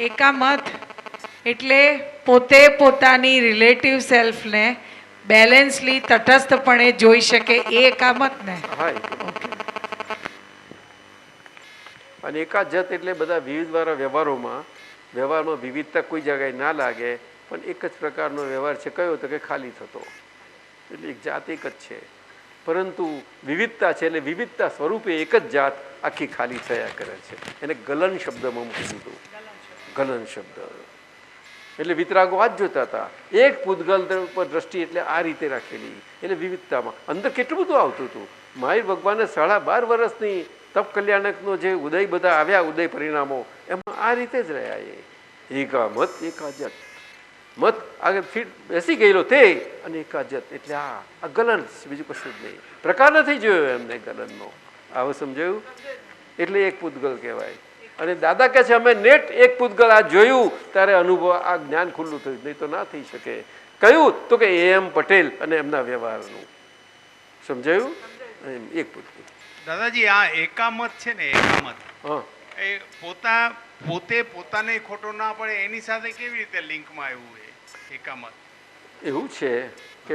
એકામત એટલે પોતે પોતાની રિલેટિવ સેલ્ફને બેલેન્સલી, તટસ્થપણે જોઈ શકે, એ એકામત ને. હા, અને એકાજત એટલે બધા વિવિધ વાળા વ્યવહારમાં વિવિધતા કોઈ જગ્યાએ ના લાગે, પણ એક જ પ્રકારનો વ્યવહાર છે. કયો? તો કે ખાલી થતો. એટલે એક જાત એક જ છે. પરંતુ વિવિધતા છે એટલે વિવિધતા સ્વરૂપે એક જ જાત આખી ખાલી થયા કરે છે. એને ગલન શબ્દમાં મૂકી દીધું. ગલન શબ્દ એટલે વિતરાગો આ જ જોતા હતા. એક પૂતગલ પર દ્રષ્ટિ એટલે આ રીતે રાખેલી, એટલે વિવિધતામાં અંદર કેટલું બધું આવતું હતું. મહાવીર ભગવાને 12.5 વર્ષની તપ કલ્યાણકનો જે ઉદય બધા આવ્યા, ઉદય પરિણામો, એમાં આ રીતે જ રહ્યા. એકા મત એકાજત મત આગળ ફીટ બેસી ગયેલો તે અને એકાજત એટલે આ ગલન, બીજું કશું જ નહીં. પ્રકાર નથી જોયો એમને ગલનનો. આવું સમજાયું? એટલે એક પૂતગલ કહેવાય. અને દાદા કહે છે અમે નેટ એક પૂતગલ આ જોયું ત્યારે અનુભવ, આ જ્ઞાન ખુલ્લું થયું, નહીં તો ના થઈ શકે. કયું? તો કે એમ પટેલ અને એમના વ્યવહારનું. સમજાયું? એક પૂતગલ. દાદાજી આ એકામત છે ને, એકામત હા, એ પોતે પોતાને ખોટો ના પડે એની સાથે કેવી રીતે લિંકમાં આવ્યું એ એકામત? એવું છે કે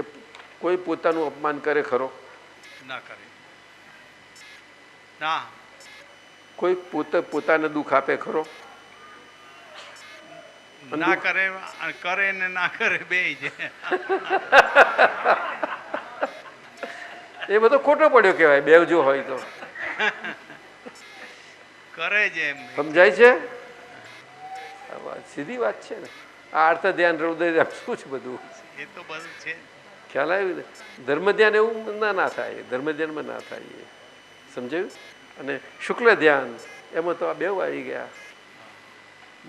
કોઈ પોતાનું અપમાન કરે ખરો? ના કરે, ના. કોઈ પોતાને દુઃખ આપે ખરો? ના કરે, કરે ને ના કરે બે જ. એ બધો ખોટો પડ્યો કહેવાય, બે જો હોય તો. કરે જ એમ. સમજાય છે? સીધી વાત છે ને. આ અર્થ ધ્યાન, હૃદય ધ્યાન શું છે બધું? એ તો બધું છે. ખ્યાલ આવ્યું ને? ધર્મ ધ્યાન એવું ના થાય, ધર્મ ધ્યાનમાં ના થાય. સમજાયું? અને શુક્લ ધ્યાન એમાં તો આ બે આવી ગયા.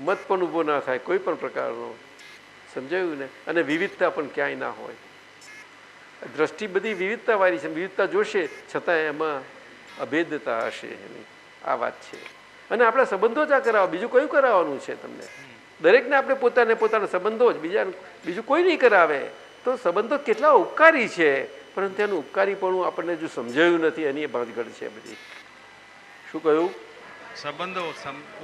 મત પણ ઊભો ના થાય કોઈ પણ પ્રકારનો. સમજાયું ને? અને વિવિધતા પણ ક્યાંય ના હોય. દ્રષ્ટિ બધી વિવિધતાવાળી છે, વિવિધતા જોશે છતાં એમાં અભેદતા હશે એની. આ વાત છે. અને આપણા સંબંધો જ આ કરાવો, બીજું કયું કરાવવાનું છે તમને? દરેકને આપણે પોતાને પોતાના સંબંધો જ, બીજું કોઈ નહીં કરાવે. તો સંબંધો કેટલા ઉપકારી છે, પરંતુ એનું ઉપકારીપણું આપણને જો સમજાયું નથી, એની ભાંગડ છે બધી. શું કહ્યું? સંબંધો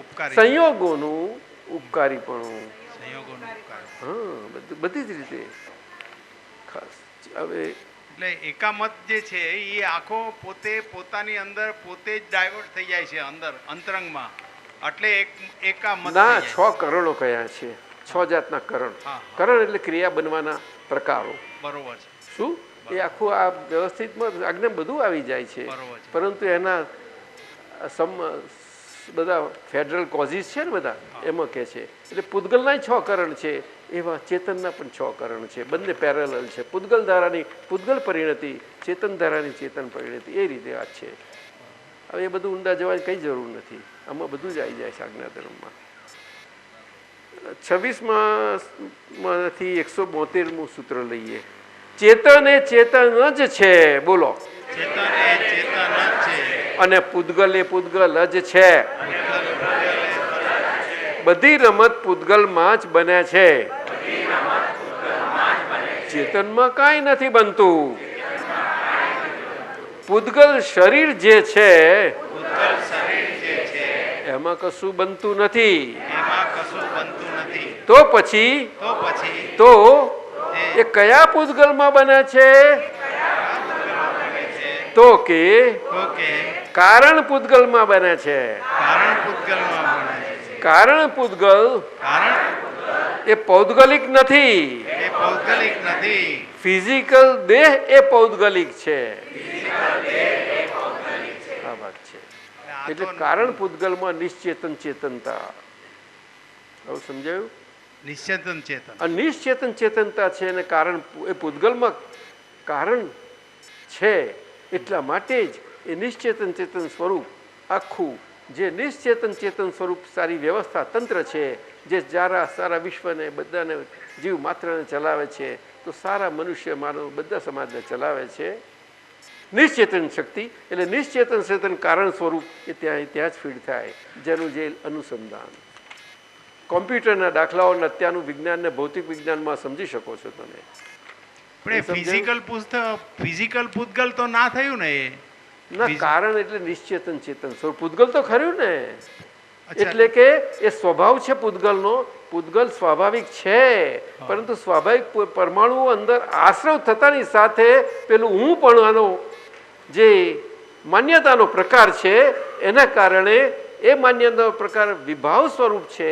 ઉપકારી, સંયોગોનું ઉપકારીપણું. સંયોગોનું ઉપકારી. હા, બધી જ રીતે ખાસ. હવે એટલે એકામત જે છે એ આખો પોતે પોતાની અંદર પોતે જ ડાયવર્ટ થઈ જાય છે અંદર અંતરંગમાં, એટલે એકામત ના, થઈ 6 કરણો કયા છે, 6 જાતના કરણ. કરણ એટલે ક્રિયા બનવાના પ્રકારો. બરોબર છે. શું એ આખું આ વ્યવસ્થિતમાં આજ્ઞા બધું આવી જાય છે, પરંતુ એના બધા ફેડરલ કોઝિસ છે ને બધા, એમાં કે છે. એટલે પૂતગલના 6 કરણ છે, એવા ચેતનના પણ 6 કરણ છે. બંને પેરેલલ છે. પૂતગલ ધારાની પૂતગલ પરિણતિ, ચેતન ધારાની ચેતન પરિણતિ, એ રીતે વાત છે. હવે એ બધું ઊંડા જવાની કંઈ જરૂર નથી. આમાં બધું જ આવી જાય છે આજ્ઞા ધર્મમાં. 26માંથી 172મું સૂત્ર લઈએ. ચેતન એ ચેતન જ છે. બોલો. ચેતન એ ચેતન જ છે અને પૂતગલ એ પૂતગલ જ છે. બધી રમત પૂતગલમાં જ બને છે. ચેતનમાં કાંઈ નથી બનતું. પૂતગલ શરીર જે છે એમાં કશું બનતું નથી. તો પછી તો એ કયા પૂતગલમાં બને છે? તો કે કારણ પૂતગલમાં બને છે. કારણ પૂતગલ એ પૌદ્ગલિક નથી. ફિઝિકલ દેહ એ પૌદ્ગલિક છે. આ વાત છે. એટલે કારણ પૂતગલમાં નિશ્ચેતન ચેતનતા. હવે સમજાયું? નિશ્ચેતન ચેતન. નિશ્ચેતન ચેતનતા છે અને કારણ એ પૂતગલમાં કારણ છે. એટલા માટે જ એ નિશ્ચેતન ચેતન સ્વરૂપ આખું, જે નિશ્ચેતન ચેતન સ્વરૂપ સારી વ્યવસ્થા તંત્ર છે, જે સારા વિશ્વને બધાને જીવ માત્રને ચલાવે છે, તો સારા મનુષ્ય માનવ બધા સમાજને ચલાવે છે. નિશ્ચેતન શક્તિ એટલે નિશ્ચેતન ચેતન કારણ સ્વરૂપ એ ત્યાં જ ફીડ થાય. જેનું જે અનુસંધાન કોમ્પ્યુટરના દાખલાઓને અત્યારનું વિજ્ઞાન ને ભૌતિક વિજ્ઞાનમાં સમજી શકો છો તમે. ફિઝિકલ પૂતગલ તો ના થયું ને એ? ના, કારણ એટલે નિશ્ચેતન ચેતન સ્વરૂપ. પૂતગલ તો ખરું ને. એટલે કે એ સ્વભાવ છે પૂતગલનો. પૂતગલ સ્વાભાવિક છે, પરંતુ સ્વાભાવિક પરમાણુઓ અંદર આશ્રવ થતાની સાથે પેલું હું પણ આનો જે માન્યતાનો પ્રકાર છે એના કારણે એ માન્યતાનો પ્રકાર વિભાવ સ્વરૂપ છે,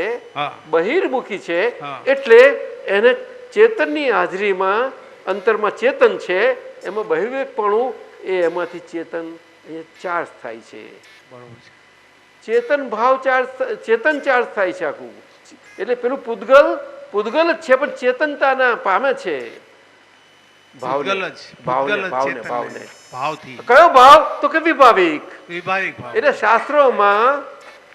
બહિર્મુખી છે. એટલે એને ચેતનની હાજરીમાં અંતરમાં ચેતન છે, એમાં બહિર્વેકપણું એ એમાંથી ચેતન એ ચાર્જ થાય છે. બરોબર છે. ચેતન ભાવ ચાર્જ, ચેતન ચાર્જ થાય છે આખું. એટલે પેલું પૂતગલ પૂતગલ જ છે, પણ ચેતનતાના પામે છે. ભાવને ભાવથી. કયો ભાવ? તો કે વિભાવિક. વિભાવિક ભાવ. એટલે શાસ્ત્રોમાં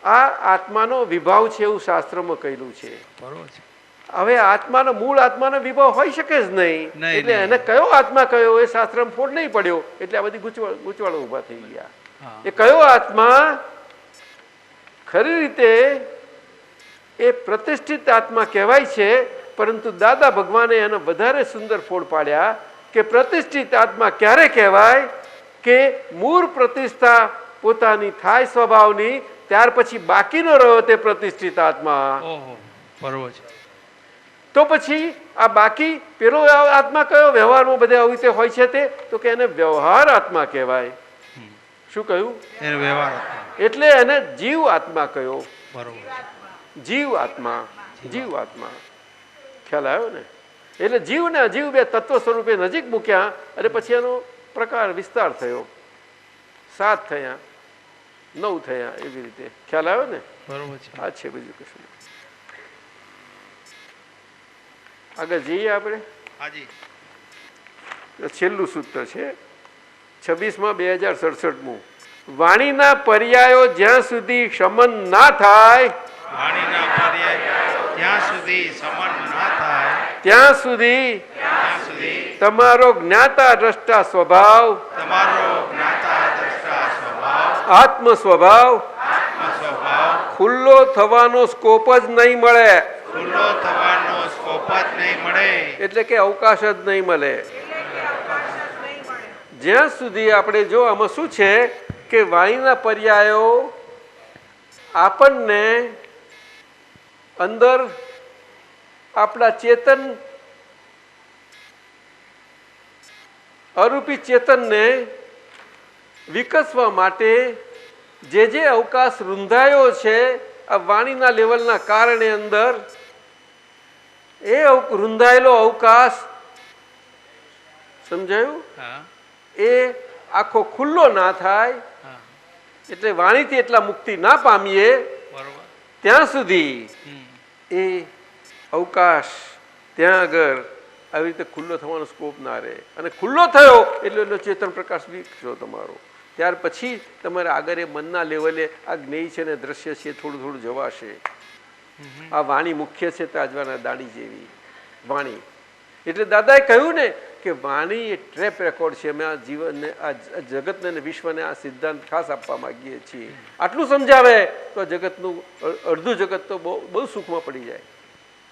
આ આત્માનો વિભાવ છે એવું શાસ્ત્રોમાં કહેલું છે. બરોબર છે. હવે આત્માનો મૂળ આત્માનો વિભાવ હોઈ શકે જ નહીં. એટલે એને કયો આત્મા કયો એ શાસ્ત્રમાં ફોડ નહીં પડ્યો. એટલે આ બધી ગૂંચવાડો ઉભા થઈ ગયા. એ કયો આત્મા? ખરી રીતે એ પ્રતિષ્ઠિત આત્મા કહેવાય છે, પરંતુ દાદા ભગવાને એને વધારે સુંદર ફોડ પાડ્યા કે પ્રતિષ્ઠિત આત્મા ક્યારે કહેવાય? કે મૂળ પ્રતિષ્ઠા પોતાની થાય સ્વભાવની, ત્યાર પછી બાકીનો રહ્યો તે પ્રતિષ્ઠિત આત્મા. ઓહો, બરોબર છે. તો પછી આ બાકી પેલો આત્મા કયો વ્યવહારમાં બધે આવી રીતે હોય છે તે? તો કે એને વ્યવહાર આત્મા કહેવાય. શું કહ્યું? એને વ્યવહાર. એટલે એને જીવ આત્મા કયો. બરોબર. જીવ આત્મા, જીવ આત્મા. ખ્યાલ આવ્યો ને? એટલે જીવ ને અજીવ બે તત્વ સ્વરૂપે નજીક મૂક્યા અને પછી એનો પ્રકાર વિસ્તાર થયો. 7 થયા, 9 થયા, એવી રીતે. ખ્યાલ આવ્યો ને? બરોબર છે. આ છે, બીજું કશું. આગળ જઈએ આપણે. હાજી. છેલ્લું સૂત્ર છે 26માં 2067મું. વાણીના પર્યાયો જ્યાં સુધી શમન ના થાય, વાણીના પર્યાય જ્યાં સુધી સમન ના થાય ત્યાં સુધી તમારો જ્ઞાતા દ્રષ્ટા સ્વભાવ, તમારો જ્ઞાતા દ્રષ્ટા સ્વભાવ, આત્મ સ્વભાવ સ્વભાવ ખુલ્લો થવાનો સ્કોપ જ નહીં મળે. ખુલ્લો થવાનો સ્કોપ જ નહીં મળે. એટલે કે અવકાશ જ નહીં મળે. જ્યાં સુધી આપણે જો આમાં શું છે કે વાણીના પર્યાયો આપણને અંદર આપણા ચેતન અરૂપી ચેતનને વિકસવા માટે જે અવકાશ રૂંધાયો છે આ વાણીના લેવલના કારણે અંદર, એ રૂંધાયેલો અવકાશ, સમજાયું? એ આખો ખુલ્લો ના થાય. એટલે વાણીથી એટલા મુક્તિ ના પામીએ ત્યાં સુધી એ અવકાશ ત્યાં આગળ આવી રીતે ખુલ્લો થવાનો સ્કોપ ના રહે. અને ખુલ્લો થયો એટલે એટલો ચેતન પ્રકાશ વિકસ્યો તમારો. ત્યાર પછી તમારે આગળ એ મનના લેવલે આ જ્ઞેય છે ને દ્રશ્ય છે થોડું થોડું જવાશે. આ વાણી મુખ્ય છે તાજવાના દાણી જેવી વાણી. એટલે દાદાએ કહ્યું ને કે વાણી એ ટ્રેપ રેકોર્ડ છે. અમે આ જીવનને, આ જગતને અને વિશ્વને આ સિદ્ધાંત ખાસ આપવા માંગીએ છીએ. આટલું સમજાવે તો જગતનું અડધું જગત તો બહુ સુખમાં પડી જાય,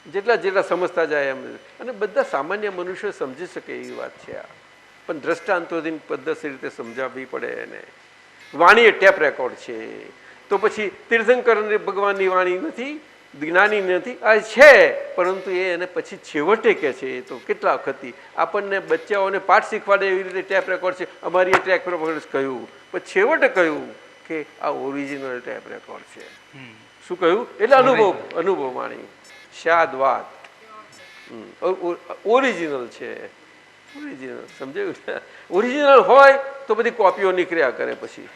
જેટલા સમજતા જાય એમ. અને બધા સામાન્ય મનુષ્યો સમજી શકે એવી વાત છે આ. પણ દ્રષ્ટાંતોથી પદ્ધતિ રીતે સમજાવવી પડે એને. વાણી એ ટેપ રેકોર્ડ છે. તો પછી તીર્થંકર ભગવાનની વાણી નથી, જ્ઞાની નથી, આ છે, પરંતુ એને પછી છેવટે કે છે. એ તો કેટલા વખતથી આપણને બચ્ચાઓને પાઠ શીખવાડે એવી રીતે ટેપ રેકોર્ડ છે. અમારી એ ટેપ રેકોર્ડ કહ્યું, પણ છેવટે કહ્યું કે આ ઓરિજિનલ ટેપ રેકોર્ડ છે. શું કહ્યું? એટલે અનુભવ વાણી, શાદ વાત ઓરિજિનલ છે. ઓરિજિનલ સમજાયું? ઓરિજિનલ હોય તો બધી કોપીઓ નીકળ્યા કરે. પછી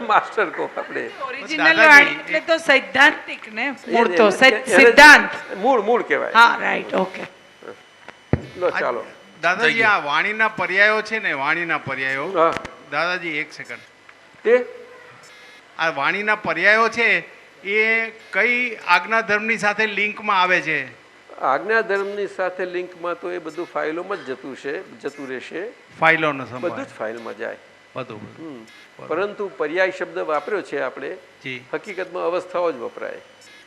માસ્ટર કહો આપણે ઓરિજિનલ વાણી એટલે તો સૈદ્ધાંતિક ને, મૂળ તો સિદ્ધાંત મૂળ કહેવાય. હા, રાઈટ, ઓકે. લો ચાલો દાદાજી, આ વાણીના પર્યાયો છે ને, વાણીના પર્યાયો, હા દાદાજી એક સેકન્ડ, તે આ વાણીના પર્યાયો છે એ કઈ આજ્ઞા ધર્મની સાથે લિંકમાં આવે છે? આજ્ઞા ધર્મની સાથે લિંકમાં તો એ બધું ફાઇલોમાં જ જતું રહેશે. ફાઇલોનો બધું જ ફાઇલમાં જાય. બધું. પરંતુ પર્યાય શબ્દ વાપર્યો છે આપણે, જી, હકીકતમાં અવસ્થાઓ જ વપરાય.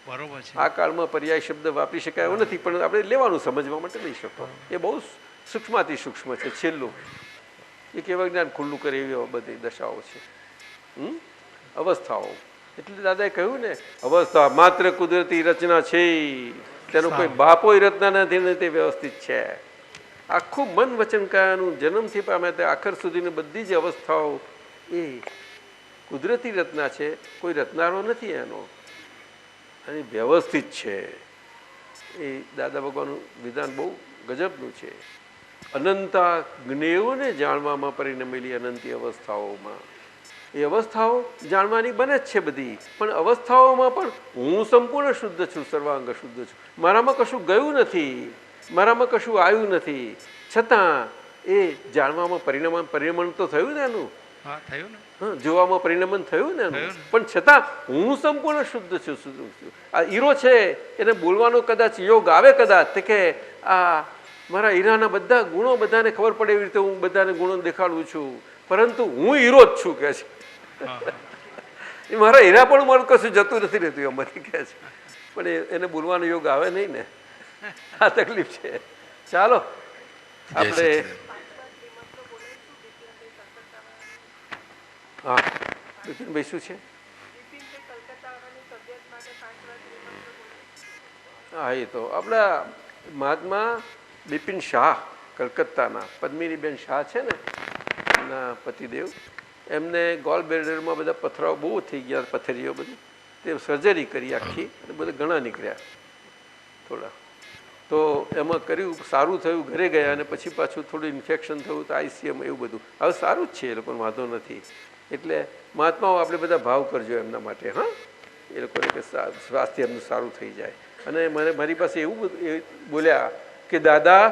બરોબર છે. આ કાળમાં પર્યાય શબ્દ વાપરી શકાય એવો નથી, પણ આપણે લેવાનું સમજવા માટે લઈ શકો. એ બહુ સૂક્ષ્માતિ સૂક્ષ્મ છે. છેલ્લું એ કેવા જ્ઞાન ખુલ્લું કરે એવી બધી દશાઓ છે, અવસ્થાઓ. એટલે દાદાએ કહ્યું ને, અવસ્થા માત્ર કુદરતી રચના છે, તેનો કોઈ બાપોય રચના નથી ને તે વ્યવસ્થિત છે. આખું મન વચન કાયાનું જન્મથી પામે તે આખર સુધીની બધી જ અવસ્થાઓ એ કુદરતી રચના છે, કોઈ રચનારો નથી એનો, અને વ્યવસ્થિત છે. એ દાદા ભગવાનનું વિધાન બહુ ગજબનું છે. અનંતા જ્ઞેયોને જાણવામાં પરિણમેલી અનંતી અવસ્થાઓમાં. એ અવસ્થાઓ જાણવાની બને જ છે બધી, પણ અવસ્થાઓમાં પણ હું સંપૂર્ણ શુદ્ધ છું, સર્વાંગ શુદ્ધ છું, મારામાં કશું ગયું નથી, મારામાં કશું આવ્યું નથી, છતાં એ જાણવામાં પરિણમન તો થયું ને એનું. હા થયું ને. હા, જોવામાં પરિણમન થયું ને એનું. પણ છતાં હું સંપૂર્ણ શુદ્ધ છું, શુદ્ધ છું. આ હીરો છે, એને બોલવાનો કદાચ યોગ આવે કદાચ તે કે આ મારા હીરાના બધા ગુણો બધાને ખબર પડે એવી રીતે હું બધાને ગુણો દેખાડું છું, પરંતુ હું હીરો જ છું કે છે. એ મારા હીરા પણ મારું કશું જતું નથી રહેતું એમાંથી કહે છે, પણ એને બોલવાનો યોગ આવે નહીં ને, આ તકલીફ છે. ચાલો આપણે હા બિપિનભાઈ શું છે? હા એ તો આપણા મહાત્મા બિપિન શાહ કલકત્તાના, પદ્મિનીબેન શાહ છે ને એમના પતિદેવ, એમને ગોલ બ્લેડરમાં બધા પથરાઓ બહુ થઈ ગયા, પથરીઓ બધી, તે સર્જરી કરી આખી અને બધા ઘણા નીકળ્યા થોડા, તો એમાં કર્યું, સારું થયું, ઘરે ગયા અને પછી પાછું થોડું ઇન્ફેક્શન થયું તો આઈસીએમ એવું બધું. હવે સારું જ છે, એ લોકોને વાંધો નથી. એટલે મહાત્માઓ આપણે બધા ભાવ કરજો એમના માટે. હા, એ લોકોને કે સ્વાસ્થ્ય એમનું સારું થઈ જાય. અને મને મારી પાસે એવું બધું બોલ્યા કે દાદા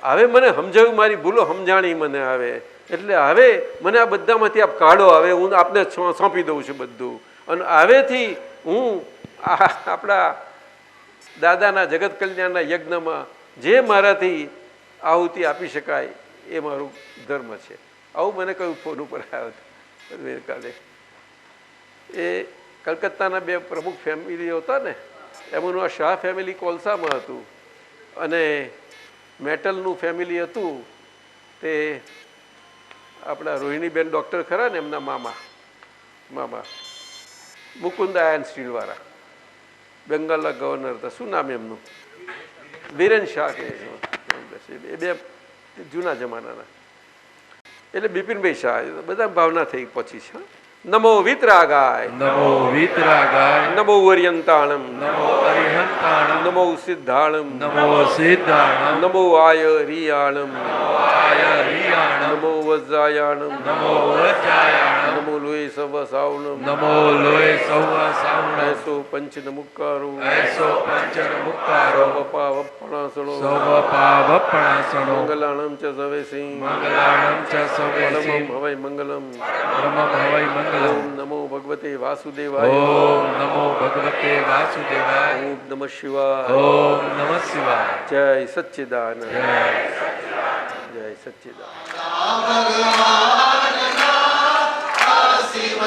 હવે મને સમજાયું, મારી ભૂલો સમજાણી મને આવે, એટલે હવે મને આ બધામાંથી આપ કાઢો, હવે હું આપને સોંપી દઉં છું બધું, અને હવેથી હું આપણા દાદાના જગત કલ્યાણના યજ્ઞમાં જે મારાથી આહુતિ આપી શકાય એ મારું ધર્મ છે. આવું મને કહ્યું ફોન ઉપર આવ્યો હતો ગઈકાલે. એ કલકત્તાના બે પ્રમુખ ફેમિલીઓ હતા ને, એમાંનું આ શાહ ફેમિલી કોલસામાં હતું અને મેટલનું ફેમિલી હતું તે આપણા રોહિણીબેન ડૉક્ટર ખરા ને એમના મામા મુકુંદાયન સ્ટીલવાળા, બેંગાલના ગવર્નર હતા, શું નામ એમનું? વિરેન શાહ કે એ બે જૂના જમાનાના. એટલે બિપિનભાઈ શાહ બધા ભાવના થઈ પહોંચી છે. નમો વિતરાગાય, નમો વિતરાગાય, નમો અરિયંતાણમ, નમો અરિહંતાણમ, નમો સિદ્ધાણમ, નમો સિદ્ધાણમ, નમો આય રિયાણમ, આય રિયાણમ, નમો વજ્રાયાણમ, નમો વજ્રાયાણમ, નમો લોય સવ સાવણમ, નમો લોય સૌ સાવણમ, એસો પંચ નમુકારો, એસો પંચન મુક્કારો, સવપા વપણાસણો, સૌ પાવપણાસણો, મંગલાણમ ચ સવે સિંહ, મંગલાણમ ચ સવે પરમમ હવૈ મંગલમ, પરમમ હવૈ મંગલમ. ઓમ નમો ભગવતે વાસુદેવાય, ઓમ નમો ભગવતે વાસુદેવાય, ઓમ નમઃ શિવાય, ઓમ નમઃ શિવાય. જય સચ્ચિદાનંદ, જય સચ્ચિદાનંદ. ભગવાન અસીમ